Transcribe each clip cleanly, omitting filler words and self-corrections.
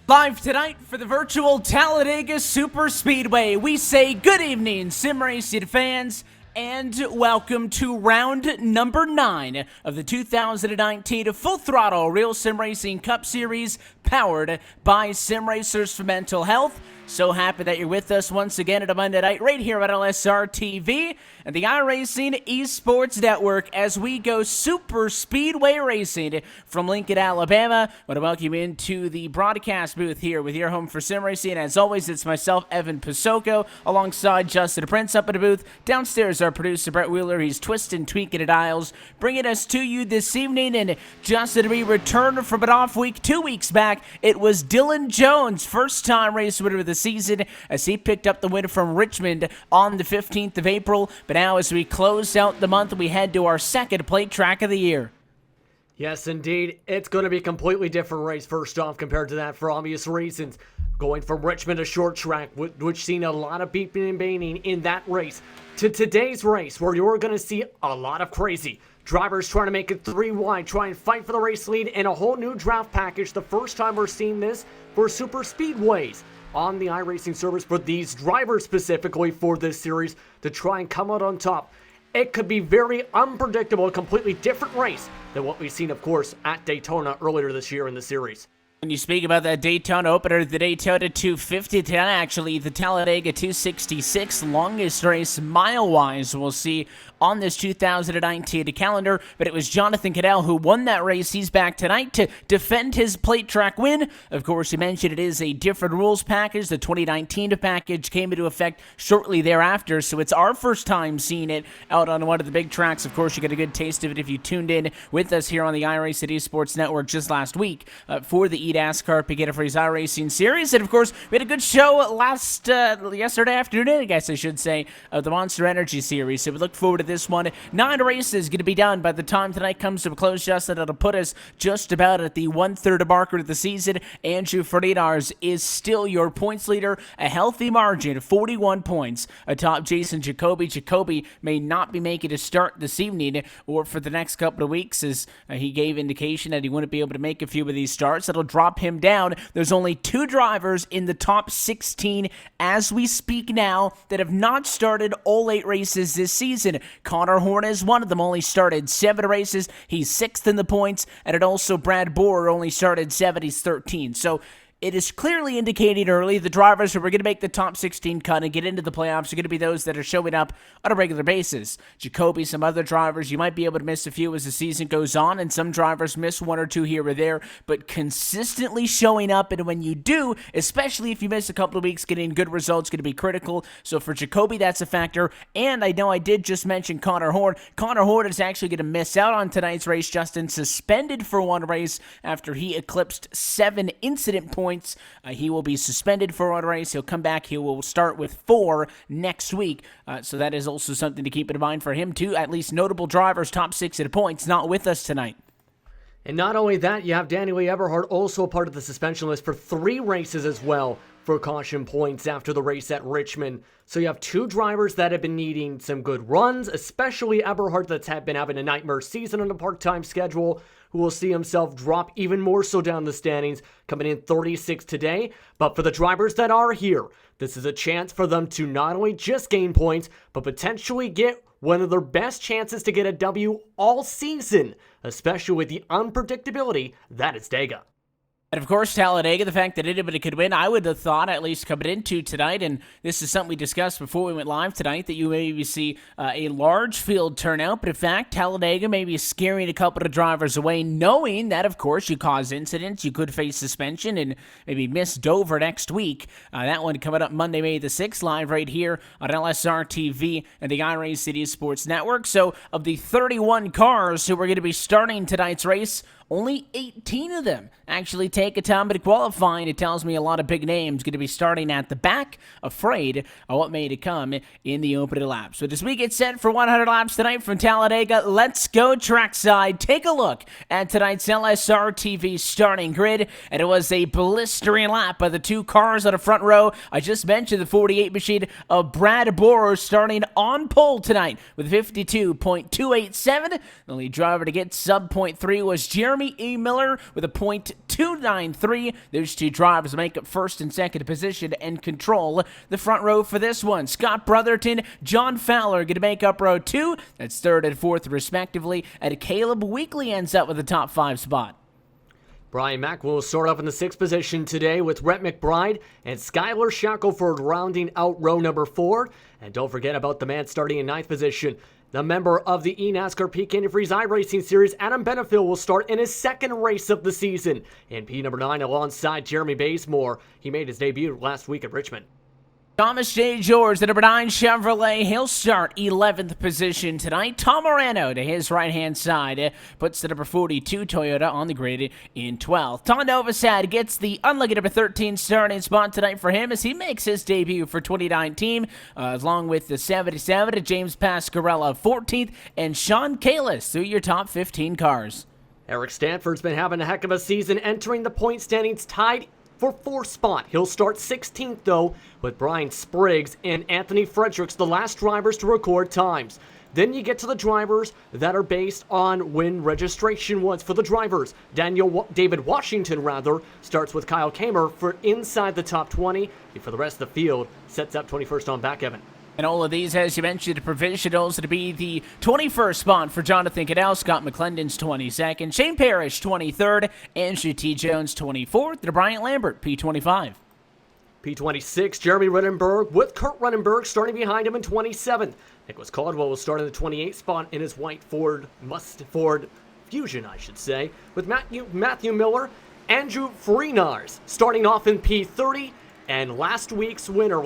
Live tonight for the virtual Talladega Super Speedway, we say good evening, sim racing fans, and welcome to round number 9 of the 2019 Full Throttle Real Sim Racing Cup Series, powered by Sim Racers for Mental Health. So happy that you're with us once again at a Monday night right here at LSR TV and the iRacing Esports Network as we go super speedway racing from Lincoln, Alabama. I want to welcome you into the broadcast booth here with your home for sim racing. As always, it's myself, Evan Pasoko, alongside Justin Prince up in the booth. Downstairs, our producer, Brett Wheeler. He's twisting, tweaking at dials, bringing us to you this evening. And Justin, we returned from an off week 2 weeks back. It was Dylan Jones' first time race winner of the season as he picked up the win from Richmond on the 15th of April. But now as we close out the month, we head to our second plate track of the year. Yes, indeed. It's going to be a completely different race first off compared to that for obvious reasons. Going from Richmond to short track, which seen a lot of beeping and banging in that race, to today's race where you're going to see a lot of crazy. Drivers trying to make it 3 wide, try and fight for the race lead, and a whole new draft package. The first time we're seeing this for super speedways on the iRacing service for these drivers specifically for this series to try and come out on top. It could be very unpredictable, a completely different race than what we've seen, of course, at Daytona earlier this year in the series. When you speak about that Daytona opener, the Daytona 250, actually the Talladega 266, longest race mile-wise we'll see on this 2019 calendar, but it was Jonathan Cadell who won that race. He's back tonight to defend his plate track win. Of course, you mentioned it is a different rules package. The 2019 package came into effect shortly thereafter, so it's our first time seeing it out on one of the big tracks. Of course, you get a good taste of it if you tuned in with us here on the iRacing Esports Network just last week for the NASCAR Pick for his iRacing series. And of course, we had a good show yesterday afternoon, I guess I should say, of the Monster Energy series. So we look forward to this one. 9 races going to be done by the time tonight comes to a close, Justin. That'll put us just about at the 1/3 marker of the season. Andrew Fernandez is still your points leader, a healthy margin of 41 points atop Jason Jacoby. Jacoby may not be making a start this evening or for the next couple of weeks, as he gave indication that he wouldn't be able to make a few of these starts. That'll drop him down. There's only 2 drivers in the top 16 as we speak now that have not started all 8 races this season. Connor Horn is one of them, only started 7 races. He's 6th in the points, and it also Brad Borer only started 7. He's 13. So it is clearly indicating early the drivers who are going to make the top 16 cut and get into the playoffs are going to be those that are showing up on a regular basis. Jacoby, some other drivers, you might be able to miss a few as the season goes on, and some drivers miss 1 or 2 here or there, but consistently showing up, and when you do, especially if you miss a couple of weeks, getting good results going to be critical. So for Jacoby, that's a factor, and I know I did just mention Connor Horn. Connor Horn is actually going to miss out on tonight's race, Justin, suspended for 1 race after he eclipsed 7 incident points. He will be suspended for 1 race. He'll come back. He will start with 4 next week. So that is also something to keep in mind for him, too. At least notable drivers, top 6 at points, not with us tonight. And not only that, you have Danny Lee Eberhardt also a part of the suspension list for 3 races as well for caution points after the race at Richmond. So you have 2 drivers that have been needing some good runs, especially Eberhardt that's been having a nightmare season on a part-time schedule, who will see himself drop even more so down the standings, coming in 36 today. But for the drivers that are here, this is a chance for them to not only just gain points, but potentially get one of their best chances to get a W all season, especially with the unpredictability that is Dega. And of course, Talladega, the fact that anybody could win, I would have thought, at least coming into tonight, and this is something we discussed before we went live tonight, that you maybe see a large field turnout, but in fact, Talladega may be scaring a couple of drivers away, knowing that, of course, you cause incidents, you could face suspension, and maybe miss Dover next week. That one coming up Monday, May the 6th, live right here on LSR TV and the iRacing Esports Network. So, of the 31 cars who are going to be starting tonight's race, only 18 of them actually take a time to qualifying. It tells me a lot of big names going to be starting at the back, afraid of what may to come in the opening laps. So as we get set for 100 laps tonight from Talladega, let's go trackside. Take a look at tonight's LSR TV starting grid, and it was a blistering lap by the 2 cars on the front row. I just mentioned the 48 machine of Brad Borer starting on pole tonight with 52.287. The lead driver to get sub 0.3 was Jeremy Jeremy E. Miller with a .293. Those two drivers make up first and second position and control the front row for this one. Scott Brotherton, John Fowler going to make up row 2. That's third and fourth respectively. And Caleb Weekly ends up with the top 5 spot. Brian Mack will start off in the 6th position today with Rhett McBride and Skylar Shackelford rounding out row number 4. And don't forget about the man starting in 9th position. The member of the eNASCAR Peak Antifreeze iRacing Series, Adam Benefiel, will start in his 2nd race of the season in P number 9 alongside Jeremy Bazemore. He made his debut last week at Richmond. Thomas J. George, the number 9 Chevrolet, he'll start 11th position tonight. Tom Moreno to his right-hand side puts the number 42 Toyota on the grid in 12th. Tom Novosad gets the unlucky number 13 starting spot tonight for him as he makes his debut for 2019, along with the 77 James Pasquarella 14th, and Sean Kalis through your top 15 cars. Eric Stanford's been having a heck of a season, entering the point standings tied for 4th spot. He'll start 16th, though, with Brian Spriggs and Anthony Fredericks, the last drivers to record times. Then you get to the drivers that are based on when registration was for the drivers. David Washington, starts with Kyle Kamer for inside the top 20. And for the rest of the field, sets up 21st on back, Evan. And all of these, as you mentioned, provisionals to be the 21st spot for Jonathan Cadell, Scott McClendon's 22nd, Shane Parrish 23rd, Andrew T. Jones 24th, and Bryant Lambert P25. P26, Jeremy Redenberg with Kurt Redenberg starting behind him in 27th. Nicholas Caldwell will start in the 28th spot in his white Ford Fusion, with Matthew Miller, Andrew Freenars starting off in P30. And last round's winner,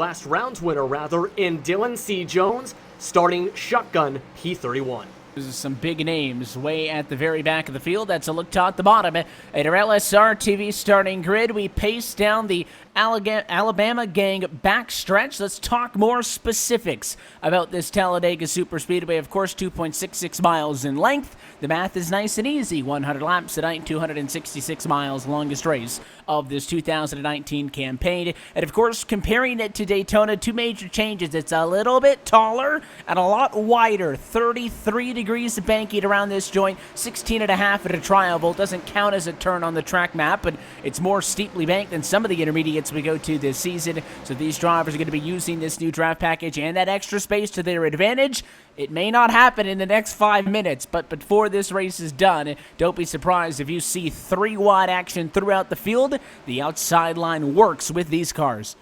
in Dylan C. Jones, starting shotgun P31. There's some big names way at the very back of the field. That's a look at the bottom. At our LSR TV starting grid, we pace down the Alabama gang backstretch. Let's talk more specifics about this Talladega Superspeedway. Of course, 2.66 miles in length. The math is nice and easy. 100 laps tonight, 266 miles, longest race of this 2019 campaign. And of course, comparing it to Daytona, 2 major changes. It's a little bit taller and a lot wider. 33 degrees of banking around this joint, 16.5 at a tri-oval. Doesn't count as a turn on the track map, but it's more steeply banked than some of the intermediates we go to this season. So these drivers are going to be using this new draft package and that extra space to their advantage. It may not happen in the next 5 minutes, but before this race is done, don't be surprised if you see 3-wide action throughout the field. The outside line works with these cars.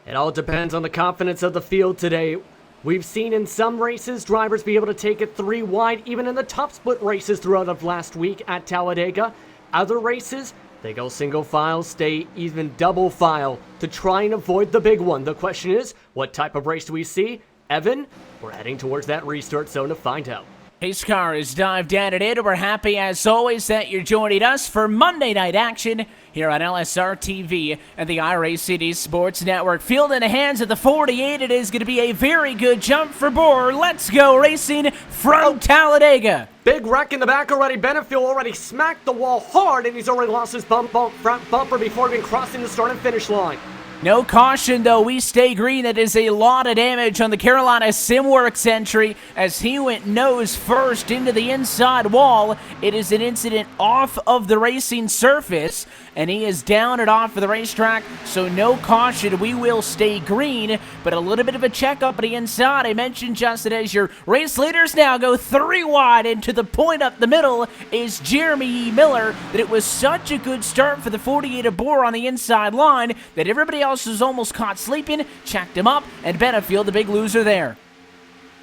It all depends on the confidence of the field today. We've seen in some races drivers be able to take it 3-wide, even in the top split races throughout of last week at Talladega. Other races, they go single file, stay even double file to try and avoid the big one. The question is, what type of race do we see? Evan, we're heading towards that restart zone to find out. Pace car is dived down and in. We're happy as always that you're joining us for Monday night action here on LSR TV and the iRacing Sports Network. Field in the hands of the 48. It is going to be a very good jump for Bohr. Let's go racing from Talladega. Big wreck in the back already. Benefiel already smacked the wall hard, and he's already lost his front bumper before even crossing the start and finish line. No caution, though. We stay green. That is a lot of damage on the Carolina SimWorks entry as he went nose first into the inside wall. It is an incident off of the racing surface, and he is down and off of the racetrack, so no caution. We will stay green, but a little bit of a checkup on the inside. I mentioned just that as your race leaders now go 3-wide into the point up the middle is Jeremy E. Miller, that it was such a good start for the 48 of Bohr on the inside line that everybody else was almost caught sleeping, checked him up, and Benefiel, the big loser there.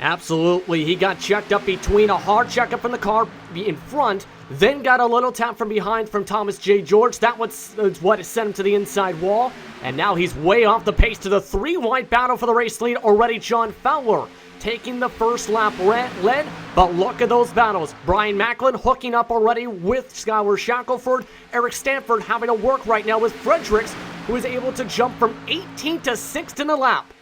Absolutely. He got checked up between a hard checkup from the car in front, then got a little tap from behind from Thomas J. George. That was what sent him to the inside wall, and now he's way off the pace to the 3-wide battle for the race lead already. John Fowler taking the first lap led, but look at those battles. Brian Macklin hooking up already with Skylar Shackelford. Eric Stanford having to work right now with Fredericks, who is able to jump from 18th to 6th in the lap.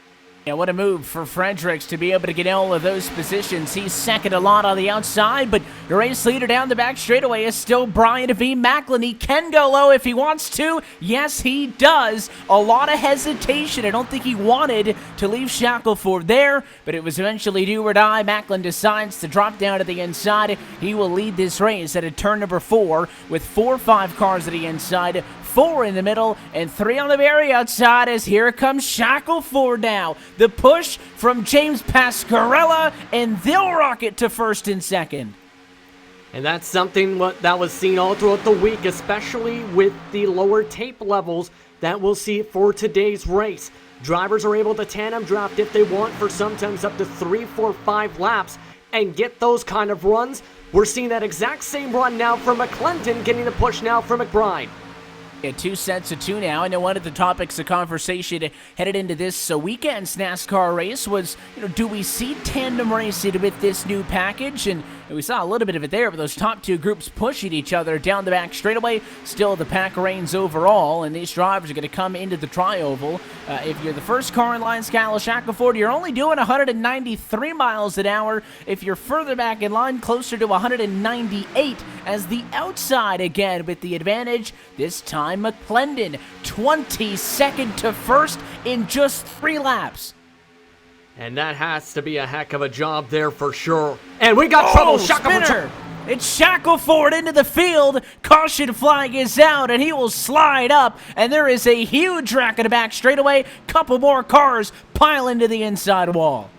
Yeah, what a move for Fredericks to be able to get all of those positions. He's second a lot on the outside, but the race leader down the back straightaway is still Brian V. Macklin. He can go low if he wants to. Yes, he does. A lot of hesitation. I don't think he wanted to leave Shackelford there, but it was eventually do or die. Macklin decides to drop down to the inside. He will lead this race at a turn number 4 with 4 or 5 cars at the inside, 4 in the middle, and 3 on the very outside as here comes Shackelford now. The push from James Pasquarella, and they'll rocket to first and second. And that's something that was seen all throughout the week, especially with the lower tape levels that we'll see for today's race. Drivers are able to tandem draft if they want for sometimes up to 3, 4, 5 laps and get those kind of runs. We're seeing that exact same run now from McClendon, getting the push now from McBride. Yeah, 2 sets of 2 now. I know one of the topics of conversation headed into this weekend's NASCAR race was, do we see tandem racing with this new package? And we saw a little bit of it there, but those top 2 groups pushing each other down the back straightaway. Still, the pack reigns overall, and these drivers are going to come into the tri-oval. If you're the first car in line, Skylar Shackelford, you're only doing 193 miles an hour. If you're further back in line, closer to 198 as the outside again with the advantage. This time, McClendon, 22nd to first in just 3 laps. And that has to be a heck of a job there for sure. And we got trouble. Spinner. It's Shackelford into the field. Caution flag is out, and he will slide up. And there is a huge rack in the back straightaway. Couple more cars pile into the inside wall.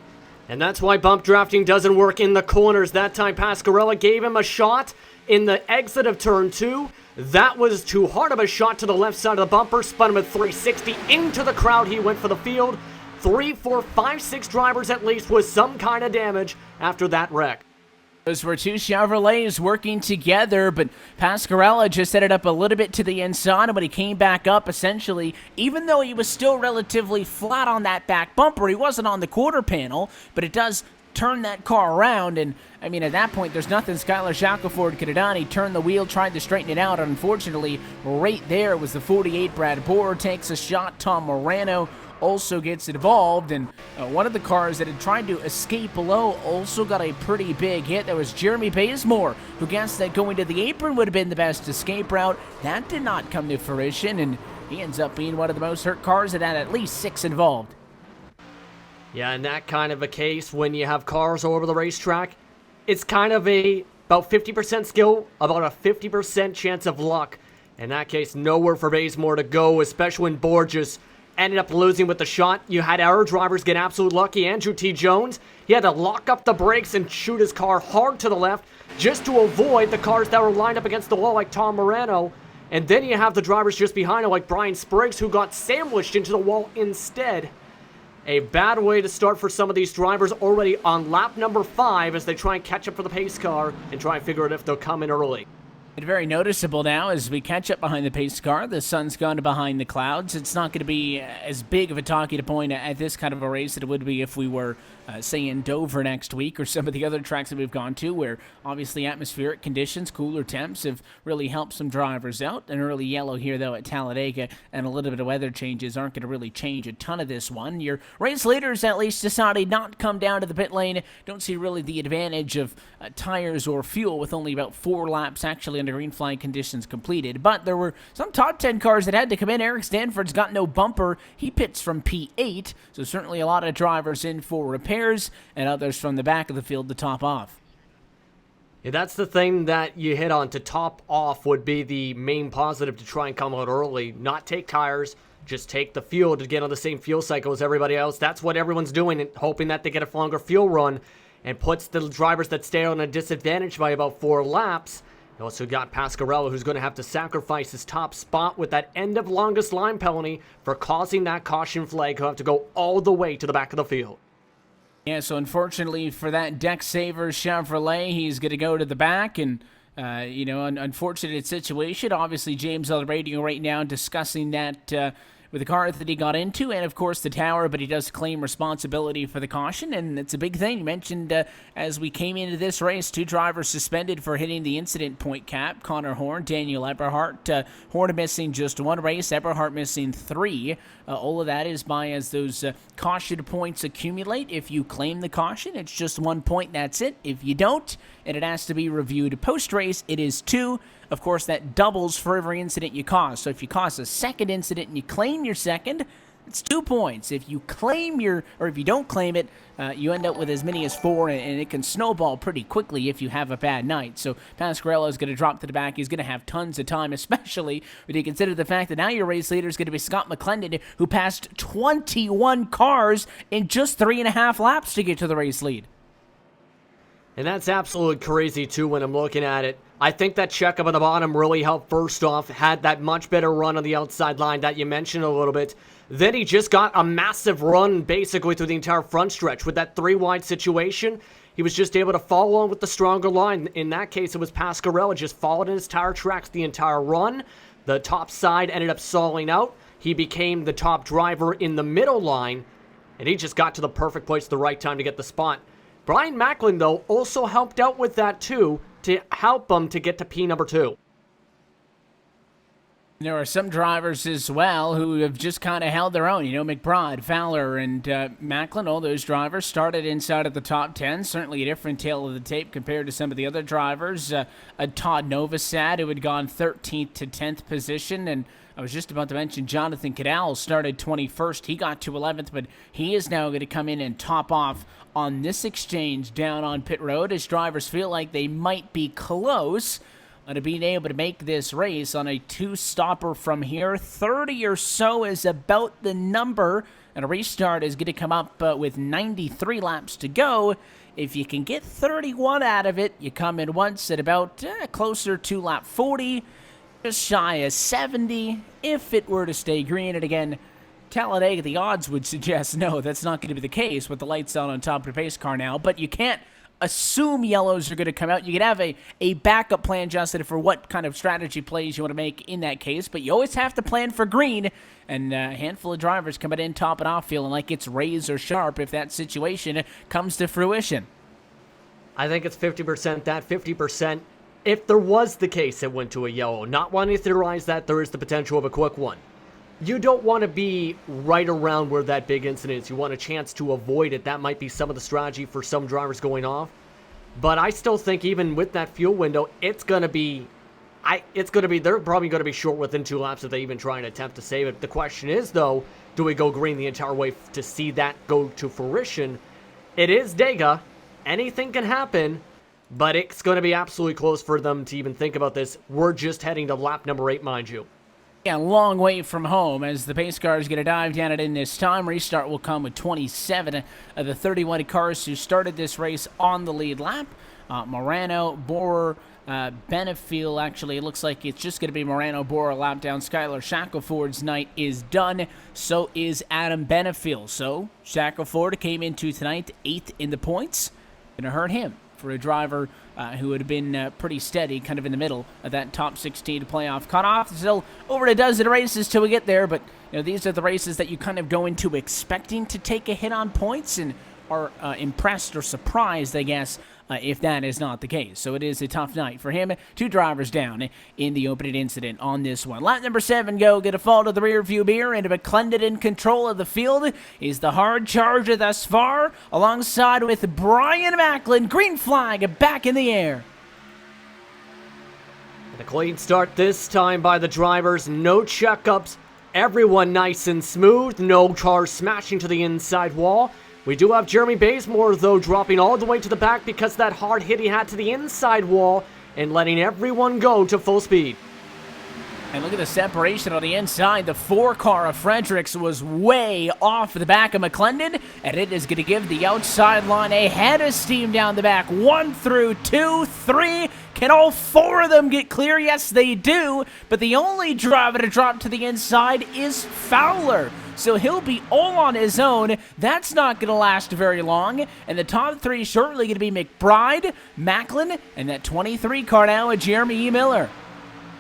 And that's why bump drafting doesn't work in the corners. That time, Pasquarella gave him a shot in the exit of turn 2. That was too hard of a shot to the left side of the bumper. Spun him at 360 into the crowd. He went for the field. 3, 4, 5, 6 drivers at least with some kind of damage after that wreck. Those were 2 Chevrolets working together, but Pasquarella just ended up a little bit to the inside, and when he came back up, essentially, even though he was still relatively flat on that back bumper, he wasn't on the quarter panel, but it does turn that car around, and I mean, at that point, there's nothing Skylar Shackelford could have done. He turned the wheel, tried to straighten it out. Unfortunately, right there was the 48. Brad Boer takes a shot. Tom Morano also gets involved, and one of the cars that had tried to escape below also got a pretty big hit. That was Jeremy Bazemore, who guessed that going to the apron would have been the best escape route. That did not come to fruition, and he ends up being one of the most hurt cars that had at least 6 involved. Yeah, in that kind of a case, when you have cars all over the racetrack, it's kind of about 50% skill, about a 50% chance of luck. In that case, nowhere for Bazemore to go, especially when Borges ended up losing with the shot. You had our drivers get absolute lucky. Andrew T. Jones, he had to lock up the brakes and shoot his car hard to the left just to avoid the cars that were lined up against the wall like Tom Morano. And then you have the drivers just behind him like Brian Spriggs, who got sandwiched into the wall instead. A bad way to start for some of these drivers already on lap number 5 as they try and catch up for the pace car and try and figure out if they'll come in early. It's very noticeable now as we catch up behind the pace car. The sun's gone behind the clouds. It's not going to be as big of a talking point at this kind of a race that it would be if we were, say, in Dover next week or some of the other tracks that we've gone to, where obviously atmospheric conditions, cooler temps have really helped some drivers out. An early yellow here, though, at Talladega, and a little bit of weather changes aren't going to really change a ton of this one. Your race leaders at least decided not to come down to the pit lane. Don't see really the advantage of tires or fuel with only about 4 laps actually under green flag conditions completed. But there were some top 10 cars that had to come in. Eric Stanford's got no bumper. He pits from P8, so certainly a lot of drivers in for repairs and others from the back of the field to top off. Yeah, that's the thing that you hit on. To top off would be the main positive to try and come out early. Not take tires, just take the fuel to get on the same fuel cycle as everybody else. That's what everyone's doing, hoping that they get a longer fuel run and puts the drivers that stay on a disadvantage by about 4 laps. You also got Pasquarella, who's going to have to sacrifice his top spot with that end of longest line penalty for causing that caution flag. He'll have to go all the way to the back of the field. Yeah, so unfortunately for that Deck Saver Chevrolet, he's going to go to the back, and an unfortunate situation. Obviously, James on the radio right now discussing that with the car that he got into, and of course the tower, but he does claim responsibility for the caution, and it's a big thing. You mentioned as we came into this race, 2 drivers suspended for hitting the incident point cap. Connor Horn, Daniel Eberhardt. Horn missing just 1 race, Eberhardt missing 3. All of that is by as those caution points accumulate. If you claim the caution, it's just 1 point, that's it. If you don't, and it has to be reviewed post-race, it is 2. Of course, that doubles for every incident you cause. So if you cause a second incident and you claim your second, it's 2 points. If you claim or if you don't claim it, you end up with as many as 4, and it can snowball pretty quickly if you have a bad night. So Pasquarello is going to drop to the back. He's going to have tons of time, especially when you consider the fact that now your race leader is going to be Scott McClendon, who passed 21 cars in just 3.5 laps to get to the race lead. And that's absolutely crazy, too, when I'm looking at it. I think that checkup on the bottom really helped first off, had that much better run on the outside line that you mentioned a little bit. Then he just got a massive run basically through the entire front stretch with that 3-wide situation. He was just able to follow on with the stronger line. In that case, it was Pasquarello just followed in his tire tracks the entire run. The top side ended up stalling out. He became the top driver in the middle line, and he just got to the perfect place at the right time to get the spot. Brian Macklin, though, also helped out with that, too, to help him to get to P number 2. There are some drivers as well who have just kind of held their own. You know, McBride, Fowler, and Macklin, all those drivers started inside of the top 10. Certainly a different tail of the tape compared to some of the other drivers. Todd Novosad, who had gone 13th to 10th position, and I was just about to mention Jonathan Cadell started 21st. He got to 11th, but he is now going to come in and top off on this exchange down on pit road as drivers feel like they might be close to being able to make this race on a 2-stopper from here. 30 or so is about the number, and a restart is going to come up with 93 laps to go. If you can get 31 out of it, you come in once at about closer to lap 40, just shy of 70 if it were to stay green. And again, Talladega, the odds would suggest no, that's not going to be the case with the lights on top of the pace car now, but you can't assume yellows are going to come out. You could have a backup plan, Justin, for what kind of strategy plays you want to make in that case, but you always have to plan for green, and a handful of drivers coming in top and off feeling like it's razor sharp if that situation comes to fruition. I think it's 50% that, 50% if there was the case it went to a yellow. Not wanting to theorize that there is the potential of a quick one. You don't want to be right around where that big incident is. You want a chance to avoid it. That might be some of the strategy for some drivers going off. But I still think even with that fuel window, they're probably going to be short within 2 laps if they even try and attempt to save it. The question is, though, do we go green the entire way to see that go to fruition? It is Dega. Anything can happen, but it's going to be absolutely close for them to even think about this. We're just heading to lap number 8, mind you. Yeah, long way from home as the pace car is going to dive down it in this time. Restart will come with 27 of the 31 cars who started this race on the lead lap. Morano, Borer, Benefiel, actually, it looks like it's just going to be Morano, Borer, lap down. Skylar Shackelford's night is done. So is Adam Benefiel. So Shackelford came into tonight 8th in the points. Going to hurt him for a driver who had been pretty steady, kind of in the middle of that top 16 playoff cutoff. Still over a dozen races till we get there, but you know, these are the races that you kind of go into expecting to take a hit on points and are impressed or surprised, I guess, if that is not the case. So it is a tough night for him. 2 drivers down in the opening incident on this one. Lap number 7 go. Get a fall to the rear view mirror, and McClendon in control of the field is the hard charger thus far, alongside with Brian Macklin. Green flag back in the air. And a clean start this time by the drivers. No checkups. Everyone nice and smooth. No cars smashing to the inside wall. We do have Jeremy Bazemore, though, dropping all the way to the back because of that hard hit he had to the inside wall and letting everyone go to full speed. And look at the separation on the inside. The 4 car of Fredericks was way off the back of McClendon, and it is going to give the outside line a head of steam down the back. 1 through 2, 3. Can all 4 of them get clear? Yes, they do. But the only driver to drop to the inside is Fowler. So he'll be all on his own. That's not going to last very long. And the top 3 shortly going to be McBride, Macklin, and that 23 car now with Jeremy E. Miller.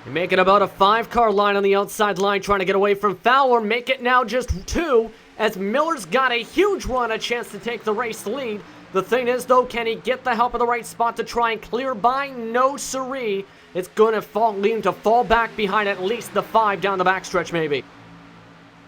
Make it about a 5-car line on the outside line, trying to get away from Fowler. Make it now just 2, as Miller's got a huge run, a chance to take the race lead. The thing is, though, can he get the help of the right spot to try and clear by? No siree. It's going to lead him to fall back behind at least the 5 down the backstretch, maybe.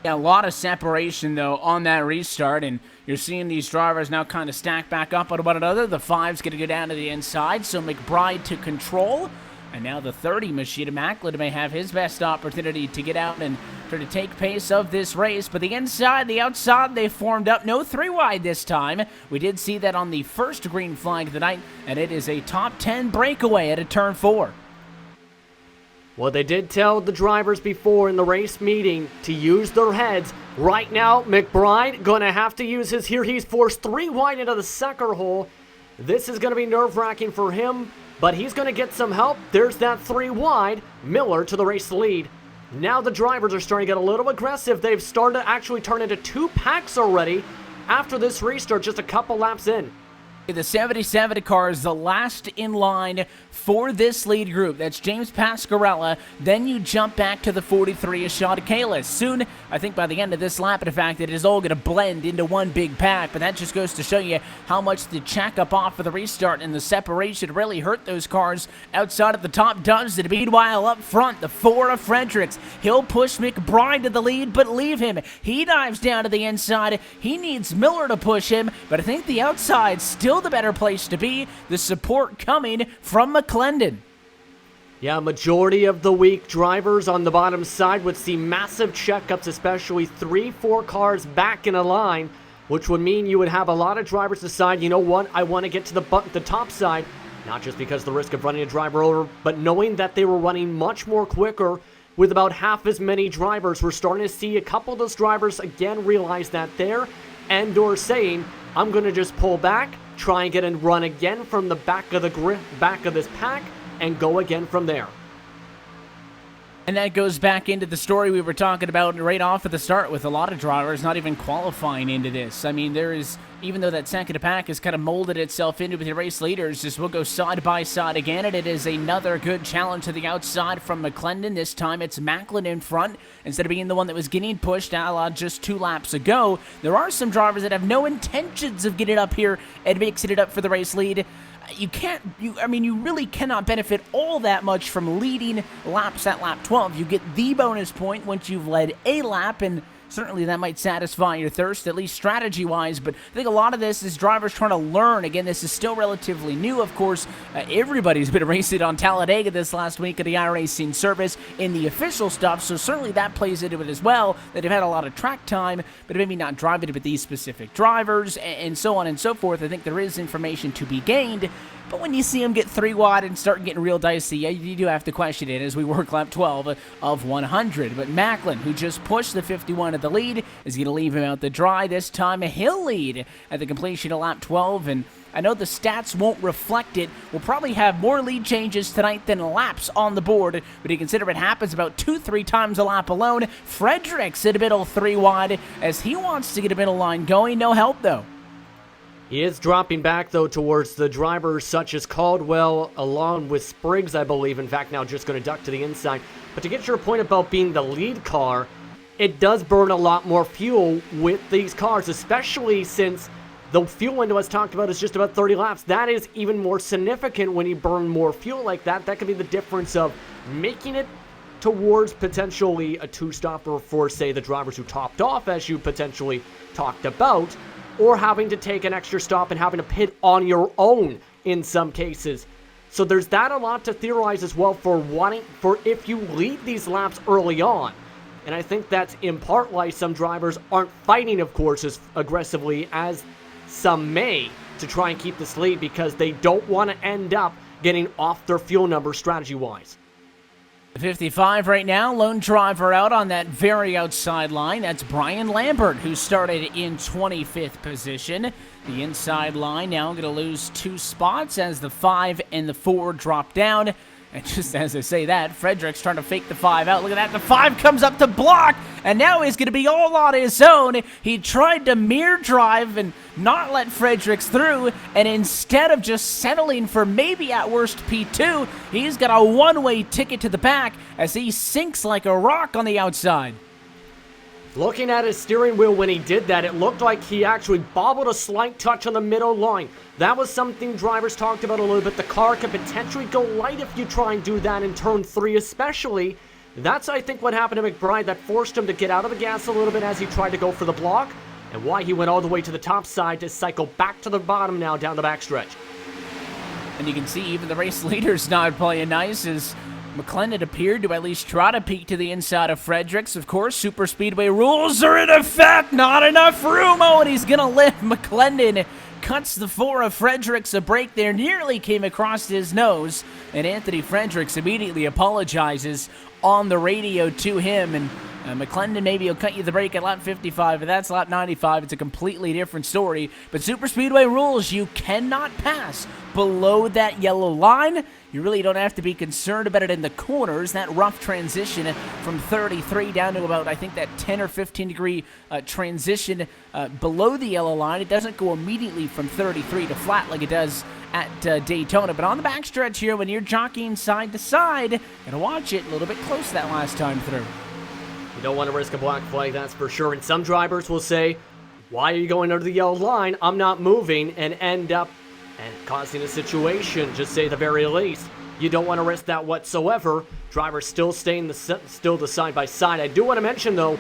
Yeah, a lot of separation, though, on that restart, and you're seeing these drivers now kind of stack back up on one another. The 5's going to go down to the inside, so McBride to control. And now the 30, Machida Macklin, may have his best opportunity to get out and try to take pace of this race. But the inside, the outside, they formed up. No 3-wide this time. We did see that on the first green flag of the night, and it is a top 10 breakaway at a turn 4. Well, they did tell the drivers before in the race meeting to use their heads. Right now, McBride going to have to use his here. He's forced 3 wide into the second hole. This is going to be nerve-wracking for him, but he's going to get some help. There's that 3 wide. Miller to the race lead. Now the drivers are starting to get a little aggressive. They've started to actually turn into 2 packs already after this restart, just a couple laps in. The 77 car is the last in line for this lead group. That's James Pasquarella. Then you jump back to the 43 of Sean Kalis. Soon, I think by the end of this lap, in fact, it is all going to blend into one big pack. But that just goes to show you how much the check up off of the restart and the separation really hurt those cars outside of the top dozen. Meanwhile, up front, the 4 of Fredericks. He'll push McBride to the lead, but leave him. He dives down to the inside. He needs Miller to push him, but I think the outside's still the better place to be. The support coming from McClendon. Yeah, majority of the week, drivers on the bottom side would see massive checkups, especially 3-4 cars back in a line, which would mean you would have a lot of drivers decide, you know what, I want to get to the top side, not just because of the risk of running a driver over, but knowing that they were running much more quicker with about half as many drivers. We're starting to see a couple of those drivers again realize that there, and/or saying, I'm going to just pull back, try and get a run again from the back of this pack, and go again from there. And that goes back into the story we were talking about right off at the start, with a lot of drivers not even qualifying into this. I mean, there is, even though that second pack has kind of molded itself into the race leaders, just we'll go side by side again, and it is another good challenge to the outside from McClendon. This time it's Macklin in front instead of being the one that was getting pushed a la just 2 laps ago. There are some drivers that have no intentions of getting up here and mixing it up for the race lead. You really cannot benefit all that much from leading laps at lap 12. You get the bonus point once you've led a lap, and certainly that might satisfy your thirst, at least strategy-wise, but I think a lot of this is drivers trying to learn. Again, this is still relatively new, of course. Everybody's been racing on Talladega this last week at the iRacing service in the official stuff, so certainly that plays into it as well, that they've had a lot of track time, but maybe not driving it with these specific drivers, and so on and so forth. I think there is information to be gained, but when you see them get 3 wide and start getting real dicey, you do have to question it as we work lap 12 of 100. But Macklin, who just pushed the 51 at the lead, is going to leave him out to dry. This time he'll lead at the completion of lap 12, and I know the stats won't reflect it. We'll probably have more lead changes tonight than laps on the board, but you consider it happens about 2-3 times a lap alone. Fredericks in the middle 3 wide as he wants to get a middle line going. No help, though. He is dropping back, though, towards the drivers such as Caldwell, along with Spriggs, I believe. In fact, now just going to duck to the inside. But to get your point about being the lead car, it does burn a lot more fuel with these cars, especially since the fuel window, as talked about, is just about 30 laps. That is even more significant when you burn more fuel like that. That could be the difference of making it towards potentially a 2-stopper for, say, the drivers who topped off, as you potentially talked about, or having to take an extra stop and having to pit on your own in some cases. So there's that a lot to theorize as well for if you lead these laps early on. And I think that's in part why some drivers aren't fighting, of course, as aggressively as some may to try and keep this lead, because they don't want to end up getting off their fuel number strategy-wise. 55 right now, lone driver out on that very outside line. That's Brian Lambert, who started in 25th position. The inside line now going to lose 2 spots as the 5 and the 4 drop down. And just as I say that, Fredericks trying to fake the 5 out. Look at that. The 5 comes up to block, and now he's going to be all on his own. He tried to mirror drive and not let Fredericks through, and instead of just settling for maybe at worst P2, he's got a one-way ticket to the back as he sinks like a rock on the outside. Looking at his steering wheel when he did that, it looked like he actually bobbled a slight touch on the middle line. That was something drivers talked about a little bit. The car could potentially go light if you try and do that in turn 3 especially. That's, I think, what happened to McBride that forced him to get out of the gas a little bit as he tried to go for the block, and why he went all the way to the top side to cycle back to the bottom now down the backstretch. And you can see even the race leader's not playing nice as McClendon appeared to at least try to peek to the inside of Fredericks. Of course, super speedway rules are in effect. Not enough room. Oh, and he's going to lift. McClendon cuts the 4 of Fredericks. A break there nearly came across his nose. And Anthony Fredericks immediately apologizes on the radio to him. And McClendon maybe will cut you the break at lap 55, but that's lap 95. It's a completely different story. But super speedway rules, you cannot pass below that yellow line. You really don't have to be concerned about it in the corners. That rough transition from 33 down to about, I think, that 10 or 15 degree transition below the yellow line. It doesn't go immediately from 33 to flat like it does at Daytona. But on the backstretch here, when you're jockeying side to side, gotta watch it a little bit close that last time through. You don't want to risk a black flag, that's for sure. And some drivers will say, why are you going under the yellow line? I'm not moving, and end up causing a situation, just say the very least. You don't want to risk that whatsoever. Drivers still staying still the side by side. I do want to mention, though,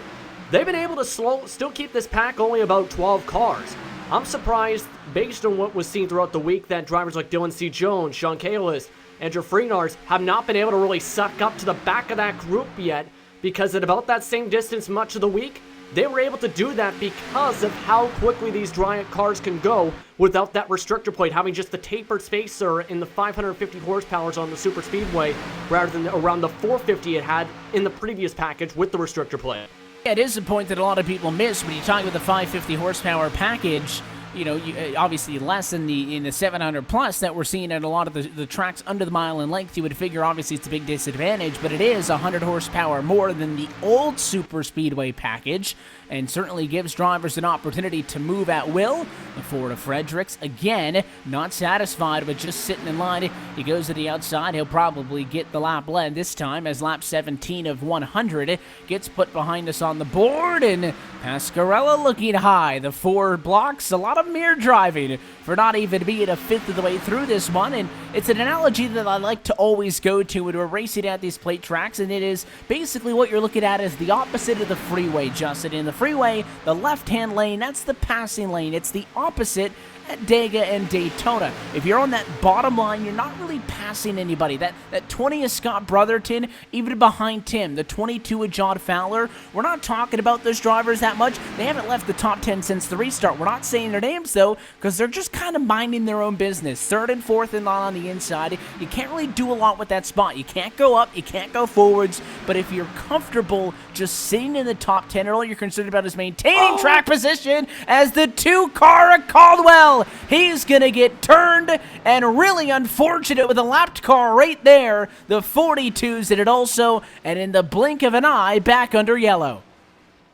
they've been able to still keep this pack only about 12 cars. I'm surprised, based on what was seen throughout the week, that drivers like Dylan C. Jones, Sean Kalis, Andrew Freenars have not been able to really suck up to the back of that group yet, because at about that same distance much of the week, they were able to do that because of how quickly these cars can go without that restrictor plate, having just the tapered spacer in the 550 horsepowers on the super speedway rather than around the 450 it had in the previous package with the restrictor plate. Yeah, it is a point that a lot of people miss when you talk about the 550 horsepower package. You know, obviously less in the 700 plus that we're seeing at a lot of the tracks under the mile in length. You would figure obviously it's a big disadvantage, but it is 100 horsepower more than the old super speedway package, and certainly gives drivers an opportunity to move at will. The 4 to Fredericks, again, not satisfied with just sitting in line. He goes to the outside. He'll probably get the lap led this time as lap 17 of 100 gets put behind us on the board, and Pasquarella looking high. The 4 blocks, a lot of mirror driving for not even being a fifth of the way through this one, and it's an analogy that I like to always go to when we're racing at these plate tracks, and it is basically what you're looking at is the opposite of the freeway, Justin. In the freeway, the left-hand lane, that's the passing lane. It's the opposite at Dega and Daytona. If you're on that bottom line, you're not really passing anybody. That 20 of Scott Brotherton, even behind Tim, the 22 of John Fowler, we're not talking about those drivers that much. They haven't left the top 10 since the restart. We're not saying their names, though, because they're just kind of minding their own business. 3rd and 4th and on the inside. You can't really do a lot with that spot. You can't go up, you can't go forwards, but if you're comfortable just sitting in the top 10, all you're concerned about is maintaining track position as the 2 car of Caldwell. He's going to get turned, and really unfortunate with a lapped car right there. The 42s did it also, and in the blink of an eye, back under yellow.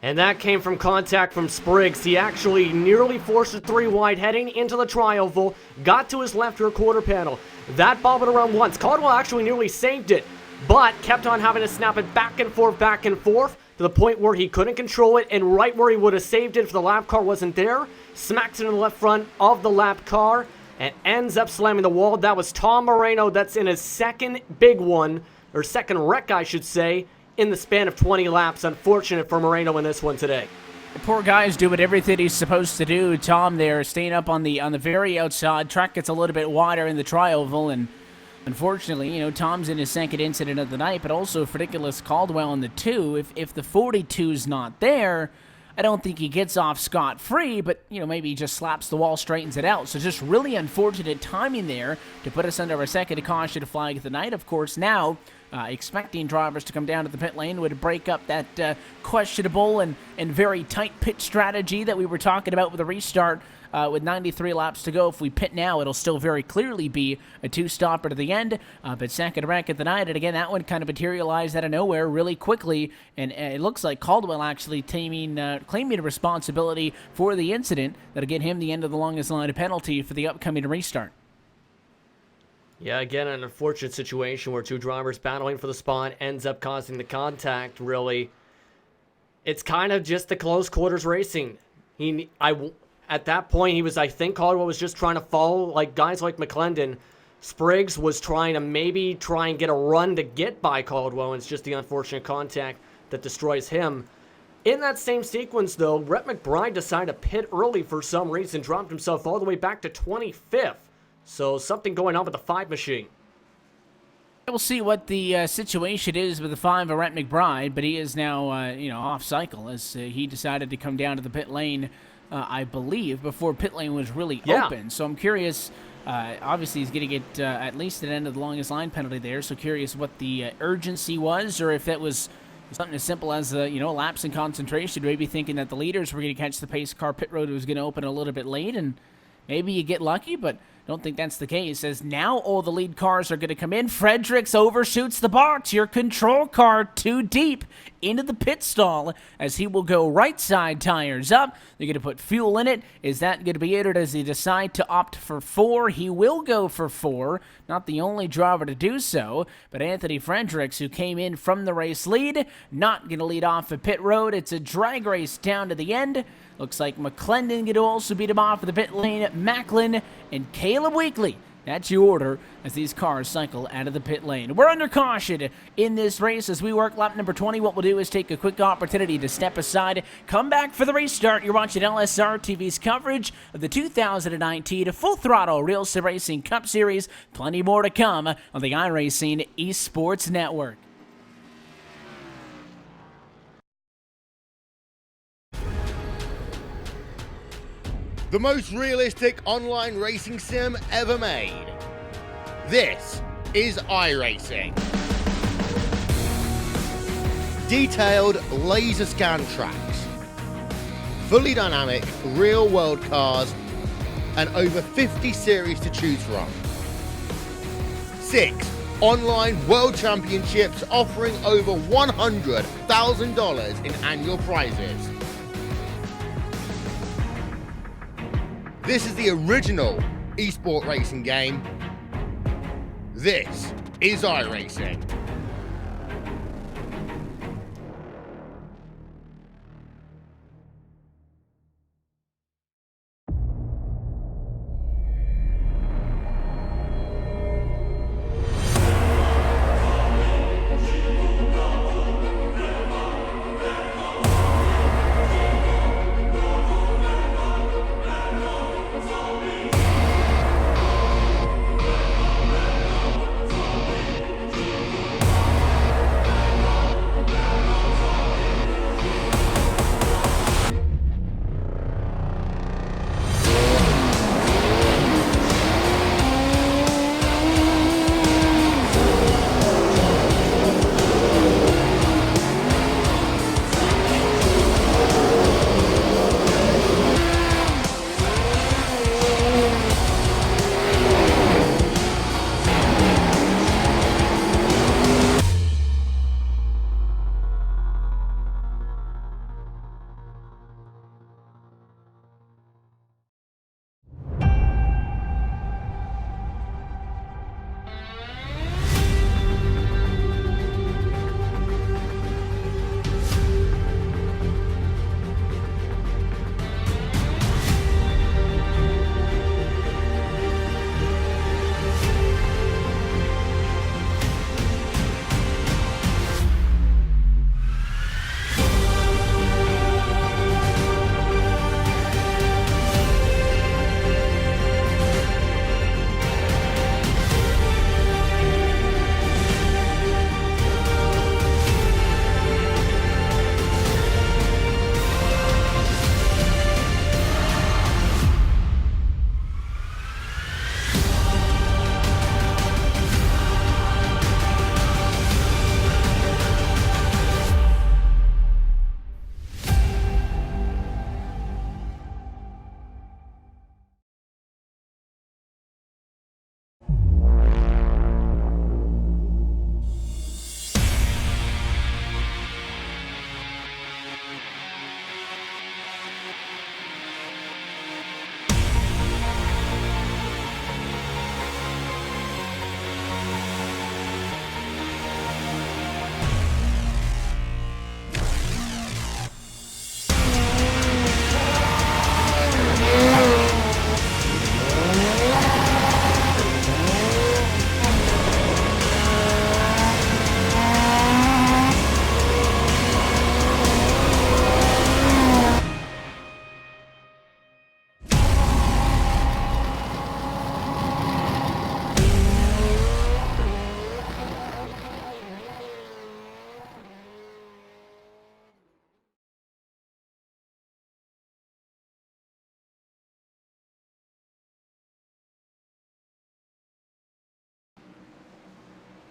And that came from contact from Spriggs. He actually nearly forced a 3 wide heading into the tri-oval, got to his left rear quarter panel. That bobbled around once. Caldwell actually nearly saved it, but kept on having to snap it back and forth, to the point where he couldn't control it, and right where he would have saved it if the lap car wasn't there, smacks it in the left front of the lap car, and ends up slamming the wall. That was Tom Moreno. That's in his second big one, or second wreck, I should say, in the span of 20 laps. Unfortunate for Moreno in this one today. The poor guy's doing everything he's supposed to do. Tom there, staying up on the very outside. Track gets a little bit wider in the tri-oval, and unfortunately, you know, Tom's in his second incident of the night, but also for Nicholas Caldwell in the 2. If the 42's not there, I don't think he gets off scot-free, but, you know, maybe he just slaps the wall, straightens it out. So just really unfortunate timing there to put us under our second caution flag of the night. Of course, now expecting drivers to come down to the pit lane would break up that questionable and very tight pit strategy that we were talking about with the restart. With 93 laps to go, if we pit now, it'll still very clearly be a two-stopper to the end. But second wreck at the night, and again, that one kind of materialized out of nowhere really quickly, and it looks like Caldwell actually claiming responsibility for the incident that'll get him the end of the longest line of penalty for the upcoming restart. Yeah, again, an unfortunate situation where two drivers battling for the spot ends up causing the contact, really. It's kind of just the close quarters racing. At that point, I think Caldwell was just trying to follow, like guys like McClendon. Spriggs was trying to try and get a run to get by Caldwell, and it's just the unfortunate contact that destroys him. In that same sequence, though, Rhett McBride decided to pit early for some reason, dropped himself all the way back to 25th. So something going on with the 5 machine. We'll see what the situation is with the 5 of Rhett McBride, but he is now, off cycle as he decided to come down to the pit lane, I believe, before pit lane was really open. So I'm curious. Obviously, he's going to get at least an end of the longest line penalty there. So curious what the urgency was, or if that was something as simple as a lapse in concentration. Maybe thinking that the leaders were going to catch the pace car. Pit road was going to open a little bit late, and maybe you get lucky, but don't think that's the case, as now all the lead cars are going to come in. Fredericks overshoots the box. Your control car too deep into the pit stall as he will go right side tires up. They're going to put fuel in it. Is that going to be it, or does he decide to opt for 4? He will go for 4. Not the only driver to do so, but Anthony Fredericks, who came in from the race lead, not going to lead off at pit road. It's a drag race down to the end. Looks like McClendon going to also beat him off at the pit lane. Macklin and Caleb Weekly. That's your order as these cars cycle out of the pit lane. We're under caution in this race as we work lap number 20. What we'll do is take a quick opportunity to step aside, come back for the restart. You're watching LSR TV's coverage of the 2019 Full Throttle RealSimRacing Cup Series. Plenty more to come on the iRacing Esports Network. The most realistic online racing sim ever made. This is iRacing. Detailed laser scan tracks, fully dynamic real world cars, and over 50 series to choose from. 6 online world championships offering over $100,000 in annual prizes. This is the original esport racing game. This is iRacing.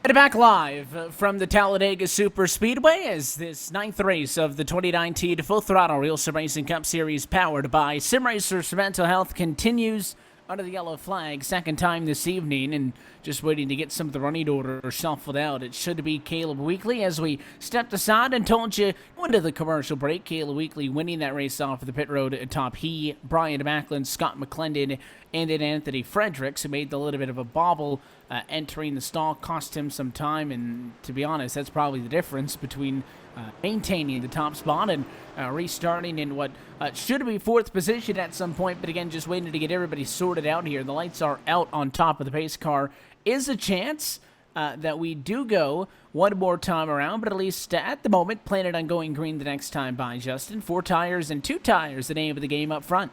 And back live from the Talladega Super Speedway as this 9th race of the 2019 Full Throttle RealSimRacing Cup Series powered by SimRacers for Mental Health continues under the yellow flag, second time this evening, and just waiting to get some of the running order shuffled out. It should be Caleb Weekly as we stepped aside and told you going to the commercial break. Caleb Weekly winning that race off of the pit road atop he, Brian Macklin, Scott McClendon, and then Anthony Fredericks, who made a little bit of a bobble entering the stall, cost him some time, and to be honest, that's probably the difference between maintaining the top spot and restarting in what should be 4th position at some point, but again, just waiting to get everybody sorted out here. The lights are out on top of the pace car. Is a chance that we do go one more time around, but at least at the moment, planning on going green the next time by, Justin. 4 tires and 2 tires, the name of the game up front.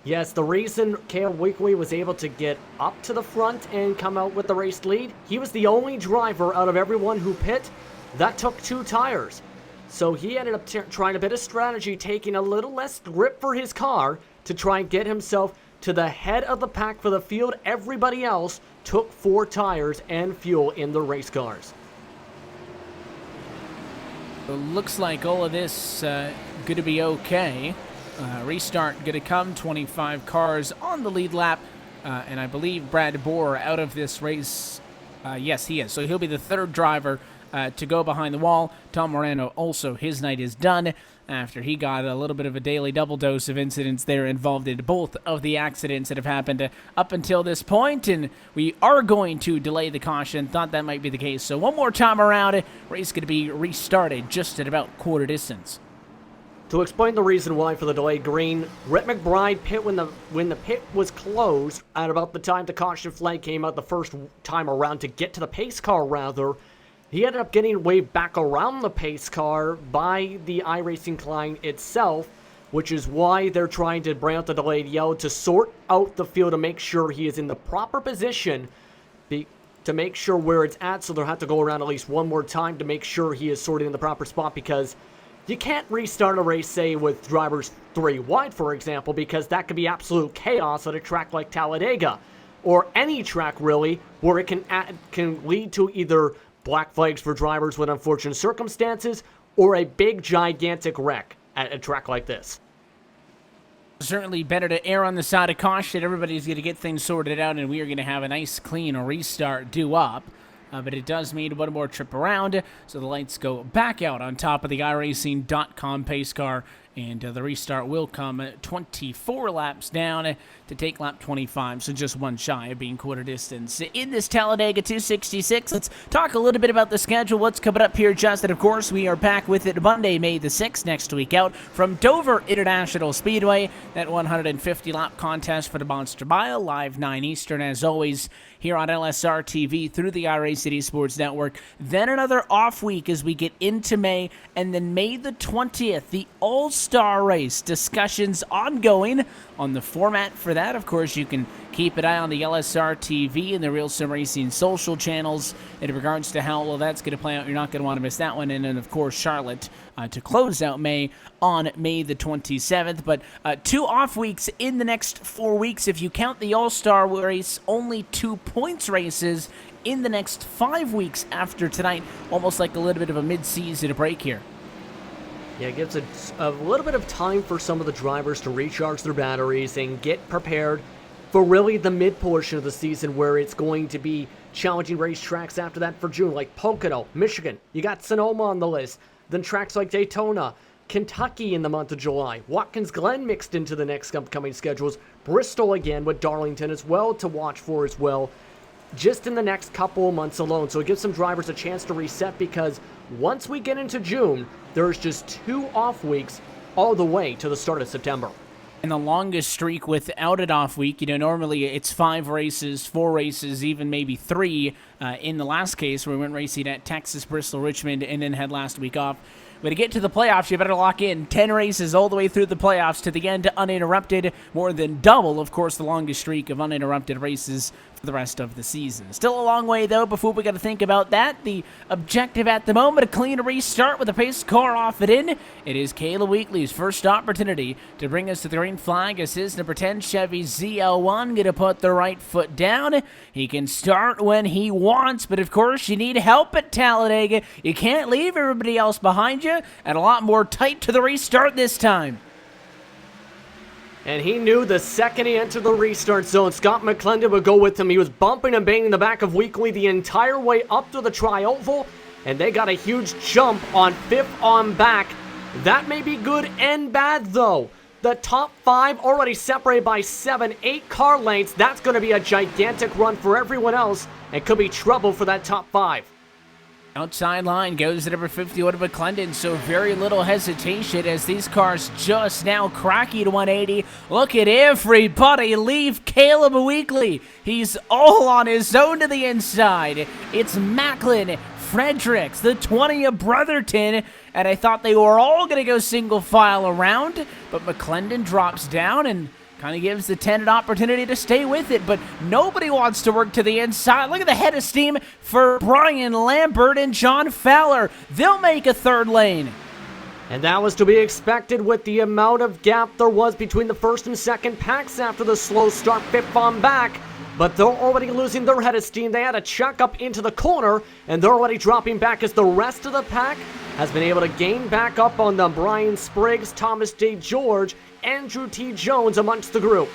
Yes, the reason Caleb Weekly was able to get up to the front and come out with the race lead, he was the only driver out of everyone who pit that took 2 tires. So he ended up trying a bit of strategy, taking a little less grip for his car to try and get himself to the head of the pack for the field. Everybody else took 4 tires and fuel in the race cars. It looks like all of this going to be okay. Restart going to come, 25 cars on the lead lap, and I believe Brad Bohr out of this race. Yes, he is. So he'll be the 3rd driver to go behind the wall. Tom Morano also, his night is done after he got a little bit of a daily double dose of incidents there involved in both of the accidents that have happened up until this point, and we are going to delay the caution. Thought that might be the case. So one more time around, race going to be restarted just at about quarter distance. To explain the reason why for the delayed green, Rhett McBride pit when the pit was closed at about the time the caution flag came out the first time around to get to the pace car rather. He ended up getting waved back around the pace car by the iRacing client itself, which is why they're trying to bring out the delayed yellow to sort out the field to make sure he is in the proper position to make sure where it's at. So they'll have to go around at least one more time to make sure he is sorted in the proper spot, because you can't restart a race, say, with drivers 3 wide, for example, because that could be absolute chaos at a track like Talladega, or any track, really, where it can lead to either black flags for drivers with unfortunate circumstances or a big, gigantic wreck at a track like this. Certainly better to err on the side of caution. Everybody's going to get things sorted out, and we are going to have a nice, clean restart due up. But it does mean one more trip around, so the lights go back out on top of the iRacing.com pace car, and the restart will come 24 laps down to take lap 25, so just one shy of being quarter distance. In this Talladega 266, let's talk a little bit about the schedule, what's coming up here, Justin. Of course, we are back with it Monday, May the 6th, next week out from Dover International Speedway, that 150-lap contest for the Monster Mile, live 9 Eastern, as always, here on LSR TV through the iRacing Esports Network. Then another off week as we get into May, and then May the 20th, the All-Star Race. Discussions ongoing on the format for that. Of course, you can keep an eye on the LSR TV and the RealSimRacing social channels in regards to how well that's going to play out. You're not going to want to miss that one. And then, of course, Charlotte to close out May on May the 27th. But 2 off weeks in the next 4 weeks. If you count the All-Star Race, only 2 points races in the next 5 weeks after tonight. Almost like a little bit of a mid-season break here. Yeah, it gives a little bit of time for some of the drivers to recharge their batteries and get prepared for really the mid-portion of the season, where it's going to be challenging racetracks after that for June, like Pocono, Michigan. You got Sonoma on the list. Then tracks like Daytona, Kentucky in the month of July. Watkins Glen mixed into the next upcoming schedules. Bristol again with Darlington as well to watch for as well, just in the next couple of months alone. So it gives some drivers a chance to reset, because once we get into June, there's just 2 off weeks all the way to the start of September. And the longest streak without an off week, normally it's 5 races, 4 races, even maybe 3. In the last case, where we went racing at Texas, Bristol, Richmond, and then had last week off. When you get to the playoffs, you better lock in 10 races all the way through the playoffs to the end uninterrupted, more than double, of course, the longest streak of uninterrupted races for the rest of the season. Still a long way, though, before we got to think about that. The objective at the moment, a clean restart with a pace car off it in. It is Caleb Weekly's first opportunity to bring us to the green flag as his number 10 Chevy ZL1 going to put the right foot down. He can start when he wants, but of course you need help at Talladega. You can't leave everybody else behind you, and a lot more tight to the restart this time. And he knew the second he entered the restart zone, Scott McClendon would go with him. He was bumping and banging the back of Weekly the entire way up to the tri-oval, and they got a huge jump on fifth on back. That may be good and bad, though. The top 5 already separated by 7-8 car lengths. That's going to be a gigantic run for everyone else, and could be trouble for that top 5. Outside line goes to number 51 McClendon, so very little hesitation as these cars just now cracking 180. Look at everybody leave Caleb Weekly. He's all on his own to the inside. It's Macklin, Fredericks, the 20 of Brotherton, and I thought they were all going to go single file around, but McClendon drops down and kind of gives the 10 an opportunity to stay with it, but nobody wants to work to the inside. Look at the head of steam for Brian Lambert and John Fowler. They'll make a third lane. And that was to be expected with the amount of gap there was between the first and second packs after the slow start fifth on back. But they're already losing their head of steam. They had a check up into the corner, and they're already dropping back as the rest of the pack has been able to gain back up on them. Brian Spriggs, Thomas J. George, Andrew T. Jones amongst the group.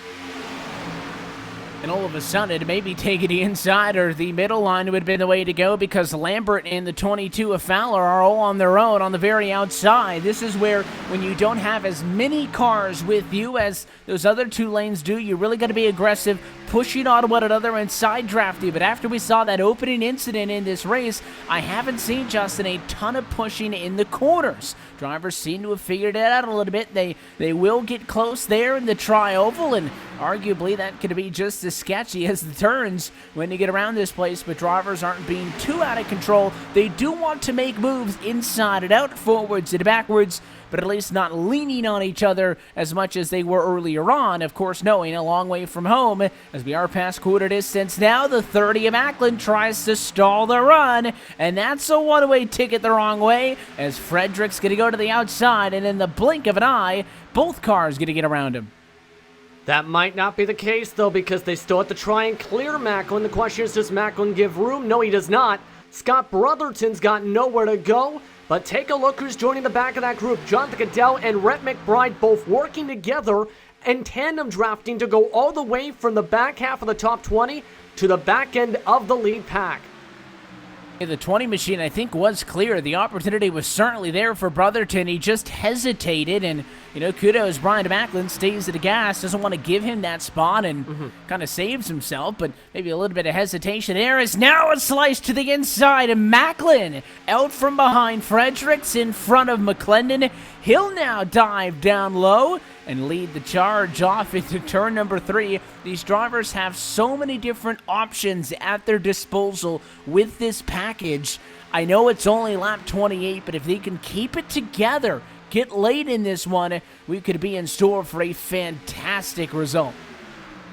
And all of a sudden, maybe taking the inside or the middle line would have been the way to go, because Lambert and the 22 of Fowler are all on their own on the very outside. This is where, when you don't have as many cars with you as those other 2 lanes do, you really got to be aggressive, pushing on one another and side drafting. But after we saw that opening incident in this race, I haven't seen, Justin, a ton of pushing in the corners. Drivers seem to have figured it out a little bit. They will get close there in the tri-oval, and arguably that could be just as sketchy as the turns when you get around this place, but drivers aren't being too out of control. They do want to make moves inside and out, forwards and backwards, but at least not leaning on each other as much as they were earlier on. Of course, knowing a long way from home, as we are past quarter distance now, the 30 of Macklin tries to stall the run, and that's a one-way ticket the wrong way, as Frederick's going to go to the outside, and in the blink of an eye, both cars going to get around him. That might not be the case, though, because they still have to try and clear Macklin. The question is, does Macklin give room? No, he does not. Scott Brotherton's got nowhere to go. But take a look who's joining the back of that group. Jonathan Goodell and Rhett McBride both working together and tandem drafting to go all the way from the back half of the top 20 to the back end of the lead pack. The 20 machine, I think, was clear. The opportunity was certainly there for Brotherton. He just hesitated, and, kudos. Brian Macklin stays at the gas, doesn't want to give him that spot, and kind of saves himself, but maybe a little bit of hesitation. There is now a slice to the inside, and Macklin out from behind. Fredericks in front of McClendon. He'll now dive down low and lead the charge off into turn number 3. These drivers have so many different options at their disposal with this package. I know it's only lap 28, but if they can keep it together, get late in this one, we could be in store for a fantastic result.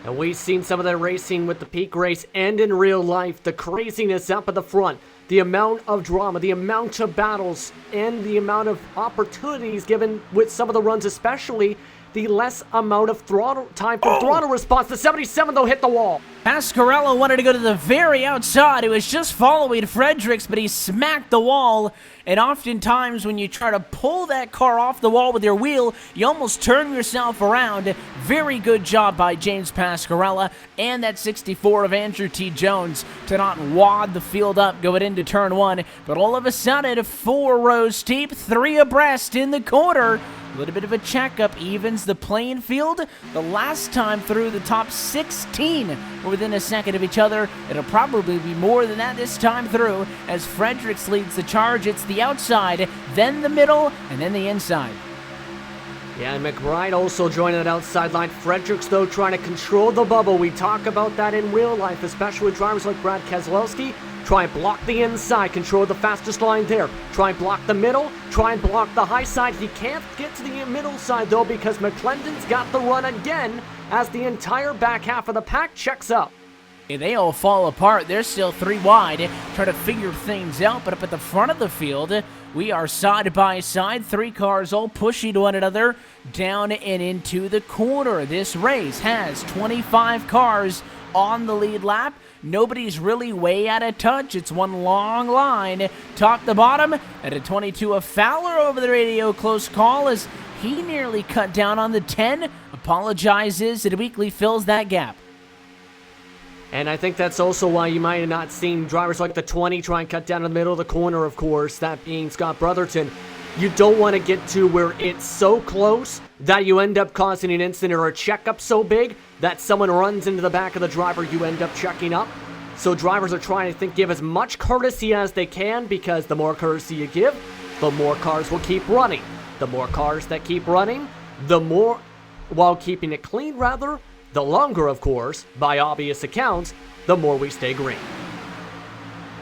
And we've seen some of that racing with the peak race and in real life. The craziness up at the front, the amount of drama, the amount of battles, and the amount of opportunities given with some of the runs, especially the less amount of throttle time for throttle response. The 77, though, hit the wall. Pasquarello wanted to go to the very outside. It was just following Fredericks, but he smacked the wall. And oftentimes when you try to pull that car off the wall with your wheel, you almost turn yourself around. Very good job by James Pasquarello and that 64 of Andrew T. Jones to not wad the field up going into turn 1. But all of a sudden, 4 rows deep, 3 abreast in the corner. A little bit of a checkup evens the playing field. The last time through, the top 16 were within a second of each other. It'll probably be more than that this time through, as Fredericks leads the charge. It's the outside, then the middle, and then the inside. Yeah, and McBride also joining that outside line. Fredericks, though, trying to control the bubble. We talk about that in real life, especially with drivers like Brad Keselowski. Try and block the inside, control the fastest line there. Try and block the middle, try and block the high side. He can't get to the middle side though because McClendon's got the run again as the entire back half of the pack checks up. They all fall apart. They're still 3 wide, trying to figure things out. But up at the front of the field, we are side by side. 3 cars all pushing one another down and into the corner. This race has 25 cars on the lead lap. Nobody's really way out of touch. It's one long line, top to bottom. At a 22, a Fowler over the radio. Close call as he nearly cut down on the 10. Apologizes and weakly fills that gap. And I think that's also why you might have not seen drivers like the 20 try and cut down in the middle of the corner, of course, that being Scott Brotherton. You don't want to get to where it's so close that you end up causing an incident or a checkup so big that someone runs into the back of the driver, you end up checking up. So drivers are trying to give as much courtesy as they can, because the more courtesy you give, the more cars will keep running. The more cars that keep running, the more, while keeping it clean rather, the longer, of course, by obvious accounts, the more we stay green.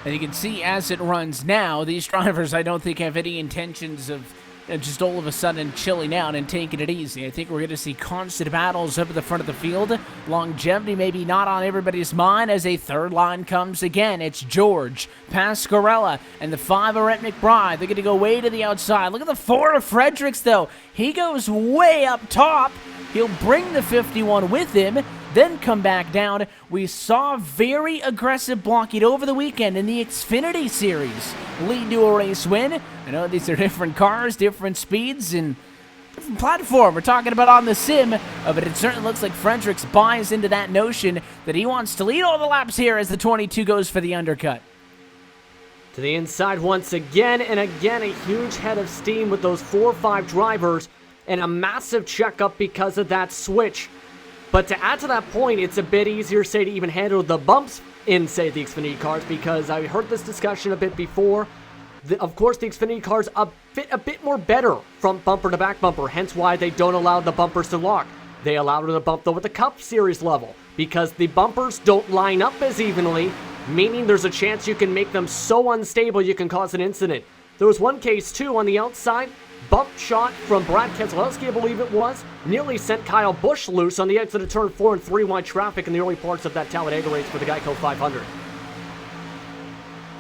And you can see as it runs now, these drivers I don't think have any intentions of just all of a sudden chilling out and taking it easy. I think we're going to see constant battles up at the front of the field. Longevity maybe not on everybody's mind as a third line comes again. It's George, Pasquarella, and the 5 are at McBride. They're going to go way to the outside. Look at the 4 of Fredericks, though. He goes way up top. He'll bring the 51 with him, then come back down. We saw very aggressive blocking over the weekend in the Xfinity Series. Lead to a race win. I know these are different cars, different speeds, and different platform. We're talking about on the sim, but it certainly looks like Fredericks buys into that notion that he wants to lead all the laps here as the 22 goes for the undercut. To the inside once again, and again a huge head of steam with those 4 or 5 drivers, and a massive checkup because of that switch. But to add to that point, it's a bit easier, say, to even handle the bumps in, say, the Xfinity cars, because I heard this discussion a bit before. Of course, the Xfinity cars a bit more better front bumper to back bumper, hence why they don't allow the bumpers to lock. They allow them to bump, though, at the Cup Series level, because the bumpers don't line up as evenly, meaning there's a chance you can make them so unstable you can cause an incident. There was one case, too, on the outside. Bump shot from Brad Keselowski, I believe it was, nearly sent Kyle Busch loose on the exit of turn 4 and 3 wide traffic in the early parts of that Talladega race for the Geico 500.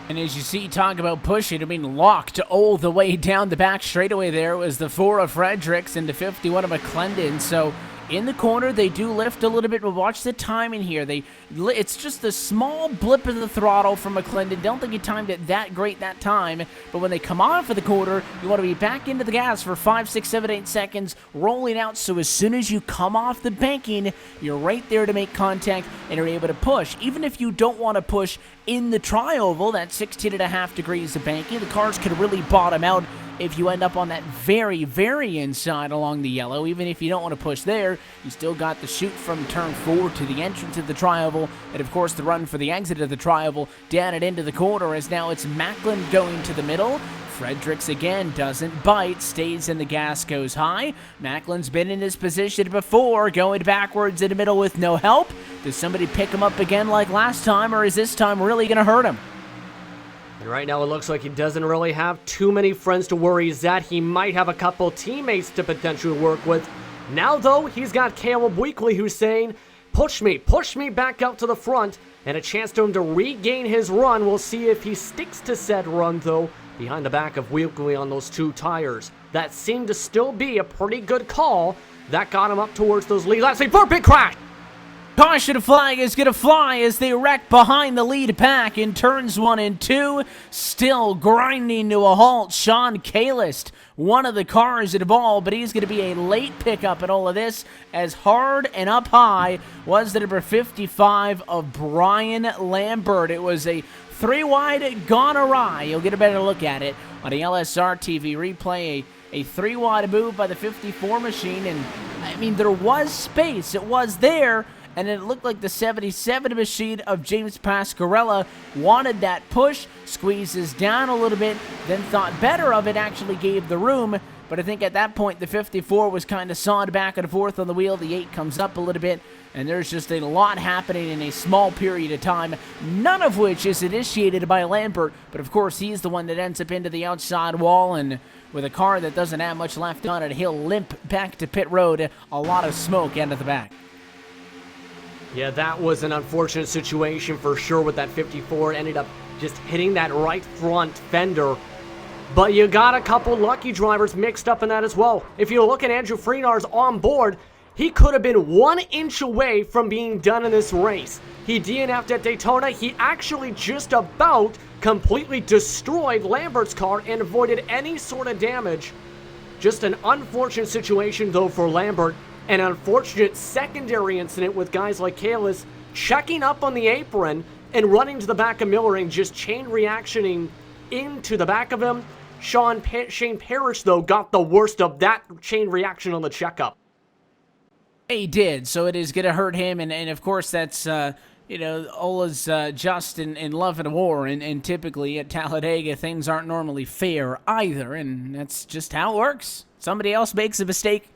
And as you see, talk about pushing, I mean, locked all the way down the back straightaway there was the 4 of Fredericks and the 51 of McClendon. So in the corner, they do lift a little bit, but watch the timing here. It's just a small blip of the throttle from McClendon. Don't think he timed it that great that time, but when they come off of the corner, you want to be back into the gas for 5, 6, 7, 8 seconds, rolling out, so as soon as you come off the banking, you're right there to make contact and are able to push. Even if you don't want to push in the tri-oval, that's 16.5 degrees of banking, the cars could really bottom out if you end up on that very, very inside along the yellow. Even if you don't want to push there, you still got the shoot from turn 4 to the entrance of the tri-oval, and of course the run for the exit of the tri-oval down and into the corner, as now it's Macklin going to the middle. Fredericks again doesn't bite, stays in the gas, goes high. Macklin's been in this position before, going backwards in the middle with no help. Does somebody pick him up again like last time, or is this time really going to hurt him? And right now it looks like he doesn't really have too many friends to worry that he might have a couple teammates to potentially work with. Now, though, he's got Caleb Weekly who's saying, push me back out to the front, and a chance to him to regain his run. We'll see if he sticks to said run, though, behind the back of Weekly on those 2 tires. That seemed to still be a pretty good call. That got him up towards those lead laps before big crash. Caution flag is going to fly as they wreck behind the lead pack in turns 1 and 2. Still grinding to a halt. Sean Kalist, one of the cars involved, but he's going to be a late pickup in all of this, as hard and up high was the number 55 of Brian Lambert. It was a 3 wide gone awry. You'll get a better look at it on the LSR TV replay. A 3 wide move by the 54 machine, and I mean, there was space. It was there. And it looked like the 77 machine of James Pasquarella wanted that push, squeezes down a little bit, then thought better of it, actually gave the room. But But I think at that point, the 54 was kind of sawed back and forth on the wheel. The 8 comes up a little bit, and there's just a lot happening in a small period of time, none of which is initiated by Lambert. But of course, he's the one that ends up into the outside wall, and with a car that doesn't have much left on it, he'll limp back to pit road. A lot of smoke out of the back. Yeah, that was an unfortunate situation for sure with that 54. Ended up just hitting that right front fender. But you got a couple lucky drivers mixed up in that as well. If you look at Andrew Freenar's on board, he could have been 1 inch away from being done in this race. He DNF'd at Daytona. He actually just about completely destroyed Lambert's car and avoided any sort of damage. Just an unfortunate situation though for Lambert. An unfortunate secondary incident with guys like Kalis checking up on the apron and running to the back of Miller and just chain reactioning into the back of him. Shane Parrish, though, got the worst of that chain reaction on the checkup. He did, so it is going to hurt him, and of course that's, Ola's just in love and war, and typically at Talladega things aren't normally fair either, and that's just how it works. Somebody else makes a mistake,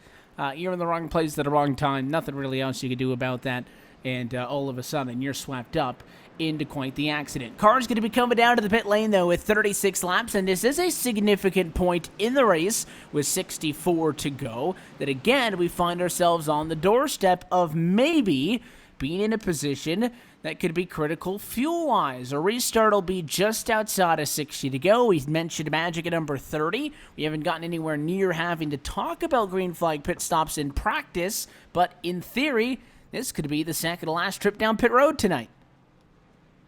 you're in the wrong place at the wrong time, nothing really else you can do about that, and all of a sudden you're swept up into quite the accident. Car's going to be coming down to the pit lane, though, with 36 laps, and this is a significant point in the race with 64 to go, that again, we find ourselves on the doorstep of maybe being in a position that could be critical fuel-wise. A restart will be just outside of 60 to go. We've mentioned magic at number 30. We haven't gotten anywhere near having to talk about green flag pit stops in practice, but in theory, this could be the second to last trip down pit road tonight.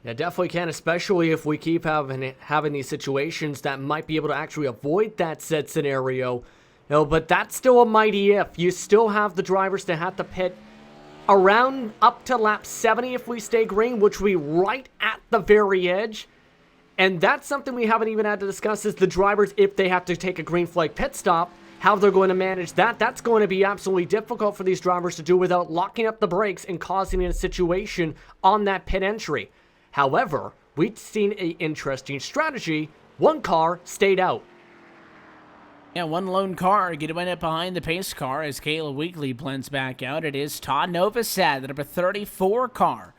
Yeah, definitely can, especially if we keep having these situations that might be able to actually avoid that said scenario. But that's still a mighty if. You still have the drivers to have to pit around up to lap 70 if we stay green, which will be right at the very edge. And that's something we haven't even had to discuss is the drivers, if they have to take a green flag pit stop, how they're going to manage that. That's going to be absolutely difficult for these drivers to do without locking up the brakes and causing a situation on that pit entry. However, we've seen an interesting strategy. One car stayed out. Yeah, one lone car getting up behind the pace car as Caleb Weekly blends back out. It is Todd Novosad, the number 34 car,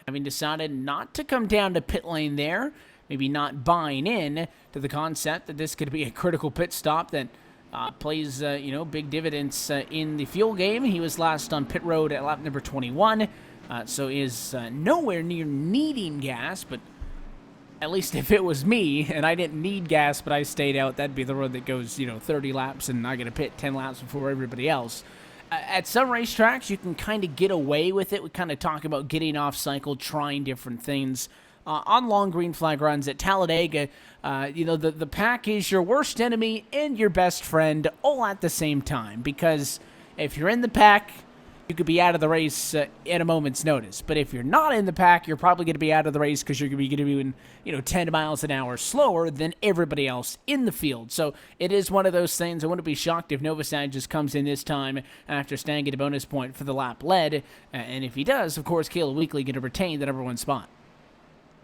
having decided not to come down to pit lane there, maybe not buying in to the concept that this could be a critical pit stop that plays, big dividends in the fuel game. He was last on pit road at lap number 21. So is nowhere near needing gas, but at least if it was me and I didn't need gas but I stayed out, that'd be the road that goes, 30 laps and I got to pit 10 laps before everybody else. At some racetracks, you can kind of get away with it. We kind of talk about getting off cycle, trying different things. On long green flag runs at Talladega, the pack is your worst enemy and your best friend all at the same time, because if you're in the pack, you could be out of the race at a moment's notice. But if you're not in the pack, you're probably going to be out of the race because you're going to be doing, 10 miles an hour slower than everybody else in the field. So it is one of those things. I wouldn't be shocked if Novosad just comes in this time after staying at a bonus point for the lap led. And if he does, of course, Caleb Weekly going to retain the number 1 spot.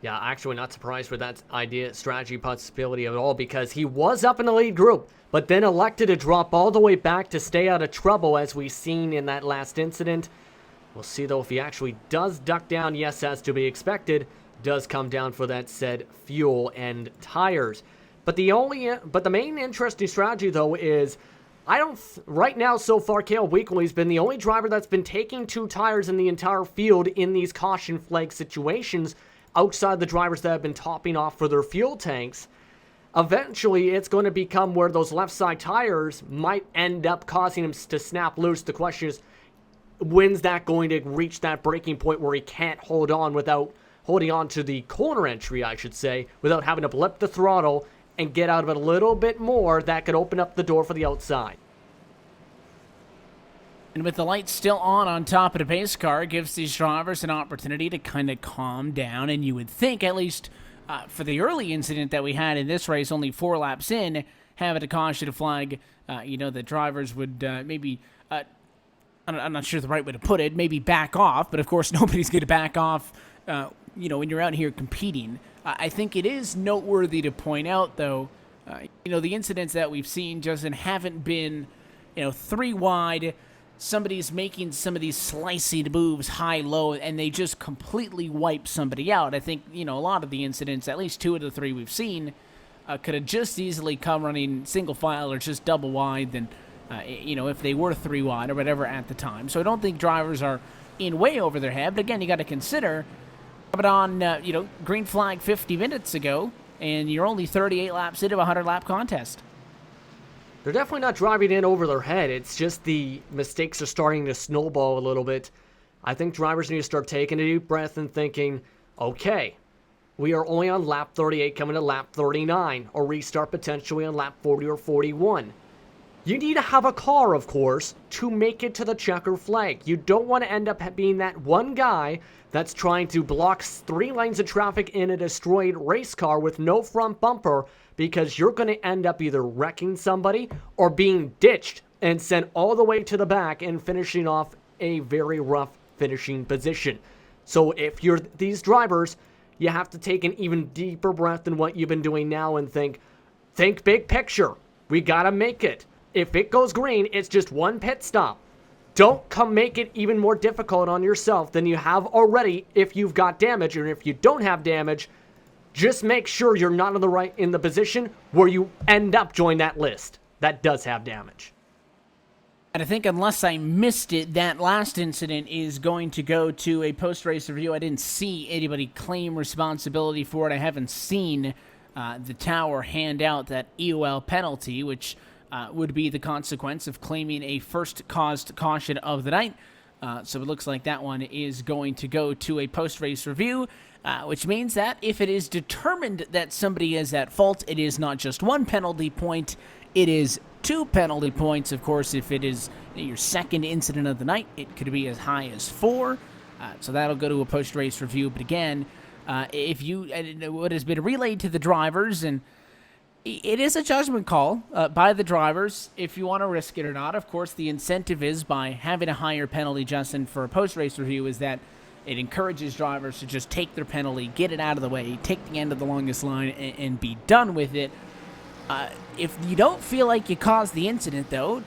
Yeah, actually not surprised with that idea, strategy, possibility at all, because he was up in the lead group, but then elected to drop all the way back to stay out of trouble, as we've seen in that last incident. We'll see, though, if he actually does duck down. Yes, as to be expected, does come down for that said fuel and tires. But the main interesting strategy, though, is right now, so far, Caleb Weekly's been the only driver that's been taking 2 tires in the entire field in these caution flag situations, outside the drivers that have been topping off for their fuel tanks. Eventually, it's going to become where those left side tires might end up causing him to snap loose. The question is, when's that going to reach that breaking point where he can't hold on without holding on to the corner entry, I should say, without having to blip the throttle and get out of it a little bit more? That could open up the door for the outside. And with the lights still on top of the pace car, it gives these drivers an opportunity to kind of calm down. And you would think, at least for the early incident that we had in this race, only 4 laps in, having a caution flag, the drivers would maybe, I'm not sure the right way to put it, maybe back off. But of course, nobody's going to back off, when you're out here competing. I think it is noteworthy to point out, though, The incidents that we've seen just haven't been, 3 wide. Somebody's making some of these slicey moves high-low, and they just completely wipe somebody out. I think, a lot of the incidents, at least 2 of the 3 we've seen, could have just easily come running single file or just double wide than, if they were 3 wide or whatever at the time. So I don't think drivers are in way over their head. But again, you got to consider, coming on, green flag 50 minutes ago, and you're only 38 laps into a 100-lap contest. They're definitely not driving in over their head. It's just the mistakes are starting to snowball a little bit. I think drivers need to start taking a deep breath and thinking, okay, we are only on lap 38 coming to lap 39, or restart potentially on lap 40 or 41. You need to have a car, of course, to make it to the checker flag. You don't want to end up being that one guy that's trying to block 3 lanes of traffic in a destroyed race car with no front bumper, because you're going to end up either wrecking somebody or being ditched and sent all the way to the back and finishing off a very rough finishing position. So if you're these drivers, you have to take an even deeper breath than what you've been doing now and think big picture. We got to make it. If it goes green, it's just one pit stop. Don't come make it even more difficult on yourself than you have already if you've got damage, or if you don't have damage, just make sure you're not in the position where you end up joining that list that does have damage. And I think, unless I missed it, that last incident is going to go to a post-race review. I didn't see anybody claim responsibility for it. I haven't seen the tower hand out that EOL penalty, which would be the consequence of claiming a first caused caution of the night. So it looks like that one is going to go to a post-race review, which means that if it is determined that somebody is at fault, it is not just 1 penalty point, it is 2 penalty points. Of course, if it is your second incident of the night, it could be as high as 4. So that'll go to a post-race review. But again, what has been relayed to the drivers, and it is a judgment call by the drivers if you want to risk it or not. Of course, the incentive is, by having a higher penalty, Justin, for a post-race review, is that it encourages drivers to just take their penalty, get it out of the way, take the end of the longest line, and be done with it. If you don't feel like you caused the incident, though,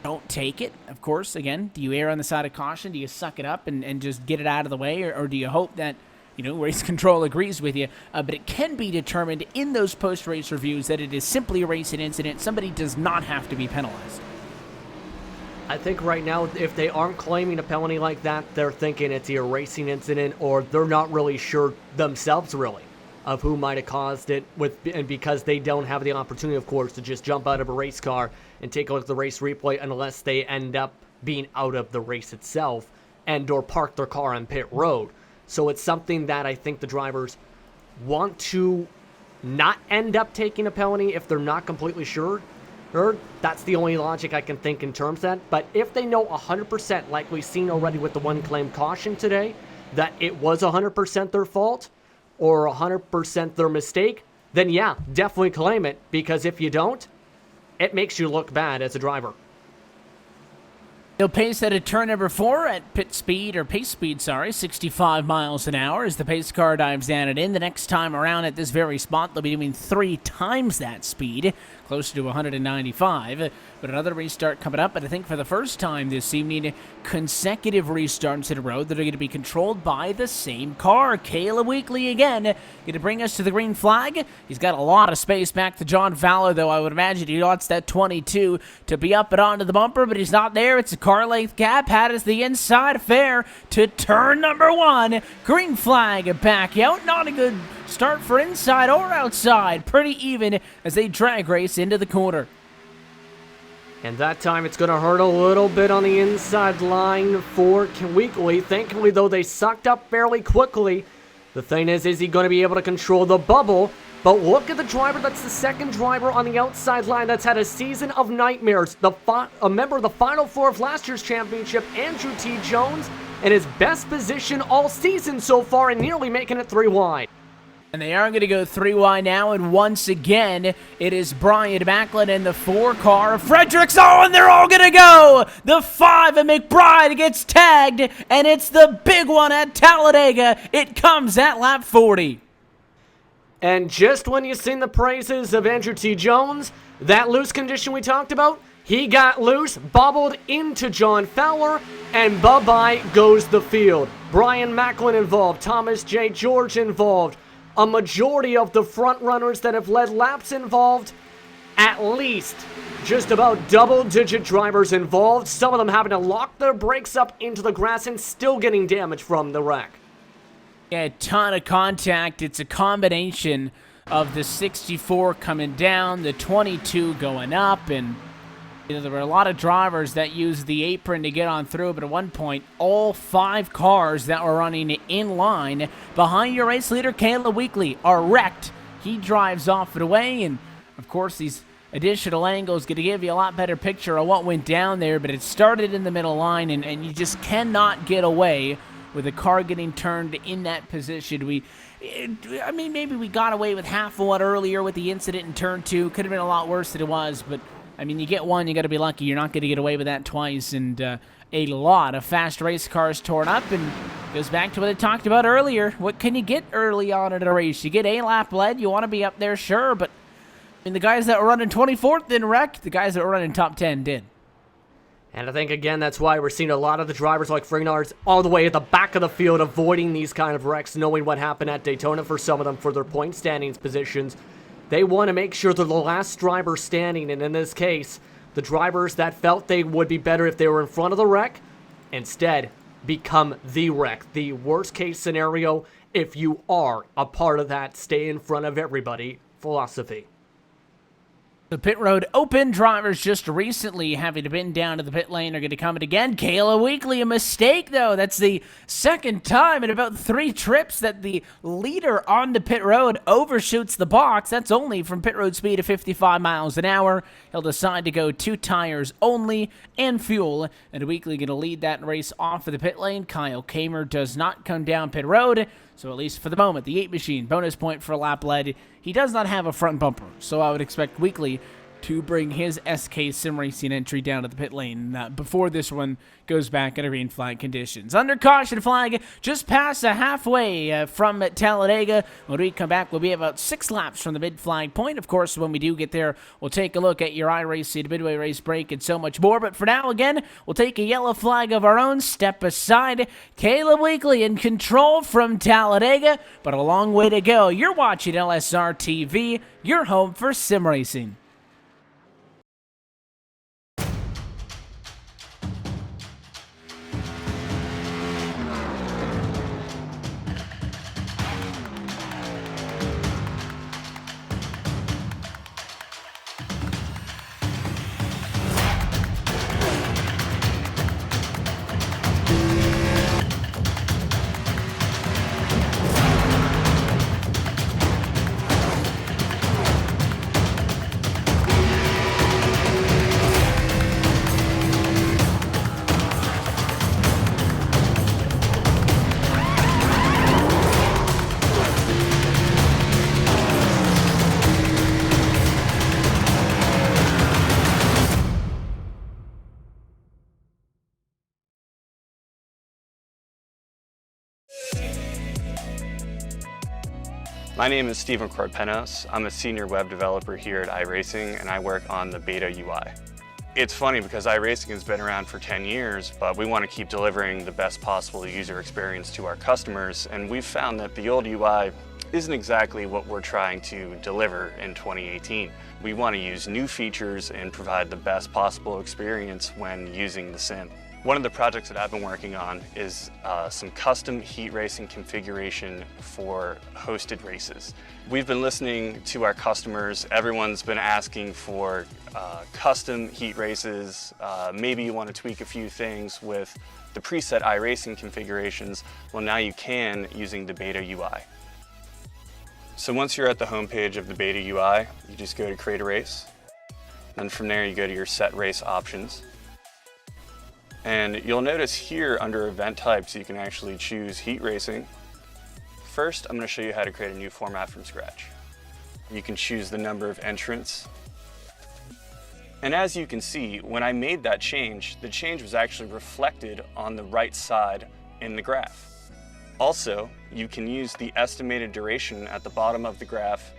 don't take it. Of course, again, do you err on the side of caution? Do you suck it up and just get it out of the way? Or do you hope that, race control agrees with you? But it can be determined in those post-race reviews that it is simply a racing incident. Somebody does not have to be penalized. I think right now, if they aren't claiming a penalty like that, they're thinking it's a racing incident, or they're not really sure themselves, really, of who might have caused it, and because they don't have the opportunity, of course, to just jump out of a race car and take a look at the race replay unless they end up being out of the race itself and or park their car on pit road. So it's something that I think the drivers want to not end up taking a penalty if they're not completely sure. That's the only logic I can think in terms of that. But if they know 100%, like we've seen already with the one claim caution today, that it was 100% their fault or 100% their mistake, then yeah, definitely claim it. Because if you don't, it makes you look bad as a driver. He'll pace at a turn number 4 at pace speed, 65 miles an hour as the pace car dives down and in. The next time around at this very spot, they'll be doing 3 times that speed, closer to 195. But another restart coming up, and I think for the first time this evening, consecutive restarts in a row that are going to be controlled by the same car. Caleb Weekly again, going to bring us to the green flag. He's got a lot of space back to John Fowler, though. I would imagine he wants that 22 to be up and onto the bumper, but he's not there. It's a car length gap. Had us the inside fair to turn number 1. Green flag back out. Not a good start for inside or outside. Pretty even as they drag race into the corner. And that time it's going to hurt a little bit on the inside line for Weekly. Thankfully, though, they sucked up fairly quickly. The thing is he going to be able to control the bubble? But look at the driver. That's the second driver on the outside line that's had a season of nightmares. A member of the Final Four of last year's championship, Andrew T. Jones, in his best position all season so far and nearly making it 3 wide. And they are going to go 3 wide now, and once again, it is Brian Backlund and the 4 car of Fredericks. Oh, and they're all going to go! The 5 of McBride gets tagged, and it's the big one at Talladega. It comes at lap 40. And just when you sing the praises of Andrew T. Jones, that loose condition we talked about, he got loose, bobbled into John Fowler, and bye-bye goes the field. Brian Macklin involved, Thomas J. George involved, a majority of the front runners that have led laps involved, at least just about double-digit drivers involved, some of them having to lock their brakes up into the grass and still getting damage from the wreck. Yeah, a ton of contact. It's a combination of the 64 coming down, the 22 going up, and there were a lot of drivers that used the apron to get on through, but at one point, all 5 cars that were running in line behind your race leader, Caleb Weekly, are wrecked. He drives off and away, and of course, these additional angles going to give you a lot better picture of what went down there, but it started in the middle line, and you just cannot get away with a car getting turned in that position. Maybe we got away with half of what earlier with the incident in turn 2. Could have been a lot worse than it was, but you get one, you got to be lucky. You're not going to get away with that twice, and a lot of fast race cars torn up, and goes back to what I talked about earlier. What can you get early on in a race? You get a lap led, you want to be up there, sure, but the guys that were running 24th didn't wreck. The guys that were running top 10 did. And I think, again, that's why we're seeing a lot of the drivers like Frignards all the way at the back of the field avoiding these kind of wrecks, knowing what happened at Daytona for some of them for their point standings positions. They want to make sure they're the last driver standing, and in this case, the drivers that felt they would be better if they were in front of the wreck, instead become the wreck. The worst case scenario, if you are a part of that stay in front of everybody philosophy. The pit road open. Drivers just recently having been down to the pit lane are going to come in again. Kayla Weekly, a mistake, though. That's the second time in about 3 trips that the leader on the pit road overshoots the box. That's only from pit road speed of 55 miles an hour. He'll decide to go 2 tires only and fuel. And Weekly going to lead that race off of the pit lane. Kyle Kamer does not come down pit road. So at least for the moment, the 8 machine, bonus point for a lap led. He does not have a front bumper, so I would expect Weekly to bring his SK Sim Racing entry down to the pit lane before this one goes back into green flag conditions. Under caution flag, just past the halfway from Talladega. When we come back, we'll be about 6 laps from the mid-flag point. Of course, when we do get there, we'll take a look at your iRacing midway race break and so much more. But for now, again, we'll take a yellow flag of our own, step aside. Caleb Weekly in control from Talladega, but a long way to go. You're watching LSR TV, your home for sim racing. My name is Steven Corpenos. I'm a senior web developer here at iRacing, and I work on the beta UI. It's funny because iRacing has been around for 10 years, but we want to keep delivering the best possible user experience to our customers, and we've found that the old UI isn't exactly what we're trying to deliver in 2018. We want to use new features and provide the best possible experience when using the sim. One of the projects that I've been working on is some custom heat racing configuration for hosted races. We've been listening to our customers. Everyone's been asking for custom heat races. Maybe you want to tweak a few things with the preset iRacing configurations. Well, now you can using the beta UI. So once you're at the home page of the beta UI, you just go to create a race. Then from there you go to your set race options. And you'll notice here under event types, you can actually choose heat racing. First, I'm going to show you how to create a new format from scratch. You can choose the number of entrants. And as you can see, when I made that change, the change was actually reflected on the right side in the graph. Also, you can use the estimated duration at the bottom of the graph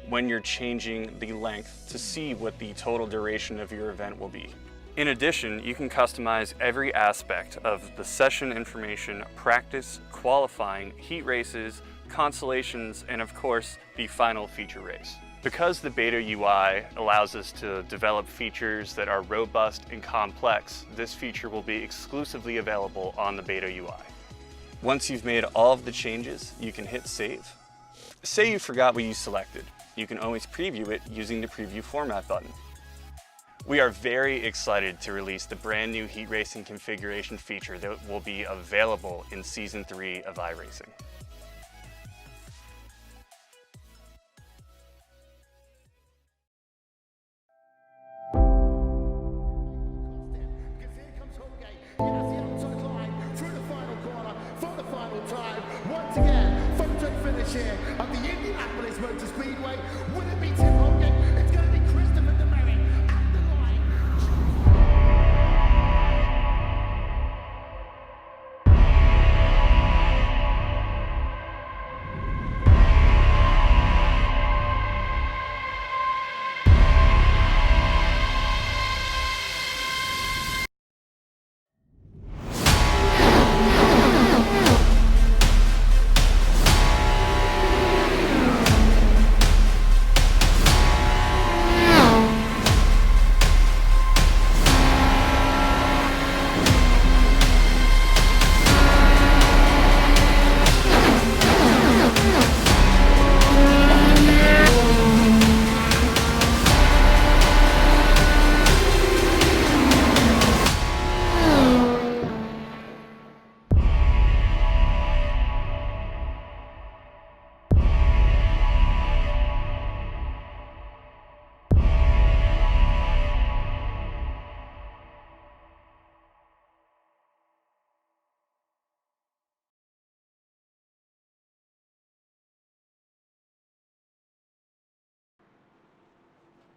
when you're changing the length to see what the total duration of your event will be. In addition, you can customize every aspect of the session information, practice, qualifying, heat races, consolations, and of course, the final feature race. Because the beta UI allows us to develop features that are robust and complex, this feature will be exclusively available on the beta UI. Once you've made all of the changes, you can hit save. Say you forgot what you selected. You can always preview it using the preview format button. We are very excited to release the brand new heat racing configuration feature that will be available in Season 3 of iRacing. Once again, photo finish here at the Indianapolis Motor Speedway. Will it be Tim Hogan? It's going to be Christopher DeMerrick at the line.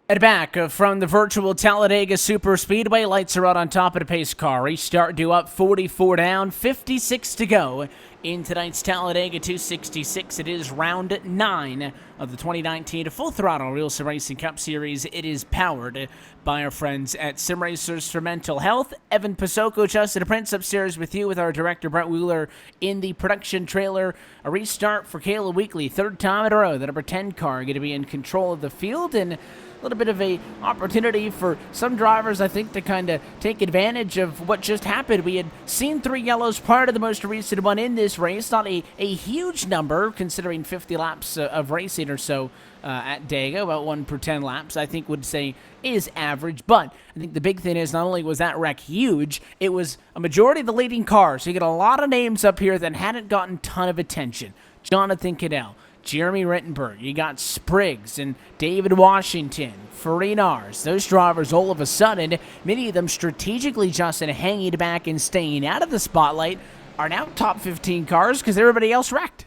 And back from the virtual Talladega Super Speedway, lights are out on top of the pace car. Restart due up, 44 down, 56 to go in tonight's Talladega 266. It is round 9 of the 2019 Full Throttle RealSimRacing Cup Series. It is powered by our friends at SimRacers for Mental Health. Evan Pasoko, Justin Prince upstairs with you with our director Brett Wheeler in the production trailer. A restart for Kayla Weekly, third time in a row. The number 10 car going to be in control of the field, and a little bit of a opportunity for some drivers, I think, to kind of take advantage of what just happened. We had seen 3 yellows prior to the most recent one in this race. Not a huge number, considering 50 laps of racing or so at Dega. About 1 per 10 laps, I think, would say is average. But I think the big thing is, not only was that wreck huge, it was a majority of the leading cars. So you get a lot of names up here that hadn't gotten a ton of attention. Jonathan Cadell, Jeremy Rittenberg, you got Spriggs and David Washington, Farinars. Those drivers, all of a sudden, many of them strategically, Justin, hanging back and staying out of the spotlight, are now top 15 cars because everybody else wrecked.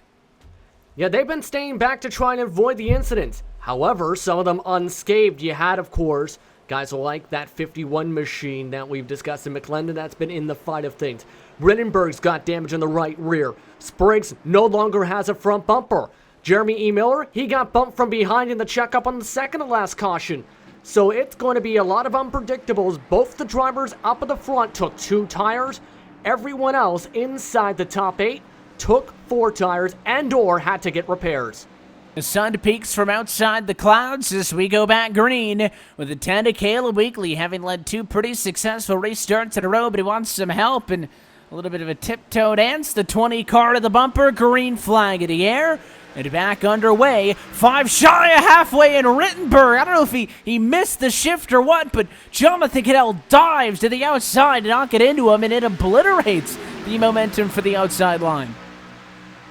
Yeah, they've been staying back to try and avoid the incidents. However, some of them unscathed. You had, of course, guys like that 51 machine that we've discussed in McClendon that's been in the fight of things. Rittenberg's got damage in the right rear. Spriggs no longer has a front bumper. Jeremy E. Miller, he got bumped from behind in the checkup on the second to last caution. So it's going to be a lot of unpredictables. Both the drivers up at the front took 2 tires. Everyone else inside the top 8 took 4 tires and or had to get repairs. The sun peeks from outside the clouds as we go back green with a 10 to Kayla Weekly, having led 2 pretty successful restarts in a row, but he wants some help and a little bit of a tiptoe dance. The 20 car to the bumper, green flag in the air. And back underway, 5 shy of halfway in Rittenberg. I don't know if he missed the shift or what, but Jonathan Cadell dives to the outside to knock it into him, and it obliterates the momentum for the outside line.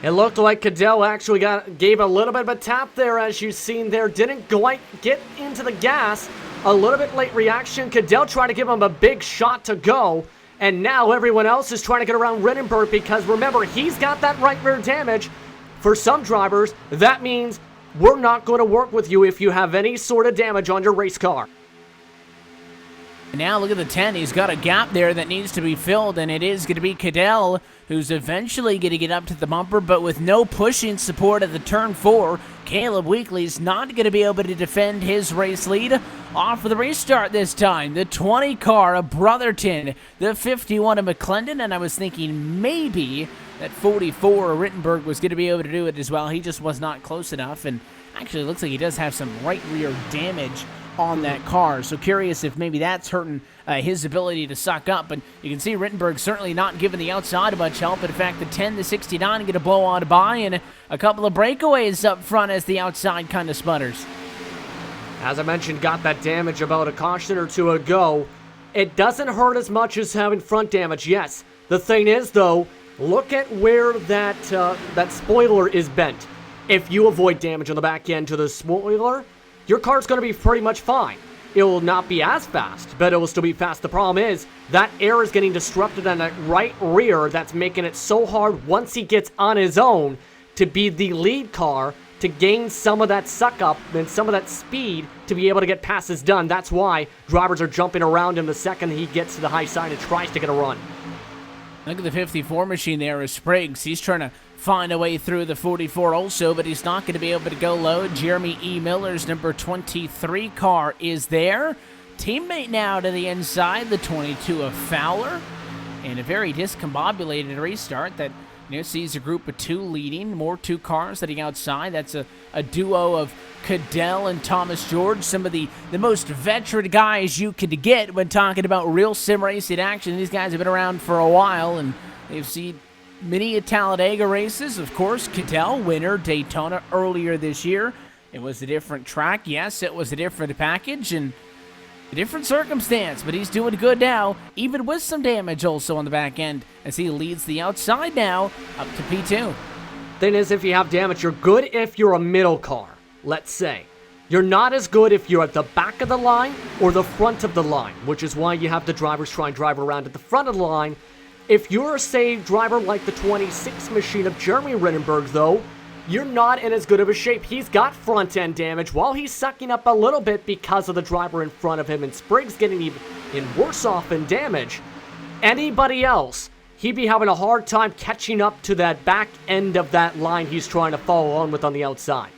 It looked like Cadell actually gave a little bit of a tap there, as you've seen there. Didn't quite get into the gas. A little bit late reaction. Cadell tried to give him a big shot to go. And now everyone else is trying to get around Rittenberg because, remember, he's got that right rear damage. For some drivers, that means we're not going to work with you if you have any sort of damage on your race car. And now look at the 10. He's got a gap there that needs to be filled, and it is going to be Cadell who's eventually going to get up to the bumper, but with no pushing support at the turn 4, Caleb Weekly's not going to be able to defend his race lead. Off for the restart this time. The 20 car of Brotherton, the 51 of McClendon, and I was thinking maybe that 44 Rittenberg was going to be able to do it as well. He just was not close enough, and actually looks like he does have some right rear damage on that car. So curious if maybe that's hurting his ability to suck up. But you can see Rittenberg certainly not giving the outside much help. In fact, the 10 to 69 get a blow on by, and a couple of breakaways up front as the outside kind of sputters. As I mentioned, got that damage about a caution or two ago. It doesn't hurt as much as having front damage, yes. The thing is, though, look at where that spoiler is bent. If you avoid damage on the back end to the spoiler, your car's going to be pretty much fine. It will not be as fast, but it will still be fast. The problem is that air is getting disrupted on that right rear. That's making it so hard once he gets on his own to be the lead car, to gain some of that suck up and some of that speed to be able to get passes done. That's why drivers are jumping around him the second he gets to the high side and tries to get a run. Look at the 54 machine there with Spriggs. He's trying to find a way through the 44 also, but he's not going to be able to go low. Jeremy E. Miller's number 23 car is there. Teammate now to the inside, the 22 of Fowler. And a very discombobulated restart that sees a group of 2 leading, more 2 cars sitting outside. That's a duo of Cadell and Thomas George, some of the most veteran guys you could get when talking about real sim racing action. These guys have been around for a while, and they've seen many Talladega races. Of course, Cadell, winner, Daytona earlier this year. It was a different track. Yes, it was a different package and a different circumstance, but he's doing good now, even with some damage also on the back end, as he leads the outside now up to P2. Thing is, if you have damage, you're good if you're a middle car, let's say. You're not as good if you're at the back of the line or the front of the line, which is why you have the drivers try and drive around at the front of the line. If you're a, say, driver like the 26 machine of Jeremy Rittenberg, though, you're not in as good of a shape. He's got front-end damage while he's sucking up a little bit because of the driver in front of him, and Spriggs getting even worse off in damage. Anybody else, he'd be having a hard time catching up to that back end of that line he's trying to follow on with on the outside.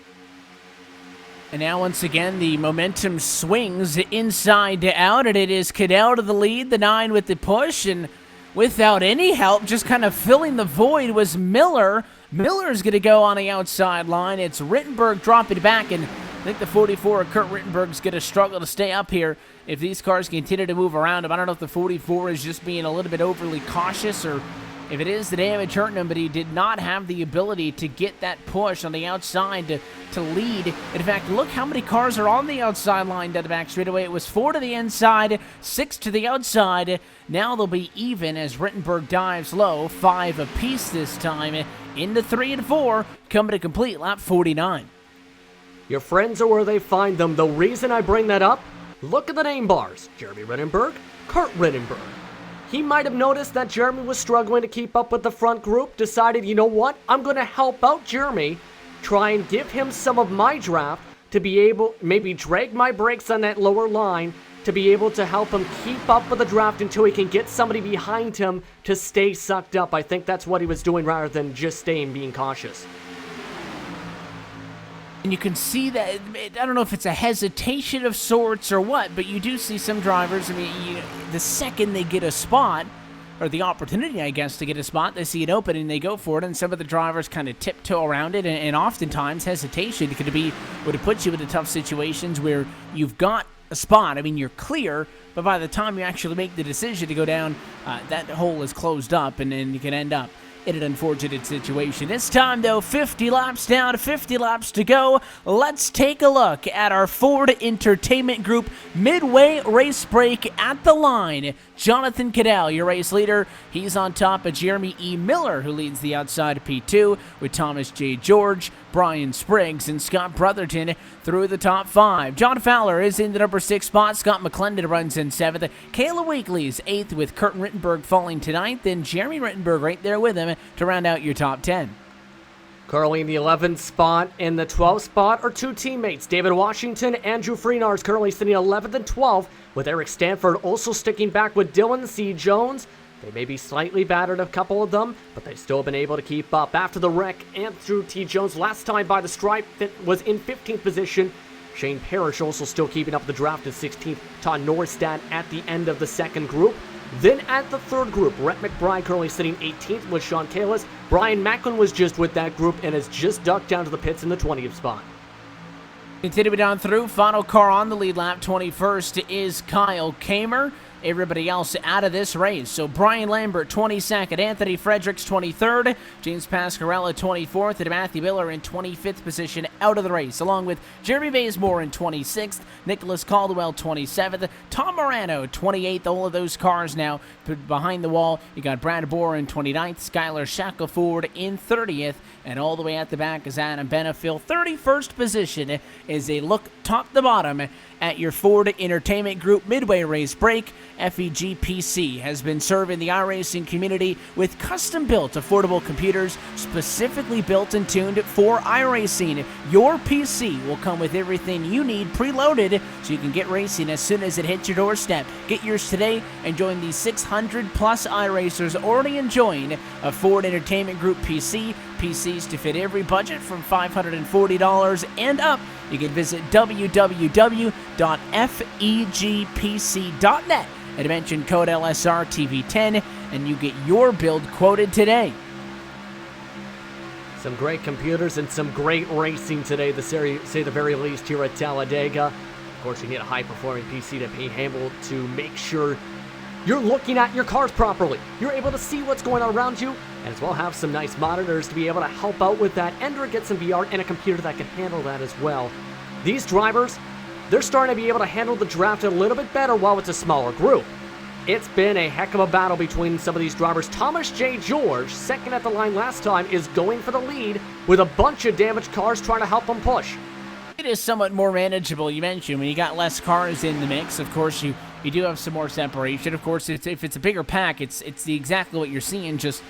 And now, once again, the momentum swings inside to out, and it is Cadell to the lead, the 9 with the push, and without any help, just kind of filling the void was Miller. Miller's going to go on the outside line. It's Rittenberg dropping back, and I think the 44 of Kurt Rittenberg's going to struggle to stay up here if these cars continue to move around him. I don't know if the 44 is just being a little bit overly cautious or if it is the damage hurting him, but he did not have the ability to get that push on the outside to lead. In fact, look how many cars are on the outside line down the back straightaway. It was 4 to the inside, 6 to the outside. Now they'll be even as Rittenberg dives low, 5 apiece this time. Into 3 and 4, coming to complete lap 49. Your friends are where they find them. The reason I bring that up, look at the name bars. Jeremy Rittenberg, Kurt Rittenberg. He might have noticed that Jeremy was struggling to keep up with the front group, decided, you know what, I'm going to help out Jeremy, try and give him some of my draft to be able, maybe drag my brakes on that lower line, to be able to help him keep up with the draft until he can get somebody behind him to stay sucked up. I think that's what he was doing rather than just being cautious. And you can see that, I don't know if it's a hesitation of sorts or what, but you do see some drivers, the second they get a spot, or the opportunity, I guess, to get a spot, they see it open and they go for it, and some of the drivers kind of tiptoe around it, and oftentimes hesitation would put you into tough situations where you've got a spot. You're clear, but by the time you actually make the decision to go down, that hole is closed up, and then you can end up in an unfortunate situation. This time, though, 50 laps down, 50 laps to go. Let's take a look at our Ford Entertainment Group midway race break at the line. Jonathan Cadell, your race leader. He's on top of Jeremy E. Miller, who leads the outside of P2, with Thomas J. George, Brian Spriggs, and Scott Brotherton through the top 5. John Fowler is in the number 6 spot. Scott McClendon runs in 7th. Kayla Weekly's 8th, with Kurt Rittenberg falling to 9th, and Jeremy Rittenberg right there with him to round out your top 10. Currently in the 11th spot. In the 12th spot are two teammates, David Washington, Andrew Freenars, currently sitting 11th and 12th, with Eric Stanford also sticking back with Dylan C. Jones. They may be slightly battered, a couple of them, but they've still been able to keep up. After the wreck, Andrew T. Jones, last time by the stripe, was in 15th position. Shane Parrish also still keeping up the draft at 16th. Todd Norstad at the end of the second group. Then at the third group, Rhett McBride currently sitting 18th with Sean Kalis. Brian Macklin was just with that group and has just ducked down to the pits in the 20th spot. Continuing down through, final car on the lead lap, 21st, is Kyle Kamer. Everybody else out of this race. So Brian Lambert, 22nd. Anthony Fredericks, 23rd. James Pasquarella, 24th. And Matthew Miller in 25th position out of the race, along with Jeremy Bazemore in 26th. Nicholas Caldwell, 27th. Tom Morano, 28th. All of those cars now behind the wall. You got Brad Bohr in 29th. Skylar Shackelford in 30th. And all the way at the back is Adam Benefiel. 31st position is a look top to bottom at your Ford Entertainment Group Midway Race Break. FEGPC has been serving the iRacing community with custom-built affordable computers specifically built and tuned for iRacing. Your PC will come with everything you need preloaded so you can get racing as soon as it hits your doorstep. Get yours today and join the 600-plus iRacers already enjoying a Ford Entertainment Group PC. PCs to fit every budget from $540 and up. You can visit www.fegpc.net and mention code LSRTV10 and you get your build quoted today. Some great computers and some great racing today, to say the very least, here at Talladega. Of course, you need a high-performing PC to be able to make sure you're looking at your cars properly. You're able to see what's going on around you, and as well have some nice monitors to be able to help out with that, and or get some VR and a computer that can handle that as well. These drivers, they're starting to be able to handle the draft a little bit better while it's a smaller group. It's been a heck of a battle between some of these drivers. Thomas J. George, second at the line last time, is going for the lead with a bunch of damaged cars trying to help him push. It is somewhat more manageable. You mentioned when you got less cars in the mix, of course, you do have some more separation. Of course, if it's a bigger pack, it's exactly what you're seeing, just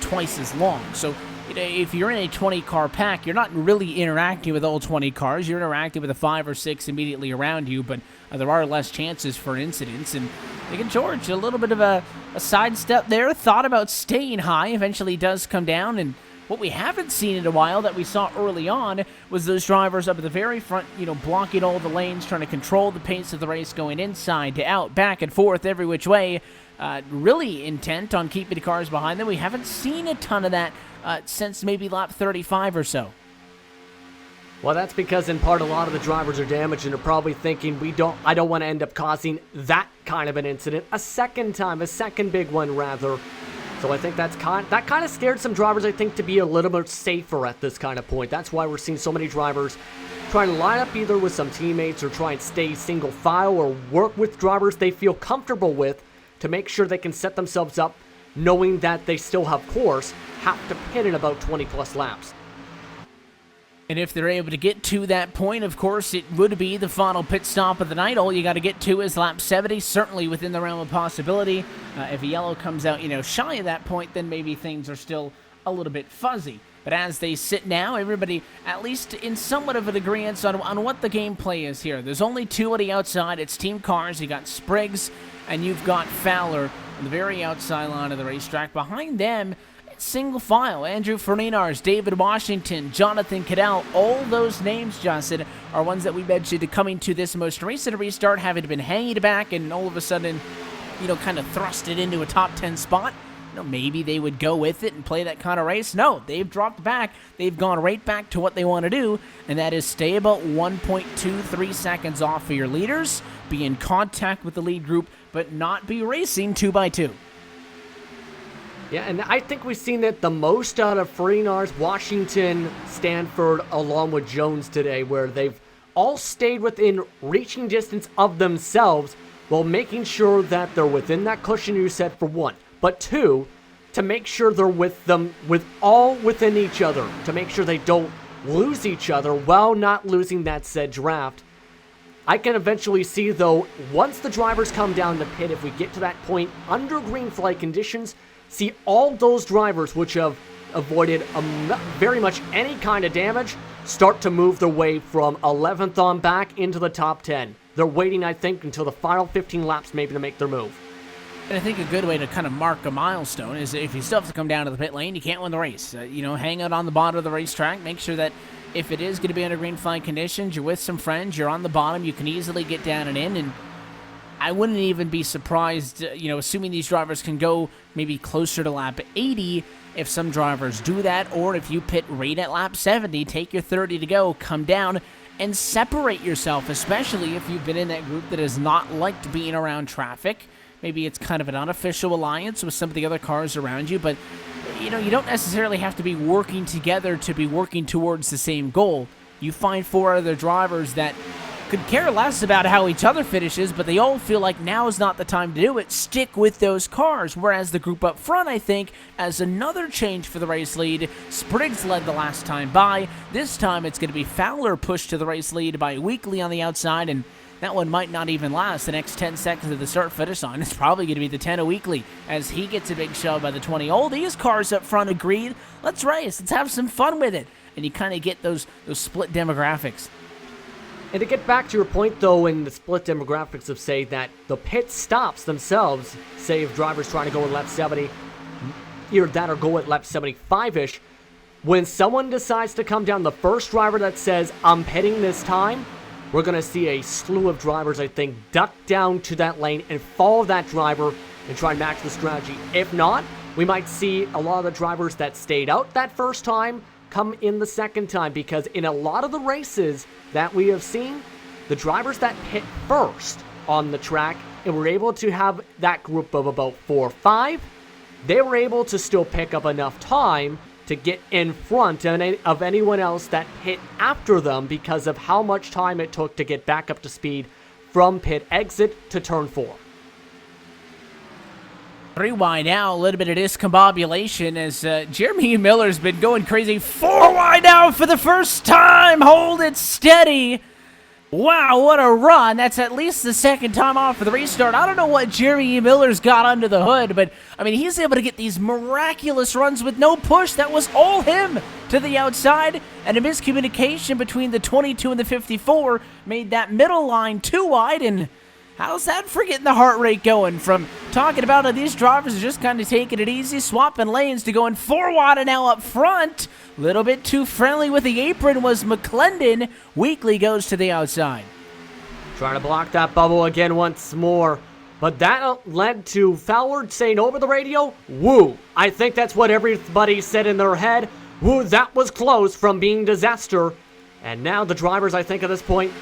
twice as long. So if you're in a 20-car pack, you're not really interacting with all 20 cars. You're interacting with the 5 or 6 immediately around you, but there are less chances for incidents. And again, George, a little bit of a sidestep there. Thought about staying high. Eventually does come down. And what we haven't seen in a while that we saw early on was those drivers up at the very front, blocking all the lanes, trying to control the pace of the race, going inside to out, back and forth, every which way. Really intent on keeping the cars behind them. We haven't seen a ton of that since maybe lap 35 or so. Well, that's because in part a lot of the drivers are damaged and are probably thinking I don't want to end up causing that kind of an incident a second time, a second big one rather. So I think that kind of scared some drivers, I think, to be a little bit safer at this kind of point. That's why we're seeing so many drivers try to line up either with some teammates or try and stay single file or work with drivers they feel comfortable with to make sure they can set themselves up knowing that they still have course, have to pit in about 20 plus laps. And if they're able to get to that point, of course, it would be the final pit stop of the night. All you got to get to is lap 70, certainly within the realm of possibility. If a yellow comes out, shy of that point, then maybe things are still a little bit fuzzy. But as they sit now, everybody at least in somewhat of an agreement on what the gameplay is here. There's only two on the outside. It's team cars. You got Spriggs and you've got Fowler on the very outside line of the racetrack. Behind them, single file, Andrew Fernandez, David Washington, Jonathan Cadell, all those names, Justin, are ones that we mentioned coming to this most recent restart, having been hanging back and all of a sudden, kind of thrust it into a top 10 spot. Maybe they would go with it and play that kind of race. No, they've dropped back. They've gone right back to what they want to do, and that is stay about 1.23 seconds off of your leaders, be in contact with the lead group, but not be racing 2x2. Yeah, and I think we've seen that the most out of Freenars, Washington, Stanford, along with Jones today, where they've all stayed within reaching distance of themselves while making sure that they're within that cushion you set for one. But two, to make sure they're all within each other, to make sure they don't lose each other while not losing that said draft. I can eventually see, though, once the drivers come down the pit, if we get to that point under green flag conditions, see all those drivers which have avoided very much any kind of damage start to move their way from 11th on back into the top 10. They're waiting, I think, until the final 15 laps maybe to make their move. And I think a good way to kind of mark a milestone is if you still have to come down to the pit lane, you can't win the race. Hang out on the bottom of the racetrack. Make sure that if it is going to be under green flag conditions, you're with some friends, you're on the bottom, you can easily get down and in. And I wouldn't even be surprised, assuming these drivers can go maybe closer to lap 80, if some drivers do that, or if you pit right at lap 70, take your 30 to go, come down, and separate yourself, especially if you've been in that group that has not liked being around traffic. Maybe it's kind of an unofficial alliance with some of the other cars around you, but you don't necessarily have to be working together to be working towards the same goal. You find 4 other drivers that could care less about how each other finishes, but they all feel like now is not the time to do it. Stick with those cars. Whereas the group up front, I think, has another change for the race lead. Spriggs led the last time by. This time it's going to be Fowler pushed to the race lead by Weekly on the outside, and that one might not even last the next 10 seconds of the start-finish line. It's probably going to be the 10 of Weekly as he gets a big shove by the 20. All these cars up front agreed, let's race, let's have some fun with it. And you kind of get those split demographics. And to get back to your point, though, in the split demographics of, say, that the pit stops themselves, say if drivers trying to go in lap 70, either that or go at lap 75-ish, when someone decides to come down, the first driver that says, I'm pitting this time, we're going to see a slew of drivers, I think, duck down to that lane and follow that driver and try and match the strategy. If not, we might see a lot of the drivers that stayed out that first time come in the second time, because in a lot of the races that we have seen, the drivers that pit first on the track and were able to have that group of about 4 or 5, they were able to still pick up enough time to get in front of anyone else that pit after them because of how much time it took to get back up to speed from pit exit to turn 4. 3 wide now, a little bit of discombobulation as Jeremy Miller's been going crazy. 4 wide now for the first time. Hold it steady. Wow, what a run. That's at least the second time off for the restart. I don't know what Jeremy Miller's got under the hood, but, he's able to get these miraculous runs with no push. That was all him to the outside, and a miscommunication between the 22 and the 54 made that middle line 2 wide, and how's that for getting the heart rate going? From talking about how these drivers are just kind of taking it easy, swapping lanes, to going 4 wide and now up front. A little bit too friendly with the apron was McClendon. Weekly goes to the outside. Trying to block that bubble again once more. But that led to Fowler saying over the radio, woo. I think that's what everybody said in their head. Woo, that was close from being disaster. And now the drivers, I think at this point,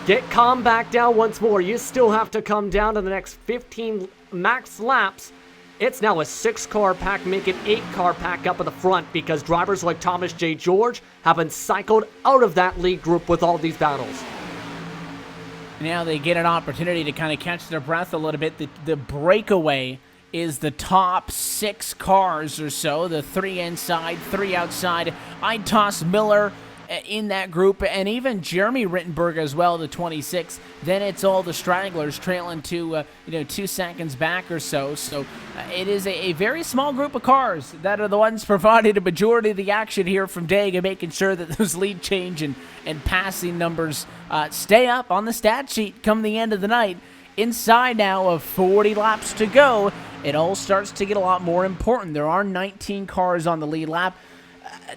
get calm back down once more. You still have to come down to the next 15 max laps. It's now a 6-car pack, make it 8-car pack up at the front because drivers like Thomas J. George have been cycled out of that lead group with all these battles. Now they get an opportunity to kind of catch their breath a little bit. The breakaway is the top 6 cars or so. The 3 inside, 3 outside. I'd toss Miller in that group, and even Jeremy Rittenberg as well, the 26. Then it's all the stragglers trailing to 2 seconds back or so. So it is a very small group of cars that are the ones providing a majority of the action here from Dega, making sure that those lead change and passing numbers stay up on the stat sheet come the end of the night. Inside now of 40 laps to go, it all starts to get a lot more important. There are 19 cars on the lead lap.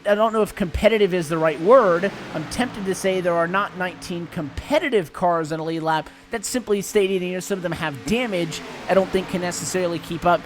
I don't know if competitive is the right word. I'm tempted to say there are not 19 competitive cars on a lead lap. That's simply stating, some of them have damage I don't think can necessarily keep up.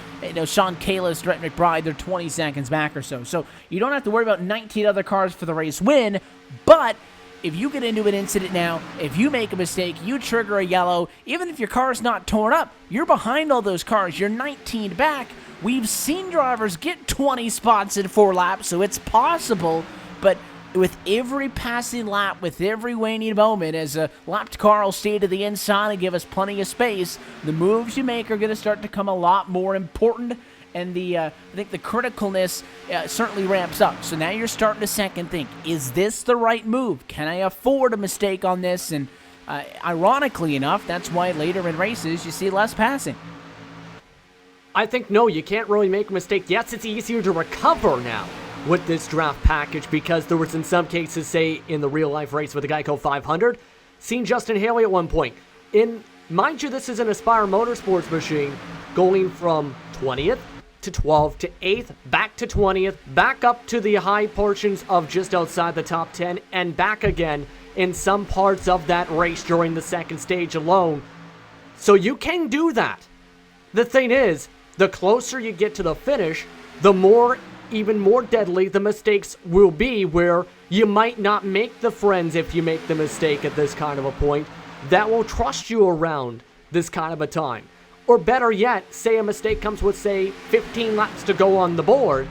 Sean Kalis, Brett McBride, they're 20 seconds back or so. So you don't have to worry about 19 other cars for the race win, but if you get into an incident now, if you make a mistake, you trigger a yellow, even if your car's not torn up, you're behind all those cars. You're 19 back. We've seen drivers get 20 spots in 4 laps, so it's possible, but with every passing lap, with every waning moment, as a lapped car will stay to the inside and give us plenty of space, the moves you make are going to start to come a lot more important, and I think the criticalness certainly ramps up. So now you're starting to second think, is this the right move? Can I afford a mistake on this? And ironically enough, that's why later in races you see less passing. I think, no, you can't really make a mistake. Yes, it's easier to recover now. with this draft package, because there was in some cases, say in the real life race with the Geico 500, seen Justin Haley at one point. Mind you, this is an Aspire Motorsports machine going from 20th to 12th to 8th, back to 20th, back up to the high portions of just outside the top 10, and back again in some parts of that race during the second stage alone. So you can do that. The thing is, the closer you get to the finish, the even more deadly the mistakes will be, where you might not make the friends if you make the mistake at this kind of a point that will trust you around this kind of a time. Or better yet, say a mistake comes with, say, 15 laps to go on the board,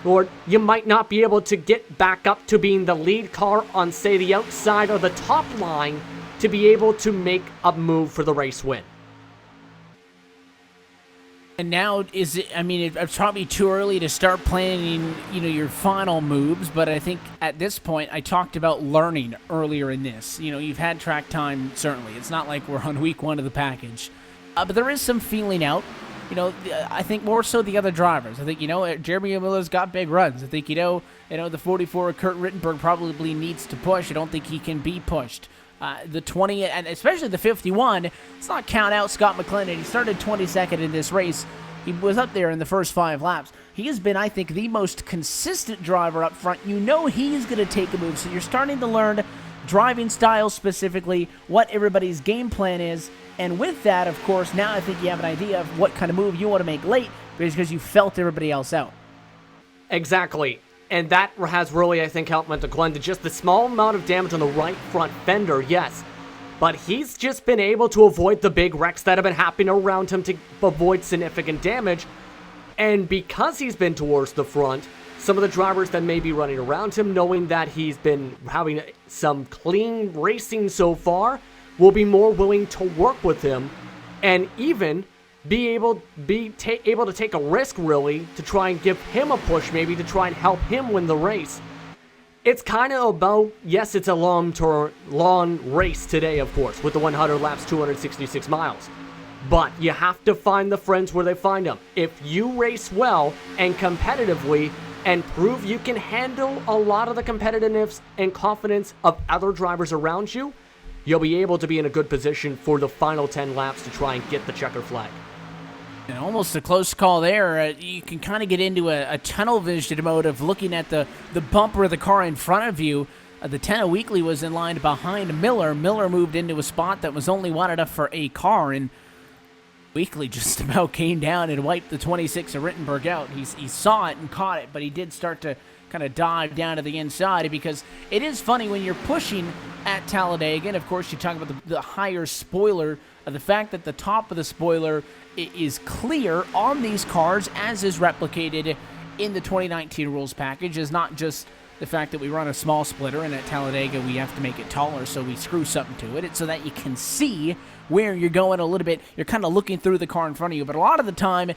or you might not be able to get back up to being the lead car on, say, the outside or the top line to be able to make a move for the race win. And now, it's probably too early to start planning, your final moves, but I think at this point, I talked about learning earlier in this. You've had track time, certainly. It's not like we're on week 1 of the package. But there is some feeling out. I think more so the other drivers. I think, Jeremy Miller's got big runs. I think, the 44 Kurt Rittenberg probably needs to push. I don't think he can be pushed. The 20, and especially the 51, let's not count out Scott McLennan. He started 22nd in this race. He was up there in the first 5 laps. He has been, I think, the most consistent driver up front. He's going to take a move. So you're starting to learn driving style specifically, what everybody's game plan is. And with that, of course, now I think you have an idea of what kind of move you want to make late because you felt everybody else out. Exactly. And that has really, I think, helped McLennan. Just the small amount of damage on the right front fender, yes. But he's just been able to avoid the big wrecks that have been happening around him to avoid significant damage. And because he's been towards the front, some of the drivers that may be running around him, knowing that he's been having some clean racing so far, will be more willing to work with him and even be able to take a risk, really, to try and give him a push, maybe to try and help him win the race. It's kind of about, yes, it's a long race today, of course, with the 100 laps, 266 miles. But you have to find the friends where they find them. If you race well and competitively and prove you can handle a lot of the competitiveness and confidence of other drivers around you, you'll be able to be in a good position for the final 10 laps to try and get the checker flag. And almost a close call there. You can kind of get into a tunnel vision mode of looking at the bumper of the car in front of you. The 10 Weekly was in line behind Miller. Miller moved into a spot that was only wide enough for a car, and Weekly just about came down and wiped the 26 of Rittenberg out. He saw it and caught it, but he did start to kind of dive down to the inside, because it is funny when you're pushing at Talladega, and of course you talk about the higher spoiler, the fact that the top of the spoiler is clear on these cars, as is replicated in the 2019 rules package, is not just the fact that we run a small splitter and at Talladega we have to make it taller, so we screw something to it. It's so that you can see where you're going a little bit. You're kind of looking through the car in front of you, but a lot of the time,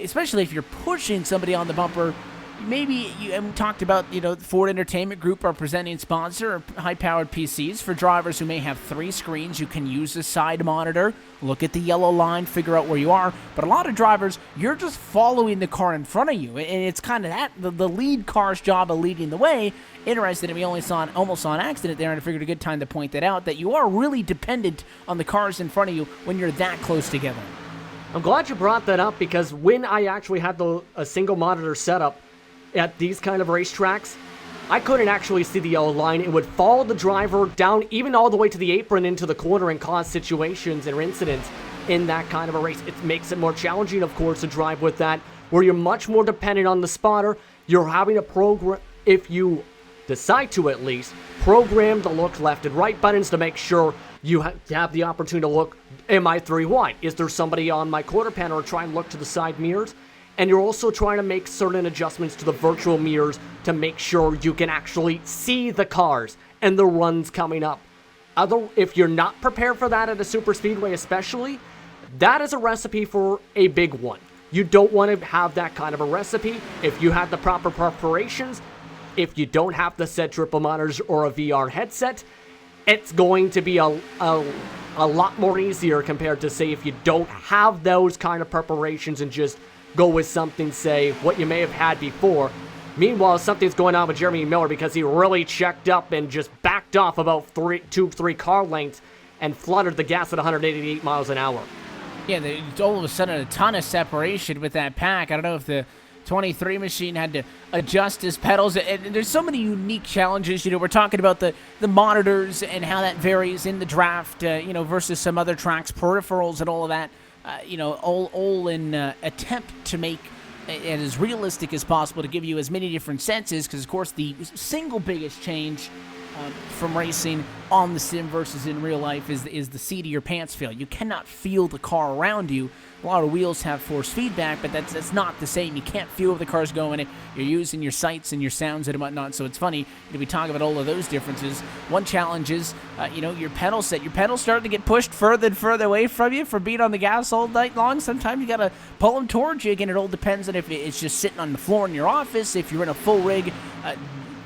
especially if you're pushing somebody on the bumper, maybe we talked about, Ford Entertainment Group, our presenting sponsor, high-powered PCs for drivers who may have 3 screens. You can use the side monitor, look at the yellow line, figure out where you are. But a lot of drivers, you're just following the car in front of you, and it's kind of the lead car's job of leading the way. Interesting that we only saw almost saw an accident there, and I figured a good time to point that out, that you are really dependent on the cars in front of you when you're that close together. I'm glad you brought that up, because when I actually had a single monitor setup at these kind of racetracks, I couldn't actually see the yellow line. It would follow the driver down, even all the way to the apron into the corner, and cause situations or incidents in that kind of a race. It makes it more challenging, of course, to drive with that, where you're much more dependent on the spotter. You're having to program, if you decide to at least, program the look left and right buttons to make sure you have the opportunity to look, am I 3 wide? Is there somebody on my quarter panel? Or try and look to the side mirrors. And you're also trying to make certain adjustments to the virtual mirrors to make sure you can actually see the cars and the runs coming up. If you're not prepared for that at a super speedway especially, that is a recipe for a big one. You don't want to have that kind of a recipe if you have the proper preparations. If you don't have the said triple monitors or a VR headset, it's going to be a lot more easier compared to, say, if you don't have those kind of preparations and just go with something, say, what you may have had before. Meanwhile, something's going on with Jeremy Miller because he really checked up and just backed off about 2-3 car lengths and fluttered the gas at 188 miles an hour. Yeah, all of a sudden a ton of separation with that pack. I don't know if the 23 machine had to adjust his pedals. And there's so many unique challenges. We're talking about the monitors and how that varies in the draft, versus some other tracks, peripherals and all of that, all in attempt to make it as realistic as possible to give you as many different senses, because, of course, the single biggest change from racing on the sim versus in real life is the seat of your pants feel. You cannot feel the car around you. A lot of wheels have force feedback, but that's not the same. You can't feel where the car's going. You're using your sights and your sounds and whatnot, so it's funny. We talk about all of those differences. One challenge is, your pedal set. Your pedals start to get pushed further and further away from you for being on the gas all night long. Sometimes you got to pull them towards you. Again, it all depends on if it's just sitting on the floor in your office, if you're in a full rig.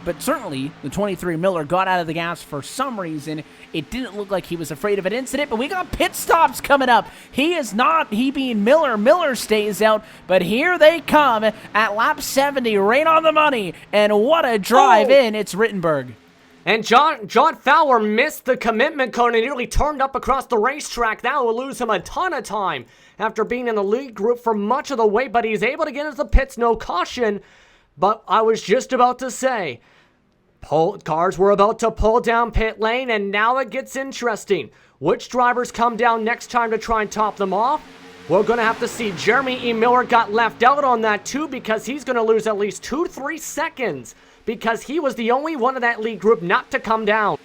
But certainly, the 23 Miller got out of the gas for some reason. It didn't look like he was afraid of an incident, but we got pit stops coming up. He being Miller. Miller stays out, but here they come at lap 70, right on the money. And what a drive in. It's Rittenberg. And John Fowler missed the commitment cone and nearly turned up across the racetrack. That will lose him a ton of time after being in the lead group for much of the way, but he's able to get into the pits, no caution. But I was just about to say, cars were about to pull down pit lane, and now it gets interesting. Which drivers come down next time to try and top them off? We're going to have to see. Jeremy E. Miller got left out on that too, because he's going to lose at least 2-3 seconds because he was the only one of that lead group not to come down.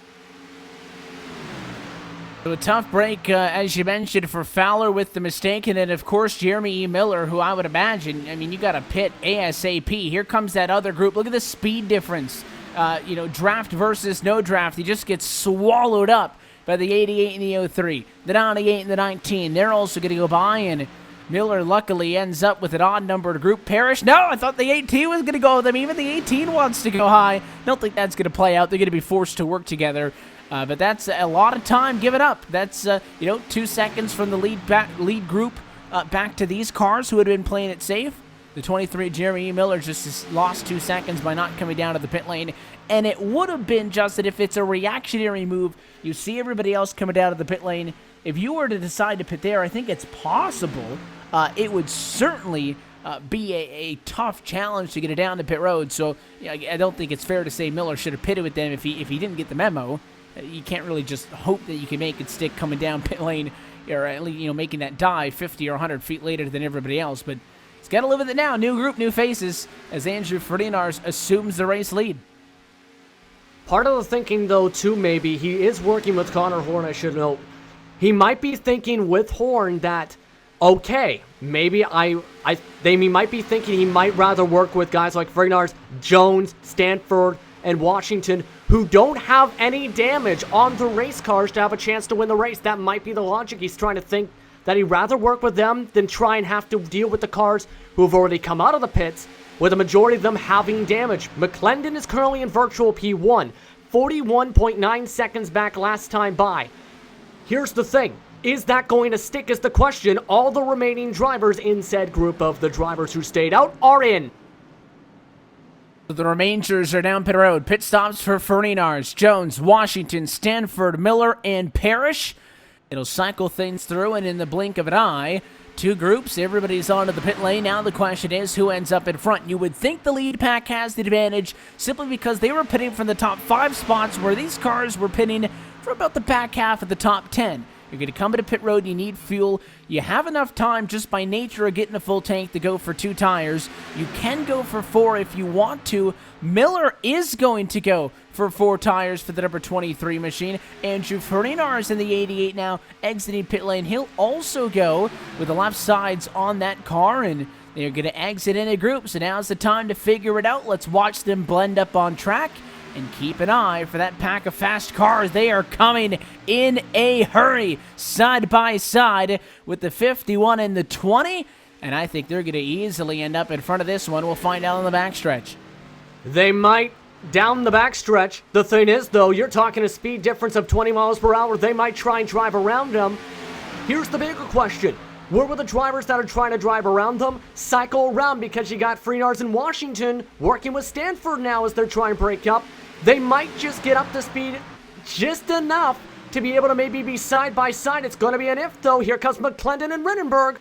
So a tough break, as you mentioned, for Fowler with the mistake, and then, of course, Jeremy E. Miller, who I would imagine, you got to pit ASAP. Here comes that other group. Look at the speed difference. Draft versus no draft. He just gets swallowed up by the 88 and the 03. The 98 and the 19. They're also going to go by, and Miller luckily ends up with an odd-numbered group. Parrish, no, I thought the 18 was going to go with them. Even the 18 wants to go high. Don't think that's going to play out. They're going to be forced to work together. But that's a lot of time given up. That's, 2 seconds from the lead group back to these cars who had been playing it safe. The 23 Jeremy E. Miller just lost 2 seconds by not coming down to the pit lane. And it would have been, Justin, if it's a reactionary move, you see everybody else coming down to the pit lane. If you were to decide to pit there, I think it's possible. It would certainly be a tough challenge to get it down the pit road. So I don't think it's fair to say Miller should have pitted with them if he didn't get the memo. You can't really just hope that you can make it stick coming down pit lane, or at least, making that dive 50 or 100 feet later than everybody else. But he's got to live with it now. New group, new faces, as Andrew Ferdinand assumes the race lead. Part of the thinking, though, too, maybe, he is working with Connor Horn, I should note. He might be thinking with Horn that, okay, maybe they might be thinking he might rather work with guys like Ferdinand, Jones, Stanford, and Washington, who don't have any damage on the race cars to have a chance to win the race. That might be the logic. He's trying to think that he'd rather work with them than try and have to deal with the cars who have already come out of the pits, with a majority of them having damage. McClendon is currently in virtual P1, 41.9 seconds back last time by. Here's the thing. Is that going to stick is the question. All the remaining drivers in said group of the drivers who stayed out are in. The Remainders are down pit road. Pit stops for Ferdinand, Jones, Washington, Stanford, Miller, and Parrish. It'll cycle things through, and in the blink of an eye, 2 groups, everybody's onto the pit lane. Now the question is, who ends up in front? You would think the lead pack has the advantage simply because they were pitting from the top 5 spots, where these cars were pitting for about the back half of the top 10. You're going to come into pit road, you need fuel. You have enough time just by nature of getting a full tank to go for 2 tires. You can go for 4 if you want to. Miller is going to go for 4 tires for the number 23 machine. Andrew Ferdinand is in the 88 now, exiting pit lane. He'll also go with the left sides on that car, and they're going to exit in a group. So now's the time to figure it out. Let's watch them blend up on track. And keep an eye for that pack of fast cars. They are coming in a hurry, side by side with the 51 and the 20. And I think they're going to easily end up in front of this one. We'll find out on the backstretch. They might down the backstretch. The thing is, though, you're talking a speed difference of 20 miles per hour. They might try and drive around them. Here's the bigger question. Where will the drivers that are trying to drive around them cycle around, because you got Freenars in Washington working with Stanford now as they're trying to break up. They might just get up to speed just enough to be able to maybe be side by side. It's going to be an if, though. Here comes McClendon and Rittenberg.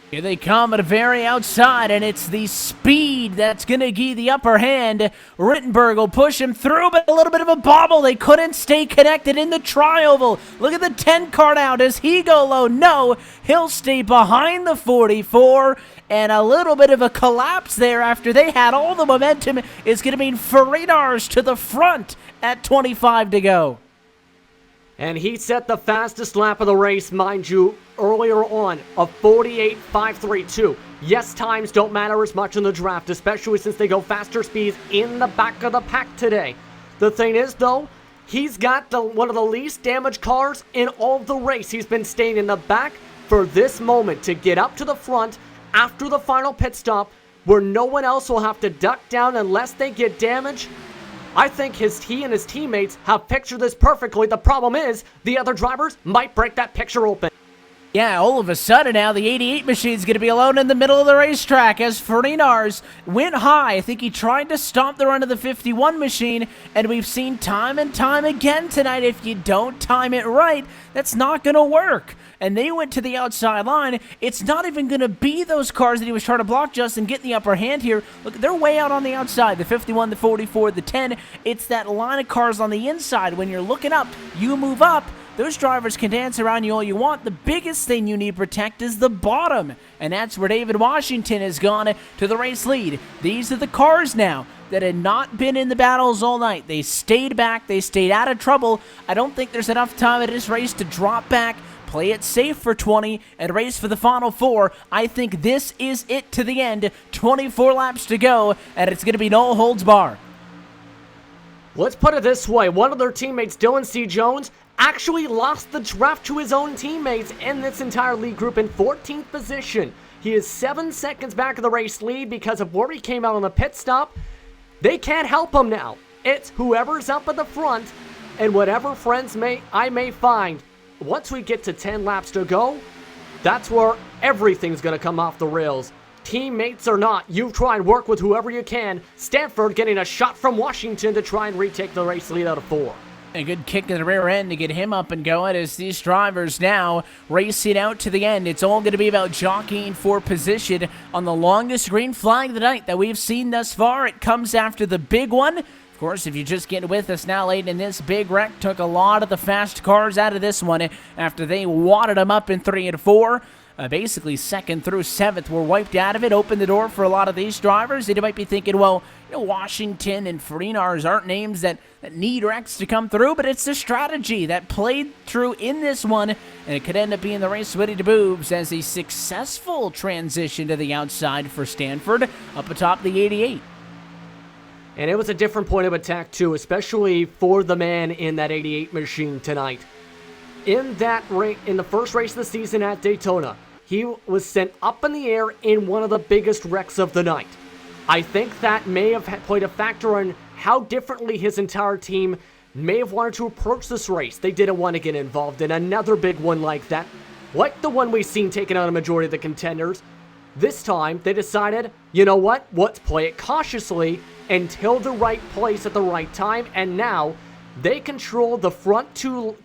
Here they come at the very outside, and it's the speed that's going to give the upper hand. Rittenberg will push him through, but a little bit of a bobble. They couldn't stay connected in the tri-oval. Look at the 10 car now. Does he go low? No. He'll stay behind the 44, and a little bit of a collapse there after they had all the momentum is going to mean Faridar's to the front at 25 to go. And he set the fastest lap of the race, mind you, earlier on, of 48.532. Yes, times don't matter as much in the draft, especially since they go faster speeds in the back of the pack today. The thing is, though, he's got one of the least damaged cars in all of the race. He's been staying in the back for this moment to get up to the front after the final pit stop, where no one else will have to duck down unless they get damaged. I think he and his teammates have pictured this perfectly. The problem is, the other drivers might break that picture open. Yeah, all of a sudden now the 88 machine's going to be alone in the middle of the racetrack as Faridar's went high. I think he tried to stop the run of the 51 machine, and we've seen time and time again tonight, if you don't time it right, that's not going to work. And they went to the outside line. It's not even going to be those cars that he was trying to block, Justin, get the upper hand here. Look, they're way out on the outside. The 51, the 44, the 10. It's that line of cars on the inside. When you're looking up, you move up. Those drivers can dance around you all you want. The biggest thing you need to protect is the bottom. And that's where David Washington has gone to the race lead. These are the cars now that had not been in the battles all night. They stayed back. They stayed out of trouble. I don't think there's enough time in this race to drop back, play it safe for 20, and race for the final 4. I think this is it to the end. 24 laps to go, and it's going to be no holds bar. Let's put it this way. One of their teammates, Dylan C. Jones, actually lost the draft to his own teammates in this entire lead group in 14th position. He is 7 seconds back of the race lead because of where he came out on the pit stop. They can't help him now. It's whoever's up at the front and whatever friends I may find. Once we get to 10 laps to go, that's where everything's going to come off the rails. Teammates or not, you try and work with whoever you can. Stanford getting a shot from Washington to try and retake the race lead out of 4. A good kick in the rear end to get him up and going as these drivers now racing out to the end. It's all going to be about jockeying for position on the longest green flag of the night that we've seen thus far. It comes after the big one. Of course, if you just get with us now late in this big wreck, took a lot of the fast cars out of this one after they wadded them up in 3 and 4. Basically, 2nd through 7th were wiped out of it, opened the door for a lot of these drivers. They might be thinking, well, Washington and Faridar's aren't names that need wrecks to come through, but it's the strategy that played through in this one, and it could end up being the race ready to boobs as a successful transition to the outside for Stanford up atop the 88. And it was a different point of attack, too, especially for the man in that 88 machine tonight. In the first race of the season at Daytona, he was sent up in the air in one of the biggest wrecks of the night. I think that may have played a factor in how differently his entire team may have wanted to approach this race. They didn't want to get involved in another big one like that, like the one we've seen taking out a majority of the contenders. This time, they decided, you know what, let's play it cautiously until the right place at the right time, and now they control the front two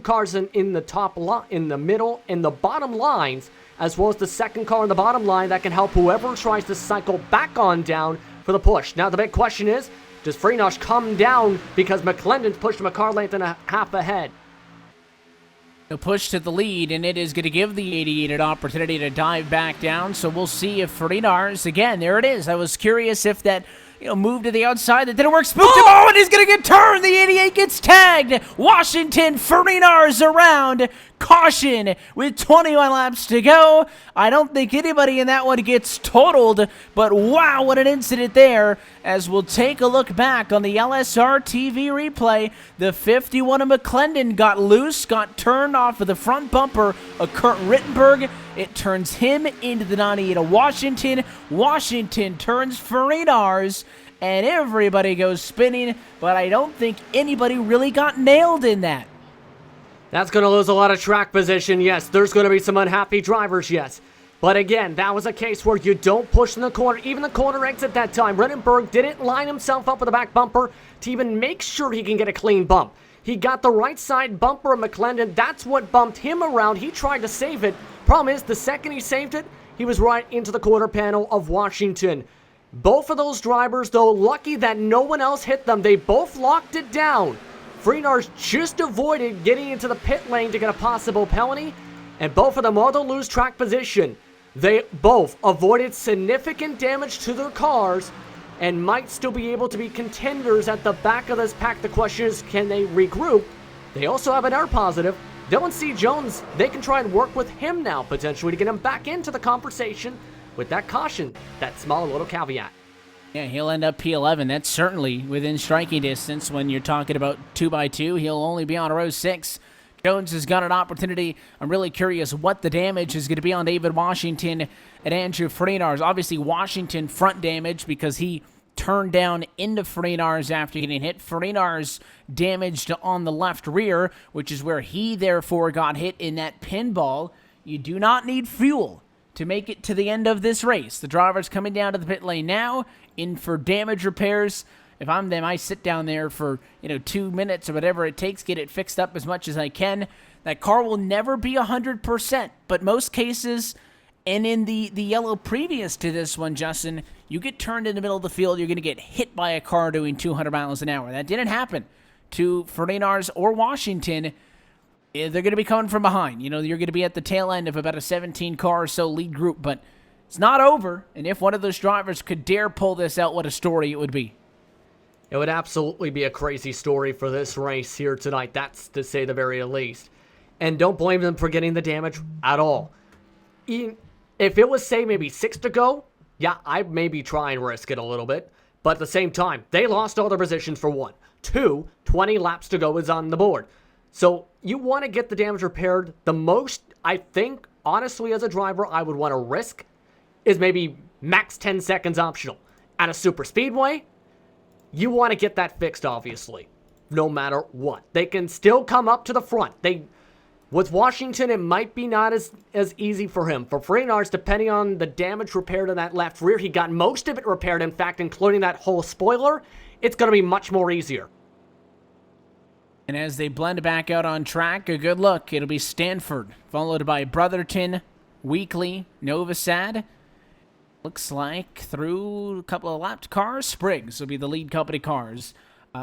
cars in the top in the middle, and the bottom lines, as well as the second car in the bottom line that can help whoever tries to cycle back on down for the push. Now the big question is, does Freenos come down because McClendon's pushed him a car length and a half ahead? A push to the lead, and it is going to give the 88 an opportunity to dive back down, so we'll see if Faridar's, again, there it is. I was curious if that move to the outside that didn't work. Spooked him. Oh, and he's going to get turned. The 88 gets tagged. Washington, Faridar's around. Caution with 21 laps to go. I don't think anybody in that one gets totaled, but wow, what an incident there. As we'll take a look back on the LSR TV replay, the 51 of McClendon got loose, got turned off of the front bumper of Kurt Rittenberg. It turns him into the 98 of Washington. Washington turns Faridar's, and everybody goes spinning, but I don't think anybody really got nailed in that. That's going to lose a lot of track position, yes. There's going to be some unhappy drivers, yes. But again, that was a case where you don't push in the corner. Even the corner exit that time, Rittenberg didn't line himself up with a back bumper to even make sure he can get a clean bump. He got the right side bumper of McClendon. That's what bumped him around. He tried to save it. Problem is, the second he saved it, he was right into the quarter panel of Washington. Both of those drivers, though, lucky that no one else hit them. They both locked it down. Freenars just avoided getting into the pit lane to get a possible penalty, and both of them, although lose track position, they both avoided significant damage to their cars and might still be able to be contenders at the back of this pack. The question is, can they regroup? They also have an air positive. Dylan C. Jones, they can try and work with him now, potentially, to get him back into the conversation with that caution, that small little caveat. Yeah, he'll end up P11. That's certainly within striking distance. When you're talking about 2x2, he'll only be on row 6. Jones has got an opportunity. I'm really curious what the damage is going to be on David Washington and Andrew Freenars. Obviously, Washington front damage because he turned down into Freenars after getting hit. Freenars damaged on the left rear, which is where he therefore got hit in that pinball. You do not need fuel to make it to the end of this race. The driver's coming down to the pit lane now, in for damage repairs. If I'm them, I sit down there for 2 minutes or whatever it takes, get it fixed up as much as I can. That car will never be 100%, but most cases, and in the yellow previous to this one, Justin, you get turned in the middle of the field, you're going to get hit by a car doing 200 miles an hour. That didn't happen to Freenars or Washington. They're going to be coming from behind. You're going to be at the tail end of about a 17 car or so lead group, but it's not over. And if one of those drivers could dare pull this out, what a story it would be. It would absolutely be a crazy story for this race here tonight. That's to say the very least. And don't blame them for getting the damage at all. If it was, say, maybe 6 to go, yeah, I'd maybe try and risk it a little bit. But at the same time, they lost all their positions for 1. 2, 20 laps to go is on the board. So you want to get the damage repaired. The most, I think, honestly, as a driver, I would want to risk is maybe max 10 seconds optional. At a super speedway, you want to get that fixed, obviously, no matter what. They can still come up to the front. With Washington, it might be not as easy for him. For Freenars, depending on the damage repaired in that left rear, he got most of it repaired, in fact, including that whole spoiler. It's going to be much more easier. And as they blend back out on track, a good look. It'll be Stanford, followed by Brotherton, Weekly, Nova Sad. Looks like through a couple of lapped cars, Spriggs will be the lead company cars.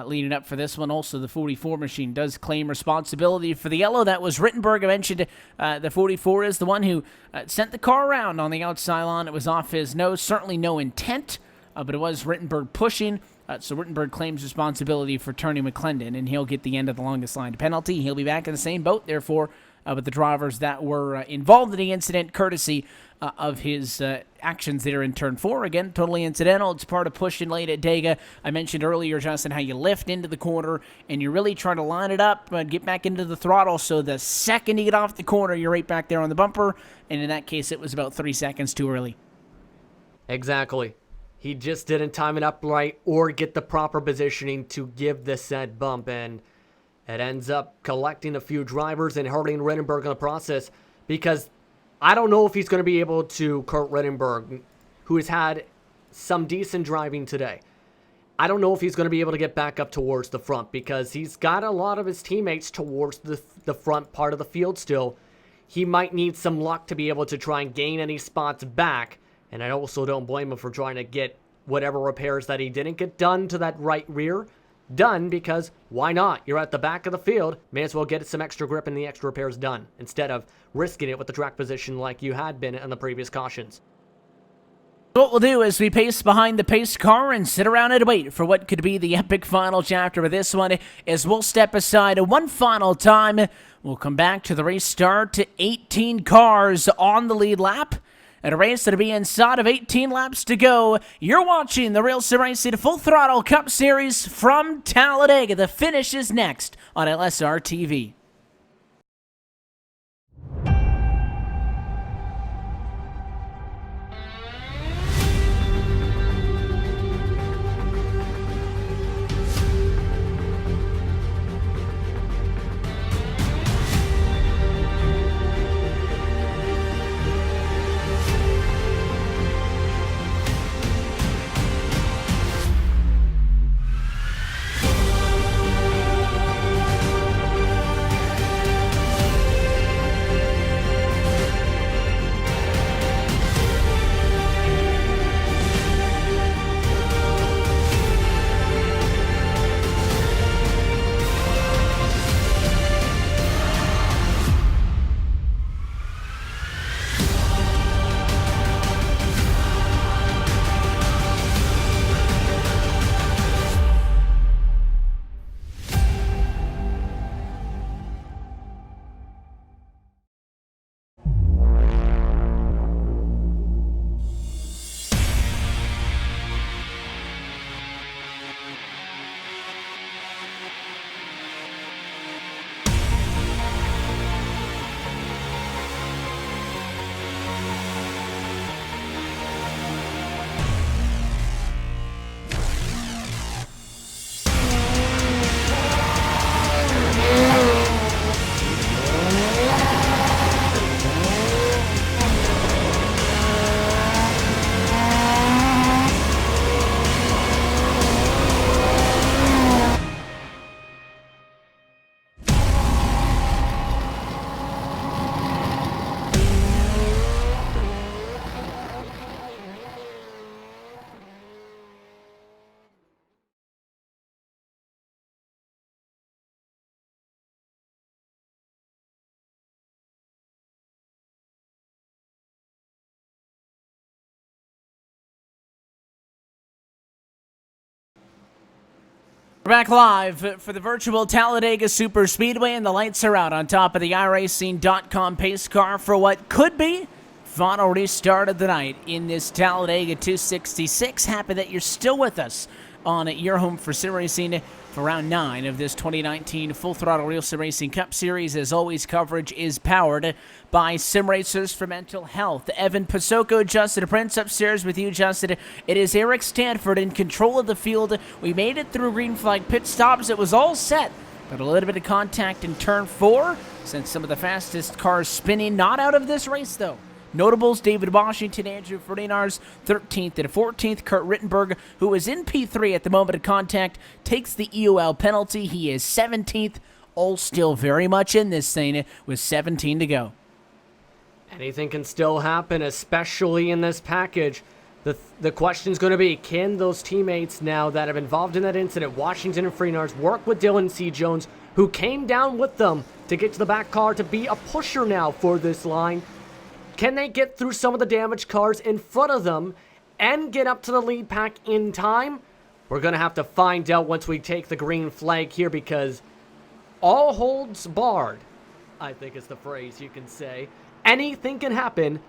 Leading up for this one, also the 44 machine does claim responsibility for the yellow. That was Rittenberg. I mentioned the 44 is the one who sent the car around on the outside line. It was off his nose. Certainly no intent, but it was Rittenberg pushing. So Rittenberg claims responsibility for turning McClendon, and he'll get the end of the longest line penalty. He'll be back in the same boat, therefore, with the drivers that were involved in the incident, courtesy of his actions there in turn 4. Again, totally incidental. It's part of pushing late at Dega. I mentioned earlier, Justin, how you lift into the corner, and you're really trying to line it up and get back into the throttle, so the second you get off the corner, you're right back there on the bumper, and in that case, it was about 3 seconds too early. Exactly. He just didn't time it up right or get the proper positioning to give the said bump, and it ends up collecting a few drivers and hurting Rittenberg in the process, because I don't know if he's going to be able to, Kurt Rittenberg, who has had some decent driving today, I don't know if he's going to be able to get back up towards the front, because he's got a lot of his teammates towards the front part of the field still. He might need some luck to be able to try and gain any spots back, and I also don't blame him for trying to get whatever repairs that he didn't get done to that right rear done, because why not? You're at the back of the field, may as well get some extra grip and the extra repairs done, instead of risking it with the track position like you had been in the previous cautions. What we'll do is we pace behind the pace car and sit around and wait for what could be the epic final chapter of this one, as we'll step aside one final time. We'll come back to the race start to 18 cars on the lead lap. At a race that'll be inside of 18 laps to go. You're watching the RealSimRacing Full Throttle Cup Series from Talladega. The finish is next on LSR TV. We're back live for the virtual Talladega Super Speedway, and the lights are out on top of the iRacing.com pace car for what could be final restart of the night in this Talladega 266. Happy that you're still with us on your home for sim racing for round 9 of this 2019 Full Throttle Real Sim Racing Cup Series. As always, coverage is powered by Sim Racers for Mental Health. Evan Pasoko, Justin Prince upstairs with you, Justin. It is Eric Stanford in control of the field. We made it through green flag pit stops. It was all set, but a little bit of contact in turn 4. Sent some of the fastest cars spinning. Not out of this race, though. Notables, David Washington, Andrew Ferdinars, 13th and 14th. Kurt Rittenberg, who was in P3 at the moment of contact, takes the EOL penalty. He is 17th, all still very much in this thing with 17 to go. Anything can still happen, especially in this package. The question's going to be, can those teammates now that have involved in that incident, Washington and Ferdinars, work with Dylan C. Jones, who came down with them to get to the back car to be a pusher now for this line? Can they get through some of the damaged cars in front of them and get up to the lead pack in time? We're going to have to find out once we take the green flag here, because all holds barred, I think is the phrase you can say. Anything can happen,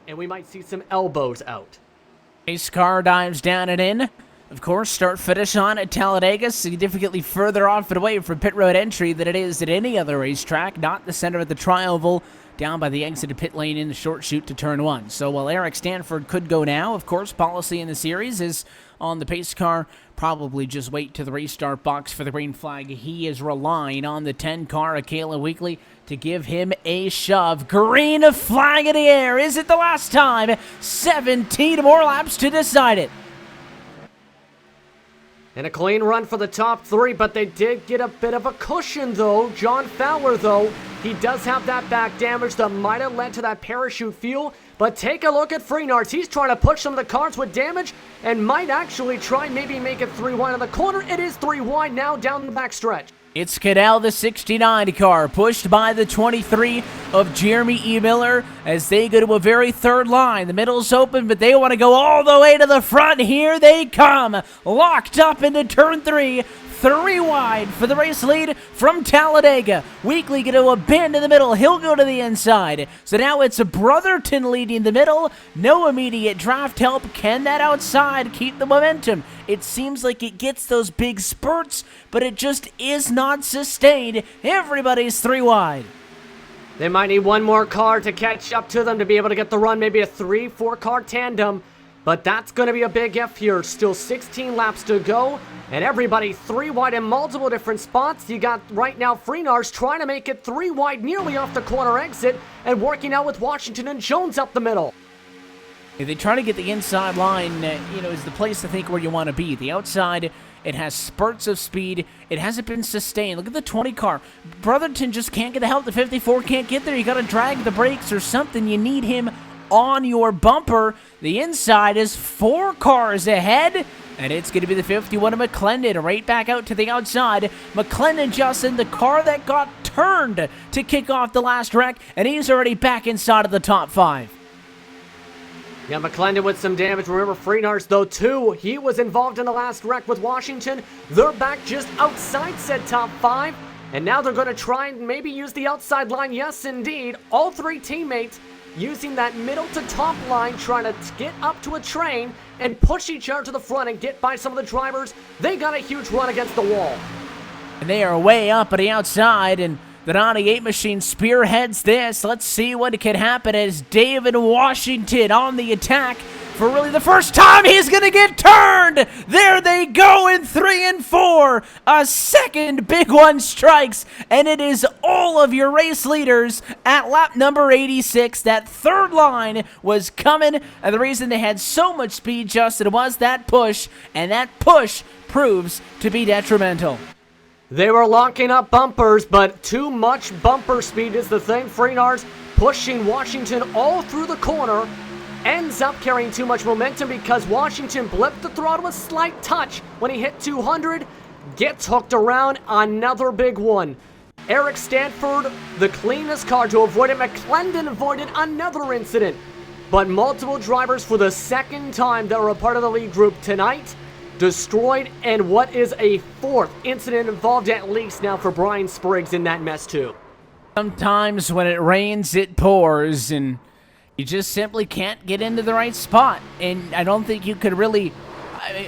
and we might see some elbows out. Pace car dives down and in. Of course, start-finish on at Talladega, significantly further off and away from pit road entry than it is at any other racetrack, not the center of the tri-oval, down by the exit pit lane in the short chute to turn 1. So while Eric Stanford could go now, of course, policy in the series is on the pace car, probably just wait to the restart box for the green flag. He is relying on the 10 car, Akela Weekly, to give him a shove. Green flag in the air. Is it the last time? 17 more laps to decide it. And a clean run for the top 3, but they did get a bit of a cushion, though. John Fowler, though, he does have that back damage that might have led to that parachute fuel. But take a look at Ferdinars. He's trying to push some of the cars with damage and might actually try maybe make it 3 wide on the corner. It is 3 wide now down the backstretch. It's Cadell, the 69 car, pushed by the 23 of Jeremy E. Miller as they go to a very third line. The middle's open, but they want to go all the way to the front. Here they come, locked up into turn 3. 3 wide for the race lead from Talladega. Weekly going to abandon the middle. He'll go to the inside. So now it's Brotherton leading the middle. No immediate draft help. Can that outside keep the momentum? It seems like it gets those big spurts, but it just is not sustained. Everybody's 3 wide. They might need one more car to catch up to them to be able to get the run. Maybe a 3-4 car tandem. But that's going to be a big F here. Still 16 laps to go. And everybody 3 wide in multiple different spots. You got right now Ferdinars trying to make it 3 wide nearly off the corner exit. And working out with Washington and Jones up the middle. If they try to get the inside line, is the place to think where you want to be. The outside, it has spurts of speed. It hasn't been sustained. Look at the 20 car. Brotherton just can't get the help. The 54 can't get there. You got to drag the brakes or something. You need him on your bumper. The inside is 4 cars ahead, and it's going to be the 51 of McClendon right back out to the outside. McClendon, Justin, the car that got turned to kick off the last wreck, and he's already back inside of the top 5. Yeah, McClendon with some damage. Remember, Ferdinars, though, too. He was involved in the last wreck with Washington. They're back just outside said top 5, and now they're going to try and maybe use the outside line. Yes, indeed. All 3 teammates using that middle to top line, trying to get up to a train and push each other to the front and get by some of the drivers. They got a huge run against the wall. And they are way up at the outside, and the 98 machine spearheads this. Let's see what can happen as David Washington on the attack. For really the first time, he's going to get turned. There they go in 3 and 4. A second big one strikes, and it is all of your race leaders at lap number 86. That third line was coming, and the reason they had so much speed, Justin, was that push, and that push proves to be detrimental. They were locking up bumpers, but too much bumper speed is the thing. Ferdinars pushing Washington all through the corner. Ends up carrying too much momentum because Washington blipped the throttle a slight touch when he hit 200. Gets hooked around, another big one. Eric Stanford, the cleanest car to avoid it. McClendon avoided another incident. But multiple drivers for the second time that were a part of the lead group tonight destroyed, and what is a fourth incident involved at least now for Brian Spriggs in that mess too. Sometimes when it rains, it pours, and you just simply can't get into the right spot. And I don't think you could really,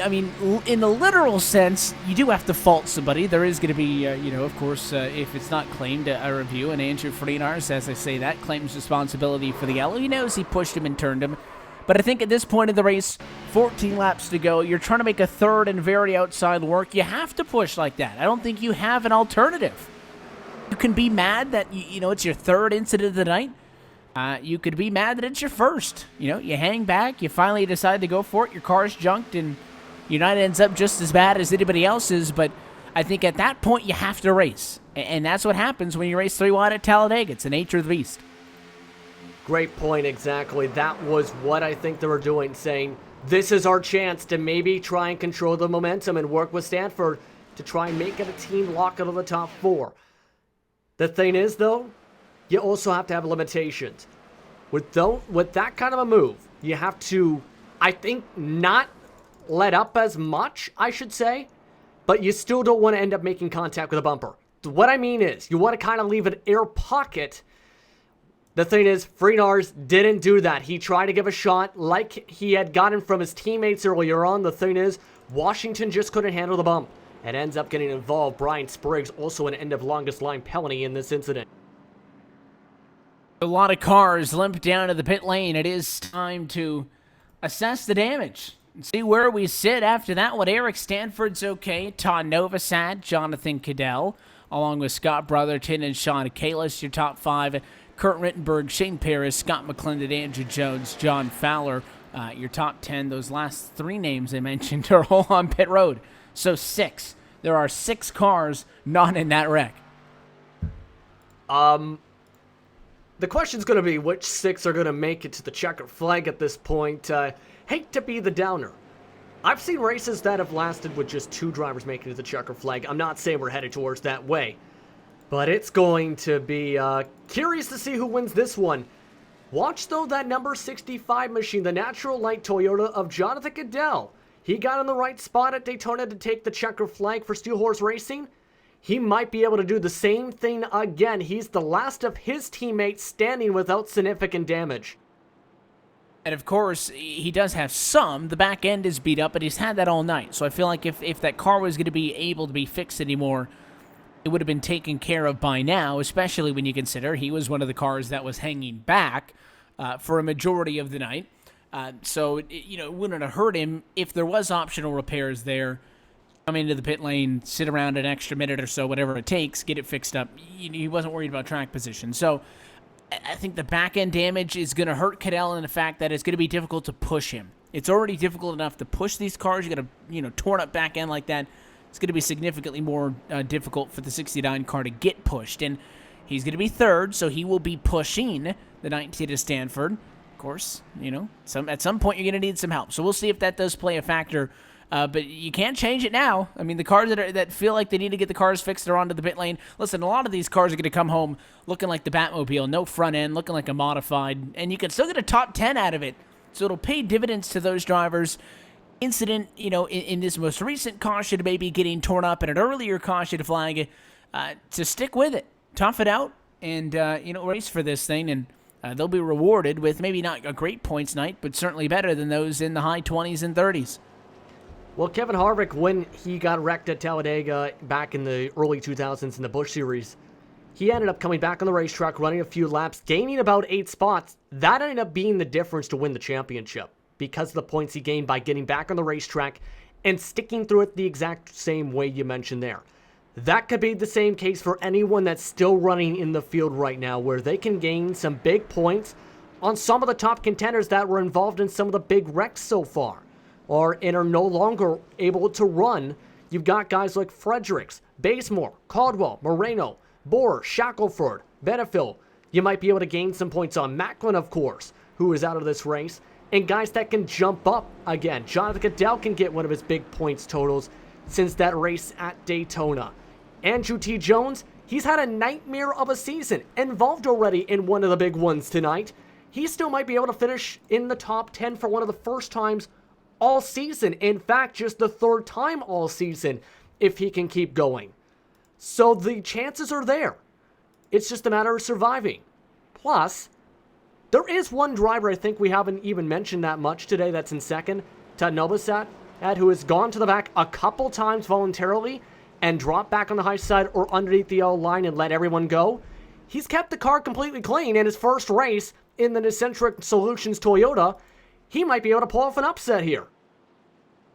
I mean, in the literal sense, you do have to fault somebody. There is going to be, of course, if it's not claimed, a review. And Andrew Freenars, as I say that, claims responsibility for the yellow. He knows he pushed him and turned him. But I think at this point in the race, 14 laps to go, you're trying to make a third and very outside work. You have to push like that. I don't think you have an alternative. You can be mad that, it's your third incident of the night. You could be mad that it's your first. You hang back, you finally decide to go for it, your car's junked, and United ends up just as bad as anybody else's. But I think at that point, you have to race. And that's what happens when you race 3 wide at Talladega. It's the nature of the beast. Great point, exactly. That was what I think they were doing, saying, this is our chance to maybe try and control the momentum and work with Stanford to try and make it a team lock out of the top 4. The thing is, though, you also have to have limitations. With that kind of a move, you have to, I think, not let up as much, I should say, but you still don't want to end up making contact with a bumper. What I mean is, you want to kind of leave an air pocket. The thing is, Freenars didn't do that. He tried to give a shot like he had gotten from his teammates earlier on. The thing is, Washington just couldn't handle the bump and ends up getting involved. Brian Spriggs also an end of longest line penalty in this incident. A lot of cars limp down to the pit lane. It is time to assess the damage and see where we sit after that one. Eric Stanford's okay. Todd Novosad, Jonathan Cadell, along with Scott Brotherton and Sean Kalis, your top 5. Kurt Rittenberg, Shane Paris, Scott McClendon, Andrew Jones, John Fowler, your top 10. Those last 3 names I mentioned are all on pit road. So 6. There are 6 cars not in that wreck. The question's going to be which 6 are going to make it to the checkered flag at this point. Hate to be the downer. I've seen races that have lasted with just 2 drivers making it to the checkered flag. I'm not saying we're headed towards that way. But it's going to be curious to see who wins this one. Watch, though, that number 65 machine, the Natural Light Toyota of Jonathan Cadell. He got in the right spot at Daytona to take the checkered flag for Steel Horse Racing. He might be able to do the same thing again. He's the last of his teammates standing without significant damage. And of course, he does have some. The back end is beat up, but he's had that all night. So I feel like if that car was going to be able to be fixed anymore, it would have been taken care of by now, especially when you consider he was one of the cars that was hanging back for a majority of the night. So it wouldn't have hurt him if there was optional repairs there. Come into the pit lane, sit around an extra minute or so, whatever it takes, get it fixed up. He wasn't worried about track position. So I think the back-end damage is going to hurt Cadell in the fact that it's going to be difficult to push him. It's already difficult enough to push these cars. You got a torn up back end like that. It's going to be significantly more difficult for the 69 car to get pushed. And he's going to be third, so he will be pushing the 19 to Stanford. Of course, at some point you're going to need some help. So we'll see if that does play a factor. But you can't change it now. I mean, the cars that feel like they need to get the cars fixed are onto the pit lane. Listen, a lot of these cars are going to come home looking like the Batmobile, no front end, looking like a modified, and you can still get a top 10 out of it. So it'll pay dividends to those drivers. Incident, in this most recent caution, maybe getting torn up in an earlier caution flag, to stick with it, tough it out, and race for this thing, and they'll be rewarded with maybe not a great points night, but certainly better than those in the high 20s and 30s. Well, Kevin Harvick, when he got wrecked at Talladega back in the early 2000s in the Busch Series, he ended up coming back on the racetrack, running a few laps, gaining about 8 spots. That ended up being the difference to win the championship because of the points he gained by getting back on the racetrack and sticking through it the exact same way you mentioned there. That could be the same case for anyone that's still running in the field right now, where they can gain some big points on some of the top contenders that were involved in some of the big wrecks so far, and are no longer able to run. You've got guys like Fredericks, Bazemore, Caldwell, Moreno, Bohr, Shackelford, Benefield. You might be able to gain some points on Macklin, of course, who is out of this race, and guys that can jump up again. Jonathan Cadell can get one of his big points totals since that race at Daytona. Andrew T. Jones, he's had a nightmare of a season, involved already in one of the big ones tonight. He still might be able to finish in the top 10 for one of the first times all season. In fact, just the 3rd time all season if he can keep going. So the chances are there. It's just a matter of surviving. Plus, there is one driver I think we haven't even mentioned that much today that's in second, Ted Novosad, who has gone to the back a couple times voluntarily and dropped back on the high side or underneath the yellow line and let everyone go. He's kept the car completely clean in his first race in the Necentric Solutions Toyota. He might be able to pull off an upset here.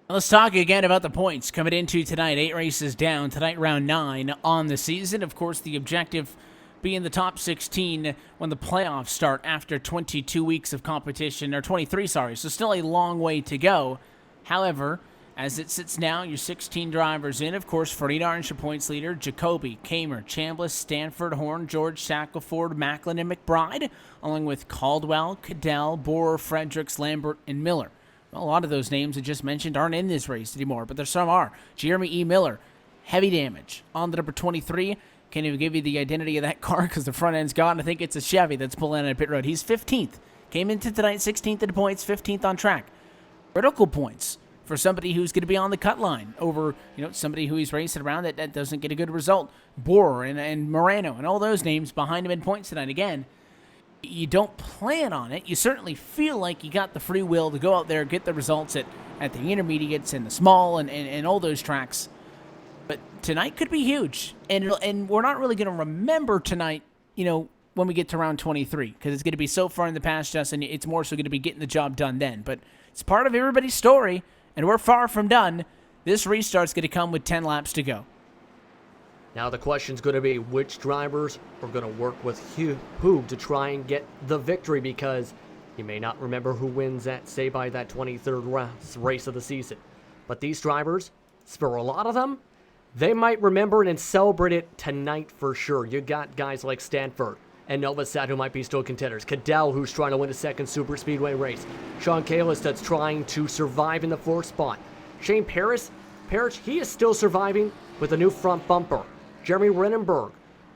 Let's talk again about the points coming into tonight. 8 races down. Tonight, round 9 on the season. Of course, the objective being the top 16 when the playoffs start after 22 weeks of competition, or 23, sorry. So still a long way to go. However, as it sits now, your 16 drivers in. Of course, Freddie Darnish, your points leader. Jacoby, Kamer, Chambliss, Stanford, Horn, George, Shackelford, Macklin, and McBride, along with Caldwell, Cadell, Borer, Fredericks, Lambert, and Miller. Well, a lot of those names I just mentioned aren't in this race anymore, but there some are. Jeremy E. Miller, heavy damage. On the number 23, can't even give you the identity of that car because the front end's gone. I think it's a Chevy that's pulling out of pit road. He's 15th. Came into tonight 16th in the points, 15th on track. Critical points for somebody who's going to be on the cut line over, somebody who he's racing around that doesn't get a good result. Borer and Moreno and all those names behind him in points tonight. Again, you don't plan on it. You certainly feel like you got the free will to go out there and get the results at the intermediates and the small and all those tracks. But tonight could be huge. And we're not really going to remember tonight, when we get to round 23, because it's going to be so far in the past, Justin. It's more so going to be getting the job done then. But it's part of everybody's story. And we're far from done. This restart's going to come with 10 laps to go. Now the question's going to be which drivers are going to work with who to try and get the victory, because you may not remember who wins that, say, by that 23rd race of the season. But these drivers, for a lot of them, they might remember it and celebrate it tonight for sure. You got guys like Stanford and Novosad who might be still contenders. Cadell, who's trying to win a second super speedway race. Sean Kalis, that's trying to survive in the 4th spot. Shane Parrish, he is still surviving with a new front bumper. Jeremy Renenberg,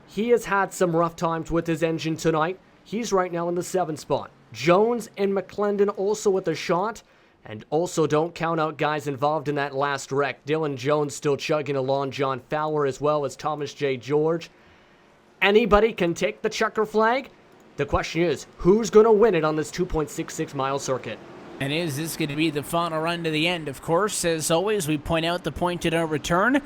he has had some rough times with his engine tonight. He's right now in the 7th spot. Jones and McClendon also with a shot. And also don't count out guys involved in that last wreck. Dylan Jones still chugging along. John Fowler as well as Thomas J. George. Anybody can take the checker flag. The question is, who's going to win it on this 2.66 mile circuit? And is this going to be the final run to the end? Of course, as always, we point out the point at our return.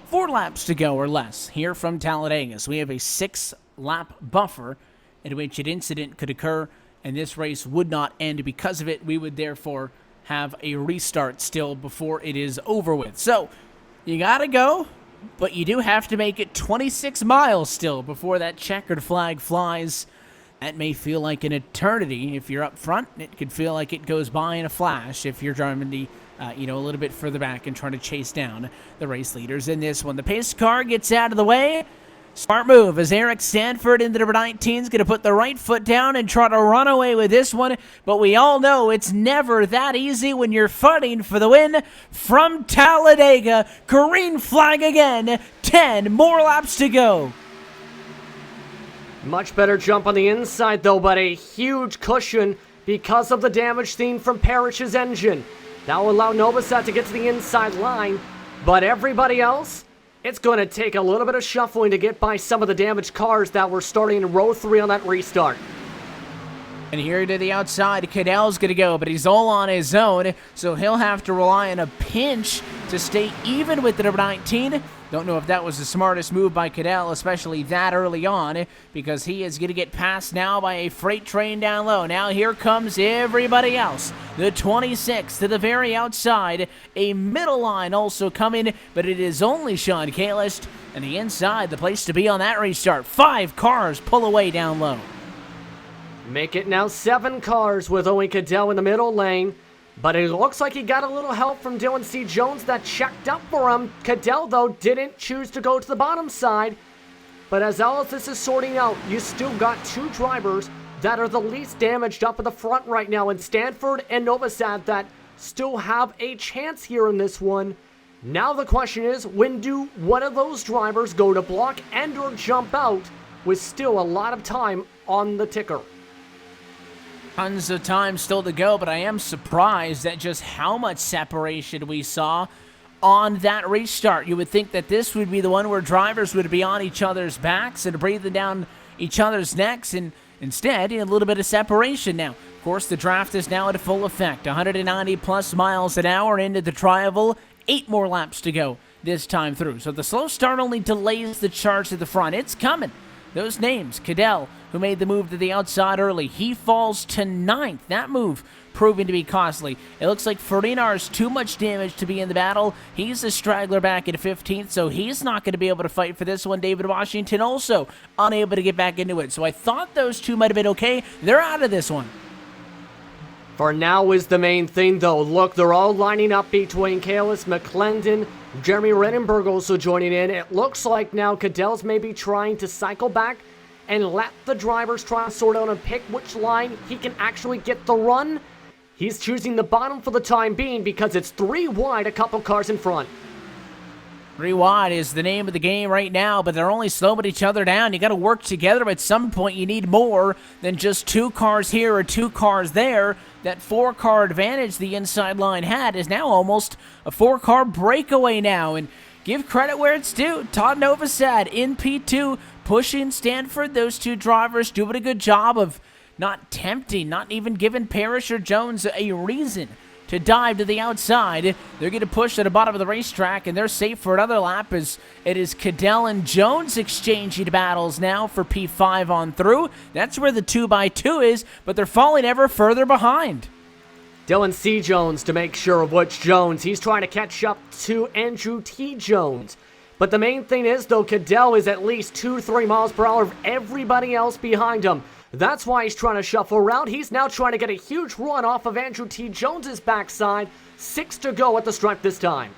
4 laps to go or less here from Talladega. So we have a 6-lap buffer in which an incident could occur, and this race would not end because of it. We would therefore have a restart still before it is over with. So you got to go. But you do have to make it 26 miles still before that checkered flag flies. That may feel like an eternity if you're up front. It could feel like it goes by in a flash if you're driving the, a little bit further back and trying to chase down the race leaders in this one. The pace car gets out of the way. Smart move as Eric Stanford in the number 19 is going to put the right foot down and try to run away with this one. But we all know it's never that easy when you're fighting for the win from Talladega. Green flag again. 10 more laps to go. Much better jump on the inside though, but a huge cushion because of the damage seen from Parrish's engine. That will allow Novosad to get to the inside line, but everybody else, it's going to take a little bit of shuffling to get by some of the damaged cars that were starting in row 3 on that restart. And here to the outside, Cadell's going to go, but he's all on his own, so he'll have to rely on a pinch to stay even with the number 19. Don't know if that was the smartest move by Cadell, especially that early on, because he is going to get passed now by a freight train down low. Now here comes everybody else. The 26 to the very outside. A middle line also coming, but it is only Sean Kalist. And the inside, the place to be on that restart. 5 cars pull away down low. Make it now 7 cars with Owen Cadell in the middle lane. But it looks like he got a little help from Dylan C. Jones that checked up for him. Cadell, though, didn't choose to go to the bottom side. But as all of this is sorting out, you still got 2 drivers that are the least damaged up at the front right now in Stanford and Novosad that still have a chance here in this one. Now the question is, when do one of those drivers go to block and or jump out with still a lot of time on the ticker? Tons of time still to go, but I am surprised at just how much separation we saw on that restart. You would think that this would be the one where drivers would be on each other's backs and breathing down each other's necks, and instead, a little bit of separation now. Of course, the draft is now at full effect. 190 plus miles an hour into the tri-oval. 8 more laps to go this time through. So the slow start only delays the charge to the front. It's coming. Those names, Cadell, who made the move to the outside early, he falls to 9th. That move proving to be costly. It looks like Ferdinand's too much damage to be in the battle. He's a straggler back at 15th, so he's not going to be able to fight for this one. David Washington also unable to get back into it. So I thought those two might have been okay. They're out of this one. For now is the main thing, though. Look, they're all lining up between Kalis McClendon, Jeremy Renenberg also joining in. It looks like now Cadell's maybe trying to cycle back and let the drivers try to sort out and pick which line he can actually get the run. He's choosing the bottom for the time being because it's 3 wide, a couple cars in front. 3 wide is the name of the game right now, but they're only slowing each other down. You got to work together. At some point, you need more than just 2 cars here or 2 cars there. That 4-car advantage the inside line had is now almost a 4-car breakaway now. And give credit where it's due. Todd Novosad in P2 pushing Stanford. Those 2 drivers doing a good job of not tempting, not even giving Parrish or Jones a reason to dive to the outside. They're going to push to the bottom of the racetrack, and they're safe for another lap as it is Cadell and Jones exchanging battles now for P5 on through. That's where the 2x2 is, but they're falling ever further behind. Dylan C. Jones to make sure of which Jones. He's trying to catch up to Andrew T. Jones. But the main thing is, though, Cadell is at least 2 to 3 miles per hour of everybody else behind him. That's why he's trying to shuffle around. He's now trying to get a huge run off of Andrew T. Jones's backside. 6 to go at the stripe this time.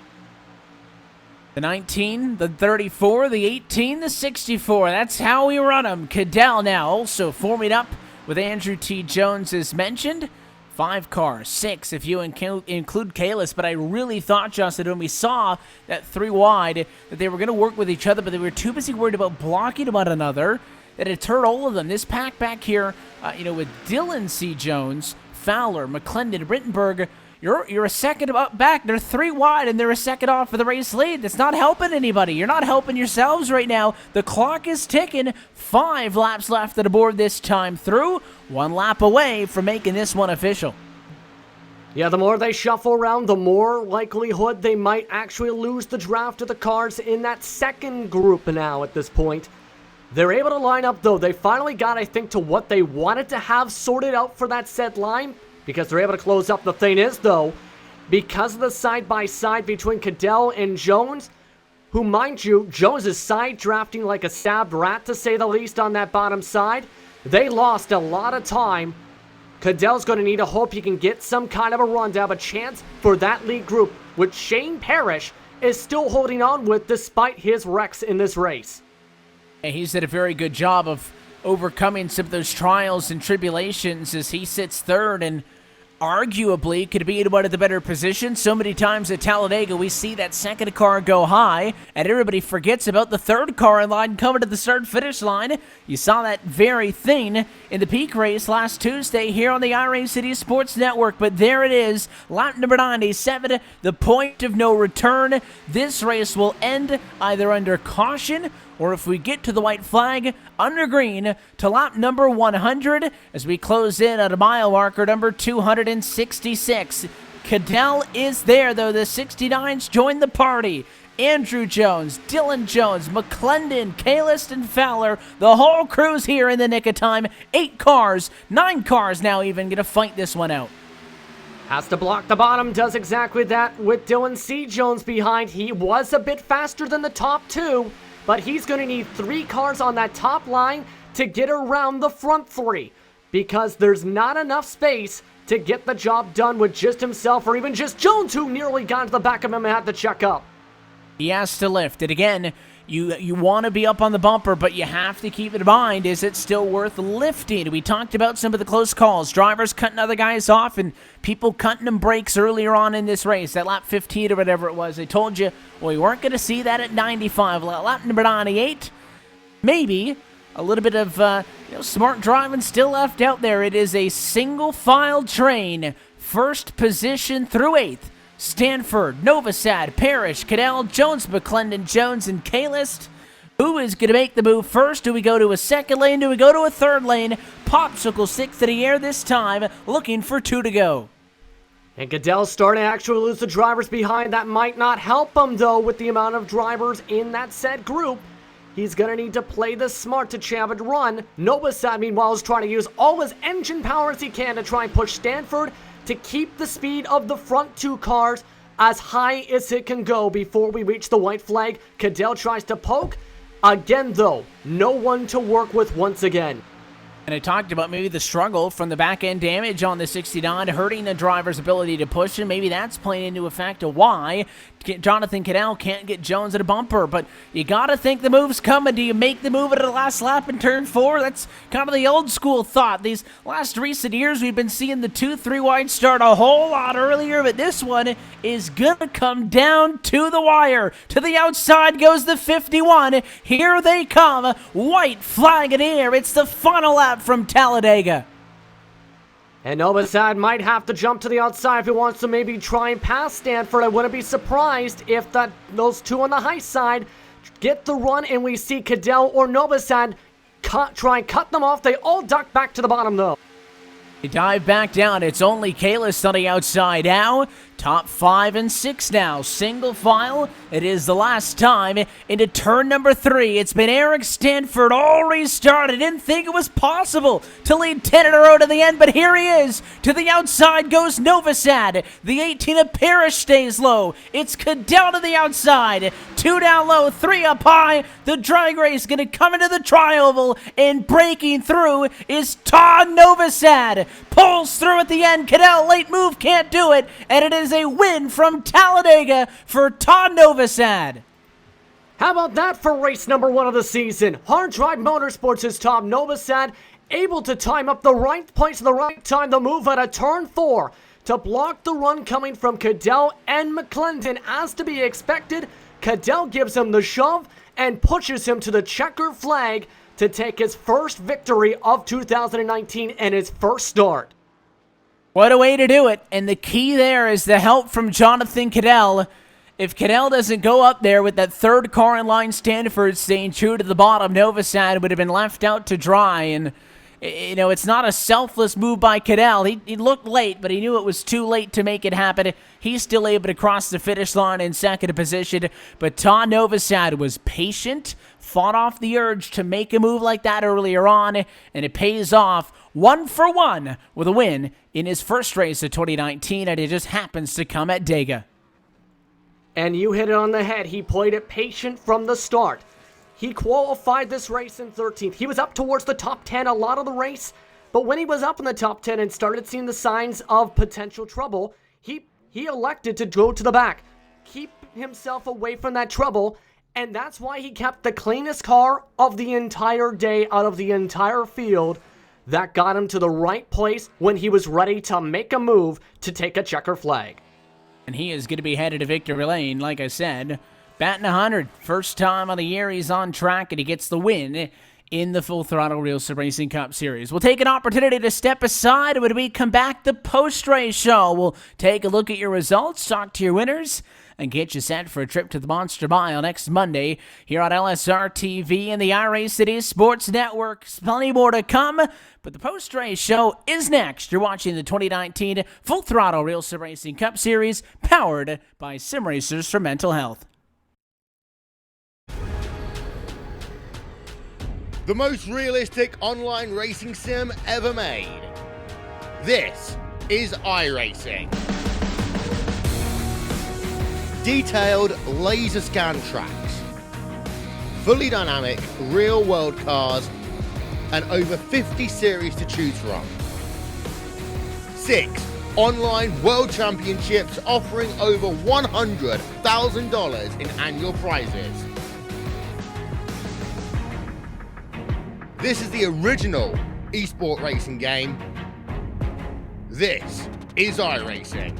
The 19, the 34, the 18, the 64. That's how we run them. Cadell now also forming up with Andrew T. Jones as mentioned. 5 cars, 6 if you include Kalis, but I really thought, Justin, when we saw that 3 wide, that they were going to work with each other, but they were too busy worried about blocking one another, that it hurt all of them. This pack back here, with Dylan C. Jones, Fowler, McClendon, Rittenberg, you're a second up back. They're 3 wide, and they're a second off for the race lead. That's not helping anybody. You're not helping yourselves right now. The clock is ticking. 5 laps left at the board this time through. 1 lap away from making this one official. Yeah, the more they shuffle around, the more likelihood they might actually lose the draft of the cars in that second group now at this point. They're able to line up, though. They finally got, I think, to what they wanted to have sorted out for that set line, because they're able to close up. The thing is, though, because of the side-by-side between Cadell and Jones, who, mind you, Jones is side-drafting like a stabbed rat, to say the least, on that bottom side, they lost a lot of time. Cadell's going to need to hope he can get some kind of a run to have a chance for that lead group, which Shane Parrish is still holding on with despite his wrecks in this race. And he's did a very good job of overcoming some of those trials and tribulations as he sits 3rd and arguably could be in one of the better positions. So many times at Talladega, we see that second car go high, and everybody forgets about the 3rd car in line coming to the start-finish line. You saw that very thing in the peak race last Tuesday here on the iRacing Sports Network, but there it is, lap number 97, the point of no return. This race will end either under caution or, if we get to the white flag, under green to lap number 100 as we close in at a mile marker number 266. Cadell is there, though. The 69s join the party. Andrew Jones, Dylan Jones, McClendon, Kalis, and Fowler. The whole crew's here in the nick of time. 8 cars, 9 cars now even going to fight this one out. Has to block the bottom, does exactly that with Dylan C. Jones behind. He was a bit faster than the top 2. But he's going to need 3 cars on that top line to get around the front 3. Because there's not enough space to get the job done with just himself or even just Jones, who nearly got to the back of him and had to check up. He has to lift. And again, you want to be up on the bumper, but you have to keep in mind, is it still worth lifting? We talked about some of the close calls. Drivers cutting other guys off and people cutting them brakes earlier on in this race, at lap 15 or whatever it was. I told you, well, we weren't going to see that at 95. Lap number 98, maybe. a little bit of smart driving still left out there. It is a single file train. First position through 8th. Stanford, Novosad, Parrish, Cadell, Jones, McClendon, Jones, and Kalis. Who is going to make the move first? Do we go to a second lane? Do we go to a third lane? Popsicle 6th in the air this time, looking for 2 to go. And Cadell's starting to actually lose the drivers behind. That might not help him, though, with the amount of drivers in that set group. He's going to need to play this smart to have it run. Novosad, meanwhile, is trying to use all his engine power as he can to try and push Stanford to keep the speed of the front 2 cars as high as it can go before we reach the white flag. Cadell tries to poke. Again, though, no one to work with once again. And I talked about maybe the struggle from the back-end damage on the 69 hurting the driver's ability to push, and maybe that's playing into effect of why Jonathan Cadell can't get Jones at a bumper. But you got to think the move's coming. Do you make the move at the last lap in turn 4? That's kind of the old school thought. These last recent years, we've been seeing the 2-3 wide start a whole lot earlier, but this one is going to come down to the wire. To the outside goes the 51. Here they come. White flag in the air. It's the final lap from Talladega. And Novosad might have to jump to the outside if he wants to maybe try and pass Stanford. I wouldn't be surprised if those 2 on the high side get the run and we see Cadell or Novosad try and cut them off. They all duck back to the bottom, though. They dive back down. It's only Kalis on the outside now. Top 5 and 6 now. Single file. It is the last time into turn number 3. It's been Eric Stanford all restarted. Didn't think it was possible to lead 10 in a row to the end, but here he is. To the outside goes Novosad. The 18 of Parrish stays low. It's Cadell to the outside. 2 down low, 3 up high. The drag race going to come into the tri-oval, and breaking through is Todd Novosad. Pulls through at the end. Cadell, late move, can't do it, and it is a win from Talladega for Todd Novosad. How about that for race number 1 of the season? Hard Drive Motorsports' Todd Novosad able to time up the right place at the right time, the move out of turn 4 to block the run coming from Cadell and McClendon. As to be expected, Cadell gives him the shove and pushes him to the checker flag to take his first victory of 2019 and his first start. What a way to do it. And the key there is the help from Jonathan Cadell. If Cadell doesn't go up there with that 3rd car in line, Stanford staying true to the bottom, Novosad would have been left out to dry. And, it's not a selfless move by Cadell. He looked late, but he knew it was too late to make it happen. He's still able to cross the finish line in 2nd position. But Todd Novosad was patient, fought off the urge to make a move like that earlier on, and it pays off 1 for 1 with a win in his first race of 2019, and it just happens to come at Dega. And you hit it on the head. He played it patient from the start. He qualified this race in 13th. He was up towards the top 10 a lot of the race, but when he was up in the top 10 and started seeing the signs of potential trouble, he elected to go to the back, keep himself away from that trouble, and that's why he kept the cleanest car of the entire day out of the entire field. That got him to the right place when he was ready to make a move to take a checker flag. And he is going to be headed to victory lane, like I said. Batting 100. First time of the year he's on track, and he gets the win in the Full Throttle RealSimRacing Cup Series. We'll take an opportunity to step aside when we come back the post-race show. We'll take a look at your results, talk to your winners, and get you set for a trip to the Monster Mile next Monday here on LSR TV and the iRacing Sports Network. Plenty more to come, but the post-race show is next. You're watching the 2019 Full Throttle RealSimRacing Cup Series, powered by SimRacers for Mental Health. The most realistic online racing sim ever made. This is iRacing. Detailed laser scan tracks, fully dynamic real world cars, and over 50 series to choose from. 6 online world championships offering over $100,000 in annual prizes. This is the original esport racing game. This is iRacing.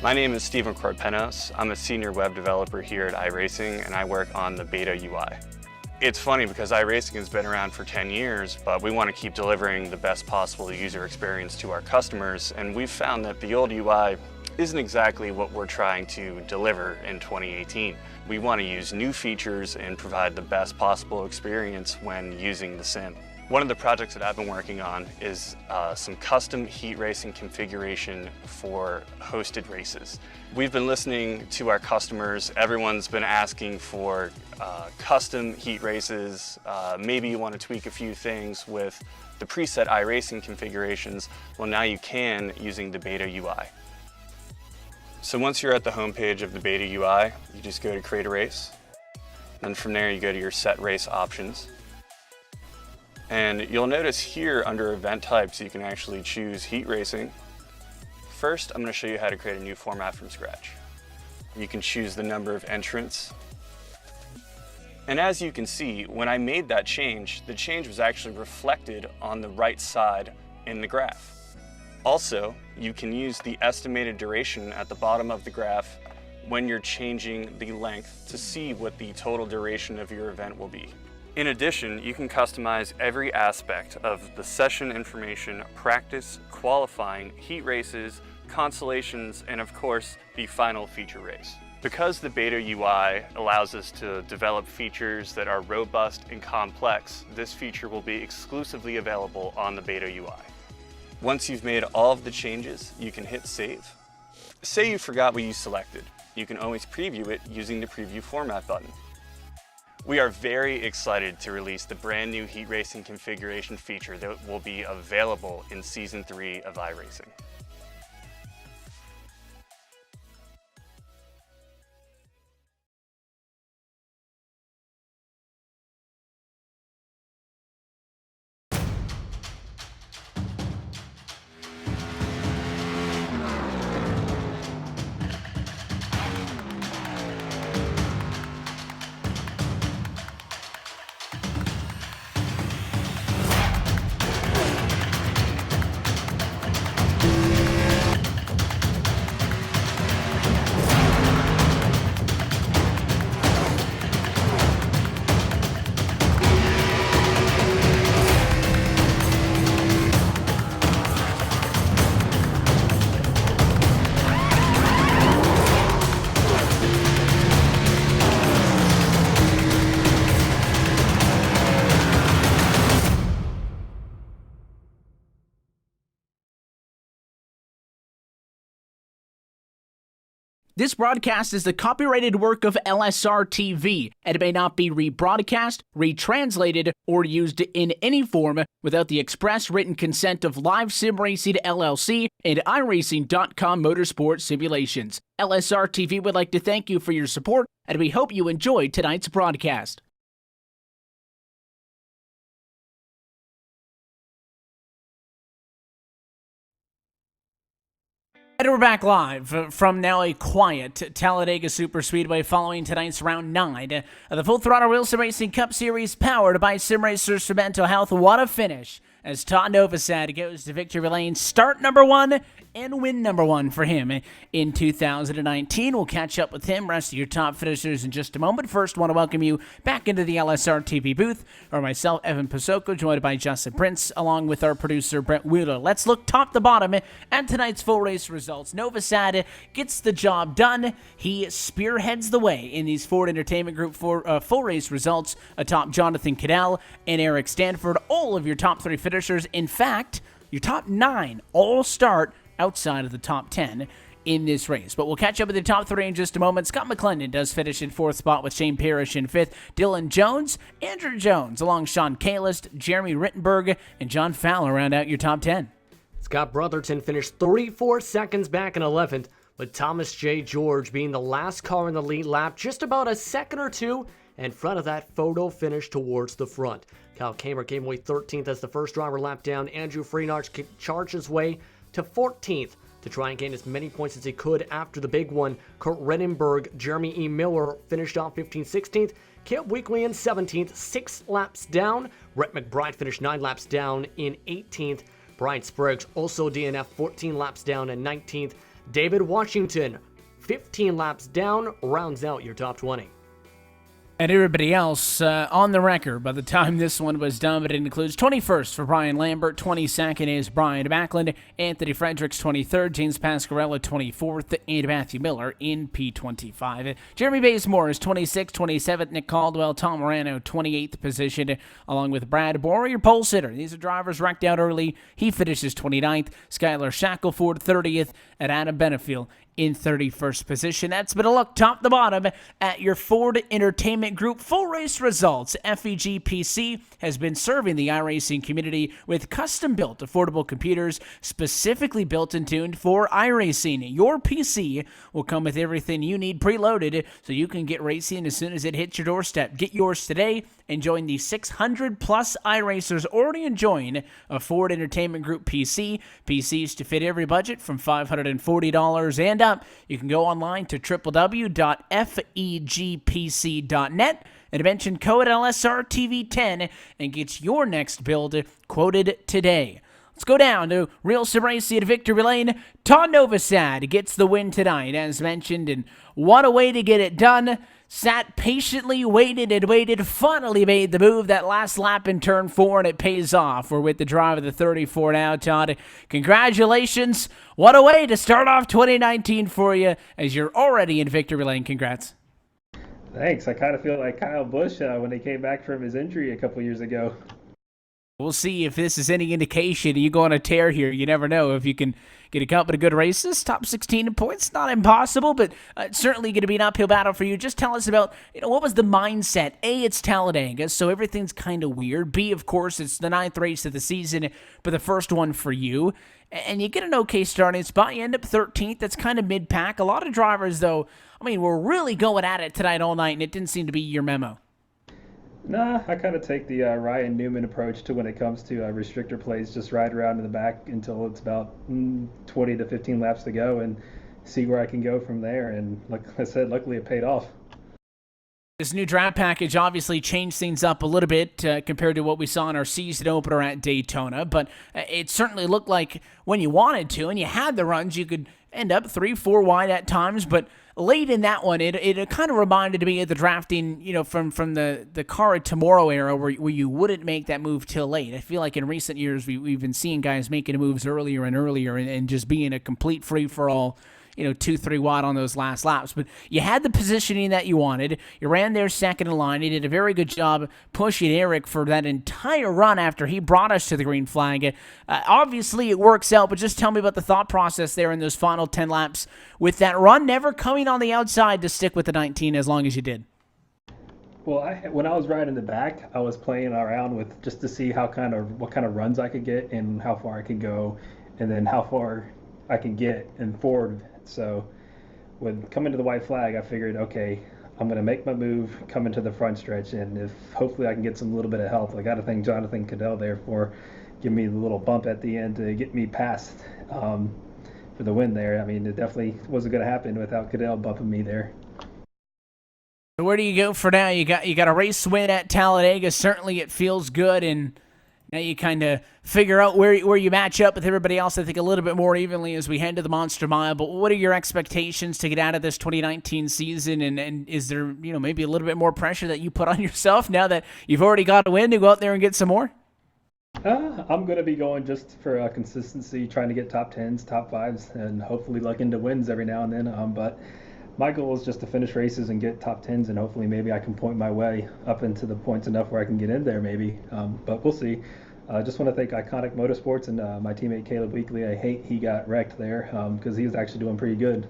My name is Steven Corpenos. I'm a senior web developer here at iRacing, and I work on the beta UI. It's funny because iRacing has been around for 10 years, but we want to keep delivering the best possible user experience to our customers, and we've found that the old UI isn't exactly what we're trying to deliver in 2018. We want to use new features and provide the best possible experience when using the sim. One of the projects that I've been working on is some custom heat racing configuration for hosted races. We've been listening to our customers. Everyone's been asking for custom heat races. Maybe you want to tweak a few things with the preset iRacing configurations. Well, now you can using the beta UI. So once you're at the homepage of the beta UI, you just go to create a race. Then from there you go to your set race options. And you'll notice here under event types, you can actually choose heat racing. First, I'm going to show you how to create a new format from scratch. You can choose the number of entrants. And as you can see, when I made that change, the change was actually reflected on the right side in the graph. Also, you can use the estimated duration at the bottom of the graph when you're changing the length to see what the total duration of your event will be. In addition, you can customize every aspect of the session information, practice, qualifying, heat races, consolations, and of course, the final feature race. Because the beta UI allows us to develop features that are robust and complex, this feature will be exclusively available on the beta UI. Once you've made all of the changes, you can hit save. Say you forgot what you selected. You can always preview it using the preview format button. We are very excited to release the brand new heat racing configuration feature that will be available in Season 3 of iRacing. This broadcast is the copyrighted work of LSR TV, and it may not be rebroadcast, retranslated, or used in any form without the express written consent of RealSimRacing LLC and iRacing.com Motorsport Simulations. LSR TV would like to thank you for your support, and we hope you enjoyed tonight's broadcast. And we're back live from now a quiet Talladega Superspeedway following tonight's round 9 of the Full Throttle RealSimRacing Cup Series powered by SimRacers for Mental Health. What a finish as Todd Novosad goes to victory lane, start number 1 and win number 1 for him in 2019. We'll catch up with him, rest of your top finishers in just a moment. First, want to welcome you back into the LSR TV booth, or myself, Evan Pasoko, joined by Justin Prince, along with our producer, Brent Wheeler. Let's look top to bottom at tonight's full race results. Novosad gets the job done. He spearheads the way in these Ford Entertainment Group for full race results atop Jonathan Cadell and Eric Stanford. All of your top 3 finishers, in fact, your top 9 all start outside of the top 10 in this race. But we'll catch up with the top 3 in just a moment. Scott McClendon does finish in 4th spot with Shane Parrish in 5th. Dylan Jones, Andrew Jones, along Sean Kalist, Jeremy Rittenberg, and John Fowler round out your top 10. Scott Brotherton finished 34 seconds back in 11th, with Thomas J. George being the last car in the lead lap, just about a second or two in front of that photo finish towards the front. Kyle Kamer came away 13th as the first driver lapped down. Andrew Freenarch charged his way to 14th to try and gain as many points as he could after the big one. Kurt Redenberg, Jeremy E. Miller finished off 15th, 16th. Kip Weekly in 17th, 6 laps down. Rhett McBride finished 9 laps down in 18th. Brian Spriggs, also DNF, 14 laps down in 19th. David Washington, 15 laps down, rounds out your top 20. And everybody else on the record by the time this one was done, but it includes 21st for Brian Lambert, 22nd is Brian Backlund, Anthony Fredericks 23rd, James Pasquarella 24th, and Matthew Miller in P25. Jeremy Bazemore is 26th, 27th, Nick Caldwell, Tom Morano 28th position, along with Brad Bohr, your pole sitter. These are drivers wrecked out early. He finishes 29th, Skylar Shackelford 30th, and Adam Benefiel in 31st position. That's been a look top to bottom at your Ford Entertainment Group full race results. FEG PC has been serving the iRacing community with custom-built affordable computers specifically built and tuned for iRacing. Your PC will come with everything you need preloaded so you can get racing as soon as it hits your doorstep. Get yours today and join the 600-plus iRacers already enjoying a Ford Entertainment Group PC. PCs to fit every budget from $540 and up. You can go online to www.fegpc.net and mention code LSRTV10 and get your next build quoted today. Let's go down to RealSimRacing at Victory Lane. Todd Novosad gets the win tonight, as mentioned, and what a way to get it done. Sat patiently, waited and waited, finally made the move that last lap in turn 4, and it pays off. We're with the drive of the 34 now, Todd. Congratulations. What a way to start off 2019 for you, as you're already in Victory Lane. Congrats. Thanks. I kind of feel like Kyle Busch when he came back from his injury a couple years ago. We'll see if this is any indication. You go on a tear here. You never know if you can get a couple of good races. Top 16 in points, not impossible, but it's certainly going to be an uphill battle for you. Just tell us about, what was the mindset? A, it's Talladega, so everything's kind of weird. B, of course, it's the 9th race of the season, but the first one for you. And you get an okay starting spot. You end up 13th. That's kind of mid-pack. A lot of drivers, though, were really going at it tonight all night, and it didn't seem to be your memo. Nah, I kind of take the Ryan Newman approach to when it comes to restrictor plays. Just ride around in the back until it's about 20 to 15 laps to go and see where I can go from there. And like I said, luckily it paid off. This new draft package obviously changed things up a little bit compared to what we saw in our season opener at Daytona, but it certainly looked like when you wanted to and you had the runs, you could end up 3-4 wide at times, but late in that one, it kind of reminded me of the drafting, from the Car of Tomorrow era where you wouldn't make that move till late. I feel like in recent years we've been seeing guys making moves earlier and earlier and just being a complete free-for-all, 2-3 wide on those last laps. But you had the positioning that you wanted. You ran there second in line. You did a very good job pushing Eric for that entire run after he brought us to the green flag. Obviously, it works out, but just tell me about the thought process there in those final 10 laps with that run never coming on the outside to stick with the 19 as long as you did. Well, when I was riding in the back, I was playing around with just to see what kind of runs I could get and how far I could go, and then how far I can get and forward. So when coming to the white flag, I figured, okay, I'm going to make my move, come into the front stretch, and if hopefully I can get some little bit of help. I got to thank Jonathan Cadell there for giving me the little bump at the end to get me past for the win there. It definitely wasn't going to happen without Cadell bumping me there. So where do you go for now? You got a race win at Talladega. Certainly it feels good, and now you kind of figure out where you match up with everybody else, I think, a little bit more evenly as we head to the Monster Mile. But what are your expectations to get out of this 2019 season? And is there, maybe a little bit more pressure that you put on yourself now that you've already got a win to go out there and get some more? I'm going to be going just for consistency, trying to get top 10s, top 5s, and hopefully luck into wins every now and then. But my goal is just to finish races and get top 10s, and hopefully maybe I can point my way up into the points enough where I can get in there maybe. But we'll see. I just want to thank Iconic Motorsports and my teammate Caleb Weekly. I hate he got wrecked there because he was actually doing pretty good.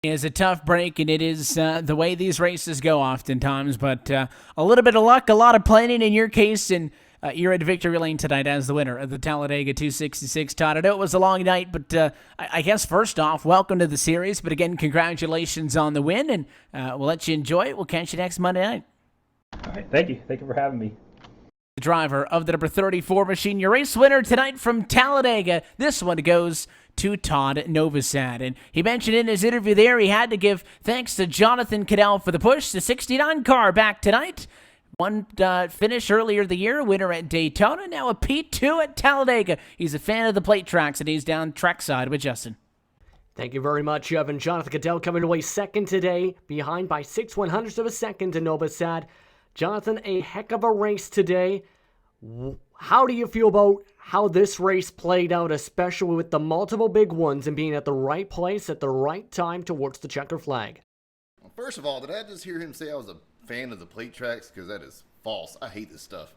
It's a tough break, and it is the way these races go oftentimes, but a little bit of luck, a lot of planning in your case, and you're at Victory Lane tonight as the winner of the Talladega 266. Todd, I know it was a long night, but I guess first off, welcome to the series, but again, congratulations on the win, and we'll let you enjoy it. We'll catch you next Monday night. All right, thank you. Thank you for having me. The driver of the number 34 machine, your race winner tonight from Talladega. This one goes to Todd Novosad. And he mentioned in his interview there he had to give thanks to Jonathan Cadell for the push. The 69 car back tonight. One finish earlier the year, winner at Daytona, now a P2 at Talladega. He's a fan of the plate tracks, and he's down trackside with Justin. Thank you very much, Evan. Jonathan Caddell coming away second today, behind by 6/100ths of a second to Nova Sad. Jonathan, a heck of a race today. How do you feel about how this race played out, especially with the multiple big ones and being at the right place at the right time towards the checker flag? Well, first of all, did I just hear him say I was a fan of the plate tracks? Because that is false. I hate this stuff.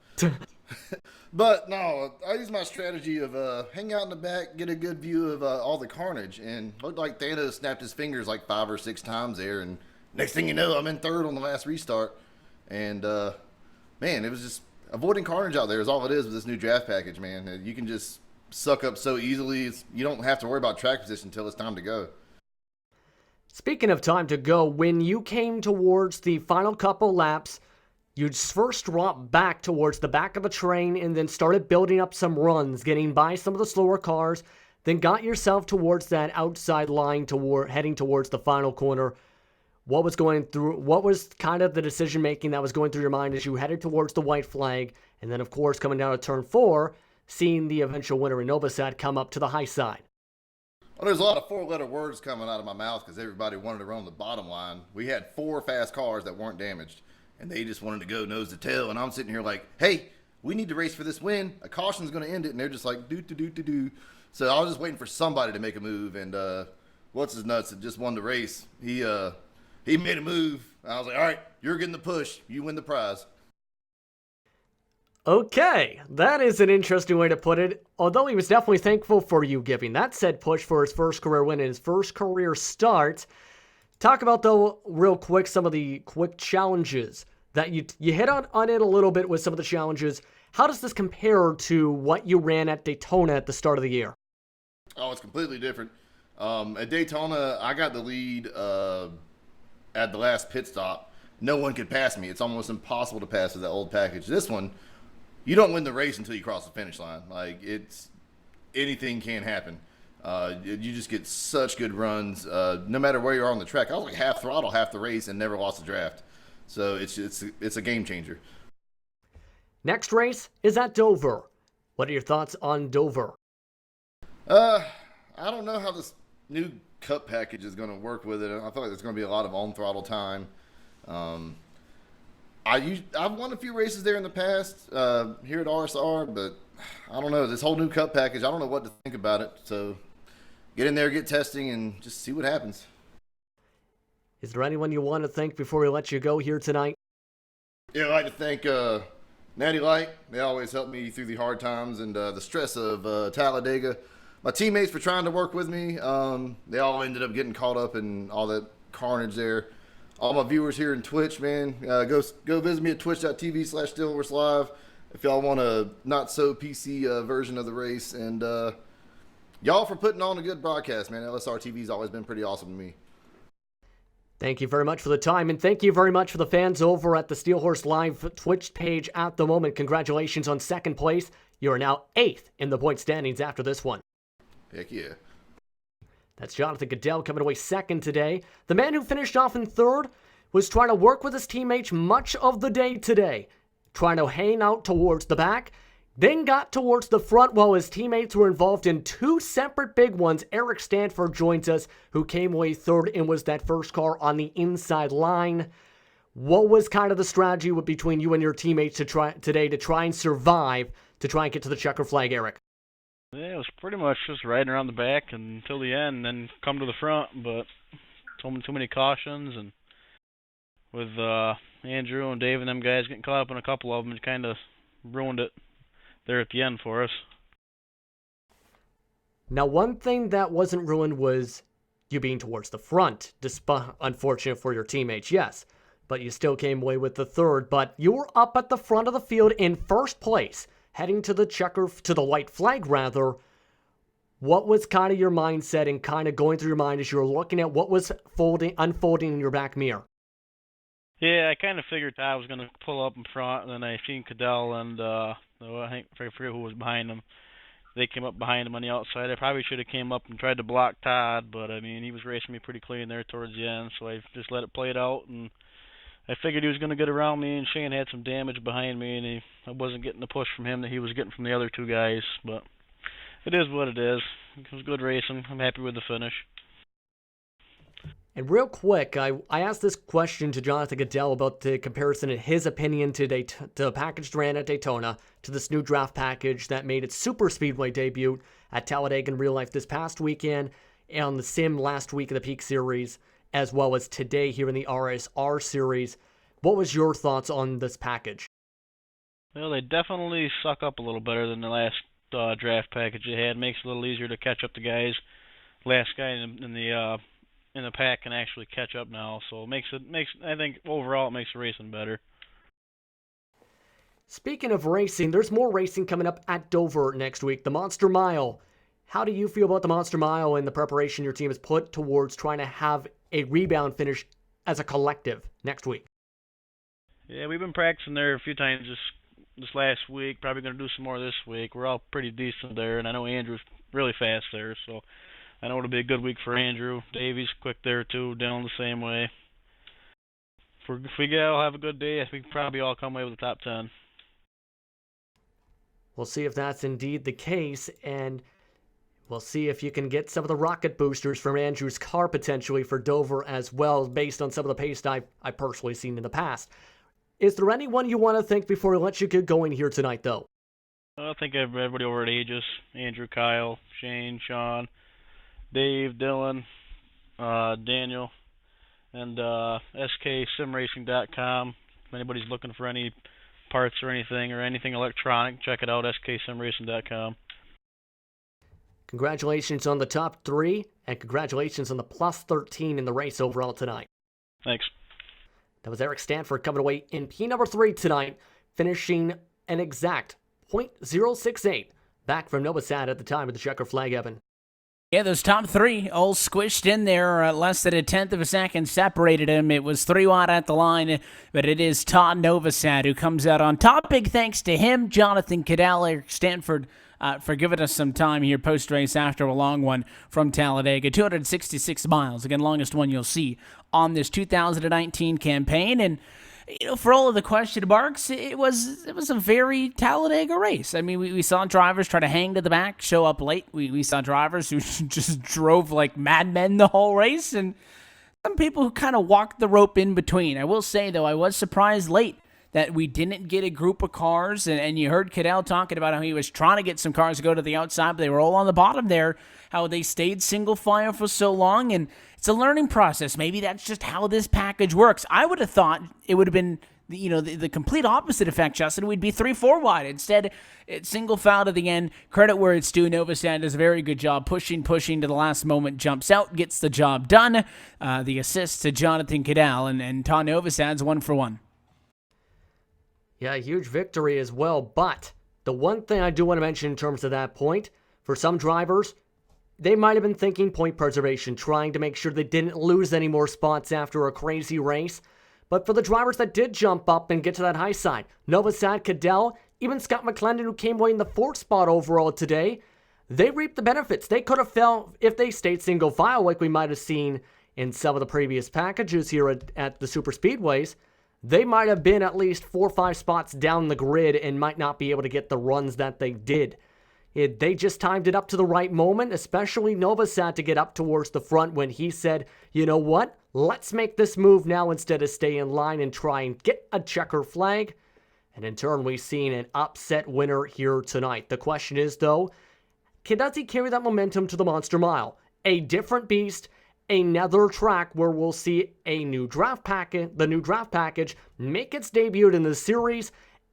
But no, I use my strategy of hang out in the back, get a good view of all the carnage, and looked like Thanos snapped his fingers like 5 or 6 times there, and next thing you know, I'm in third on the last restart. And man, it was just avoiding carnage out there is all it is with this new draft package, man. You can just suck up so easily. You don't have to worry about track position until it's time to go. Speaking of time to go, when you came towards the final couple laps, you first dropped back towards the back of the train and then started building up some runs, getting by some of the slower cars, then got yourself towards that outside line heading towards the final corner. What was kind of the decision making that was going through your mind as you headed towards the white flag, and then of course coming down to turn 4, seeing the eventual winner in Novosad come up to the high side? Well, there's a lot of 4-letter words coming out of my mouth because everybody wanted to run the bottom line. We had 4 fast cars that weren't damaged, and they just wanted to go nose to tail. And I'm sitting here like, hey, we need to race for this win. A caution's going to end it. And they're just like, do. So I was just waiting for somebody to make a move. And what's his nuts that just won the race? He made a move. I was like, all right, you're getting the push. You win the prize. Okay, that is an interesting way to put it. Although he was definitely thankful for you giving that said push for his first career win and his first career start. Talk about, though, real quick, some of the quick challenges that you hit on it a little bit with some of the challenges. How does this compare to what you ran at Daytona at the start of the year? Oh, it's completely different. At Daytona, I got the lead at the last pit stop. No one could pass me. It's almost impossible to pass with that old package. This one, you don't win the race until you cross the finish line. Like, anything can happen. You just get such good runs, no matter where you are on the track. I was like half throttle half the race and never lost a draft. So it's a game changer. Next race is at Dover. What are your thoughts on Dover? I don't know how this new cup package is going to work with it. I feel like there's going to be a lot of on throttle time. I've won a few races there in the past here at RSR, but I don't know. This whole new cup package, I don't know what to think about it. So get in there, get testing, and just see what happens. Is there anyone you want to thank before we let you go here tonight? Yeah, I'd like to thank Natty Light. They always help me through the hard times and the stress of Talladega. My teammates for trying to work with me. They all ended up getting caught up in all that carnage there. All my viewers here in Twitch, man, go visit me at twitch.tv/SteelHorseLive if y'all want a not so PC version of the race. And y'all for putting on a good broadcast, man. LSR TV's always been pretty awesome to me. Thank you very much for the time, and thank you very much for the fans over at the Steel Horse Live Twitch page at the moment. Congratulations on second place. You are now 8th in the point standings after this one. Heck yeah. That's Jonathan Caddell coming away second today. The man who finished off in third was trying to work with his teammates much of the day today, trying to hang out towards the back, then got towards the front while his teammates were involved in 2 separate big ones. Eric Stanford joins us, who came away third and was that first car on the inside line. What was kind of the strategy between you and your teammates to try and survive, to try and get to the checker flag, Eric? Yeah, it was pretty much just riding around the back until the end, and then come to the front. But too many cautions, and with Andrew and Dave and them guys getting caught up in a couple of them, it kind of ruined it there at the end for us. Now, one thing that wasn't ruined was you being towards the front, despite unfortunate for your teammates, yes. But you still came away with the third. But you were up at the front of the field in first place, heading to the white flag rather. What was kind of your mindset and kind of going through your mind as you were looking at what was unfolding in your back mirror? Yeah, I kind of figured I was going to pull up in front, and then I seen Caddell and I forget who was behind him. They came up behind him on the outside. I probably should have came up and tried to block Todd, but I mean, he was racing me pretty clean there towards the end, so I just let it play it out, and I figured he was going to get around me, and Shane had some damage behind me, and I wasn't getting the push from him that he was getting from the other 2 guys, but it is what it is. It was good racing. I'm happy with the finish. And real quick, I asked this question to Jonathan Goodell about the comparison in his opinion to the package ran at Daytona to this new draft package that made its super speedway debut at Talladega in real life this past weekend, and on the sim last week of the Peak Series, as well as today here in the RSR Series. What was your thoughts on this package? Well, they definitely suck up a little better than the last draft package they had. Makes it a little easier to catch up to guys. Last guy in the pack can actually catch up now, so I think overall it makes the racing better. Speaking of racing, there's more racing coming up at Dover next week, the Monster Mile. How do you feel about the Monster Mile and the preparation your team has put towards trying to have a rebound finish as a collective next week? Yeah, we've been practicing there a few times this last week. Probably going to do some more this week. We're all pretty decent there, and I know Andrew's really fast there, so I know it'll be a good week for Andrew. Davey's quick there too, Dylan the same way. If we all have a good day, I think we probably all come away with the top 10. We'll see if that's indeed the case, and we'll see if you can get some of the rocket boosters from Andrew's car potentially for Dover as well, based on some of the pace I've personally seen in the past. Is there anyone you want to thank before we let you get going here tonight, though? I think everybody over at Aegis, Andrew, Kyle, Shane, Sean, Dave, Dylan, Daniel, and sksimracing.com. If anybody's looking for any parts or anything electronic, check it out, sksimracing.com. Congratulations on the top 3, and congratulations on the plus 13 in the race overall tonight. Thanks. That was Eric Stanford coming away in P number 3 tonight, finishing an exact .068 back from Noah Sad at the time of the checker flag, Evan. Yeah, those top 3 all squished in there. Less than a tenth of a second separated him. It was 3 wide at the line, but it is Todd Novosad who comes out on top. Big thanks to him, Jonathan Cadell, Eric Stanford, for giving us some time here post-race after a long one from Talladega. 266 miles, again, longest one you'll see on this 2019 campaign. And for all of the question marks, it was a very Talladega race. I mean, we saw drivers try to hang to the back, show up late. We saw drivers who just drove like madmen the whole race, and some people who kind of walked the rope in between. I will say, though, I was surprised late that we didn't get a group of cars, and you heard Cadell talking about how he was trying to get some cars to go to the outside, but they were all on the bottom there, how they stayed single file for so long, and it's a learning process. Maybe that's just how this package works. I would have thought it would have been the complete opposite effect, Justin. We'd be 3-4 wide. Instead, it's single foul to the end. Credit where it's due. Novosad does a very good job pushing to the last moment, jumps out, gets the job done. The assist to Jonathan Cadell, and Todd Novosad's 1 for 1. Yeah, a huge victory as well, but the one thing I do want to mention in terms of that point, for some drivers, they might have been thinking point preservation, trying to make sure they didn't lose any more spots after a crazy race. But for the drivers that did jump up and get to that high side, Novosad, Cadell, even Scott McClendon, who came away in the 4th spot overall today, they reaped the benefits. They could have fell if they stayed single file like we might have seen in some of the previous packages here at the super speedways. They might have been at least 4 or 5 spots down the grid and might not be able to get the runs that they did. They just timed it up to the right moment, especially Novosad to get up towards the front when he said, you know what, let's make this move now instead of stay in line and try and get a checker flag. And in turn, we've seen an upset winner here tonight. The question is, though, does he carry that momentum to the Monster Mile? A different beast, another track where we'll see the new draft package make its debut in the series,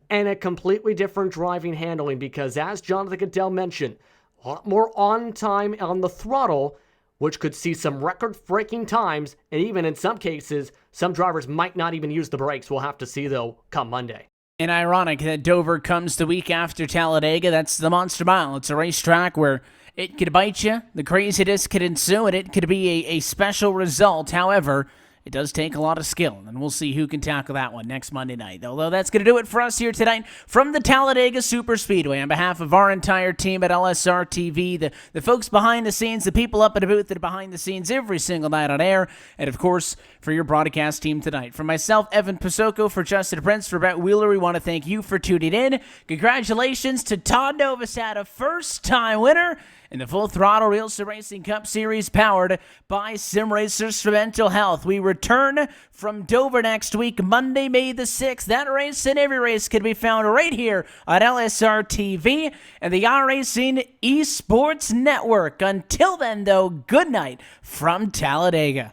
and a completely different driving handling, because as Jonathan Goodell mentioned, a lot more on time on the throttle, which could see some record-breaking times, and even in some cases, some drivers might not even use the brakes. We'll have to see, though, come Monday. And ironic that Dover comes the week after Talladega. That's the Monster Mile. It's a racetrack where it could bite you, the craziness could ensue, and it could be a special result. However, it does take a lot of skill, and we'll see who can tackle that one next Monday night. Although that's going to do it for us here tonight from the Talladega Superspeedway. On behalf of our entire team at LSR TV, the folks behind the scenes, the people up at the booth that are behind the scenes every single night on air, and of course, for your broadcast team tonight. For myself, Evan Pasoko, for Justin Prince, for Brett Wheeler, we want to thank you for tuning in. Congratulations to Todd Novosad, a first-time winner in the Full Throttle RealSimRacing Cup Series powered by SimRacers for Mental Health. We return from Dover next week, Monday, May the 6th. That race and every race can be found right here on LSR TV and the iRacing Esports Network. Until then, though, good night from Talladega.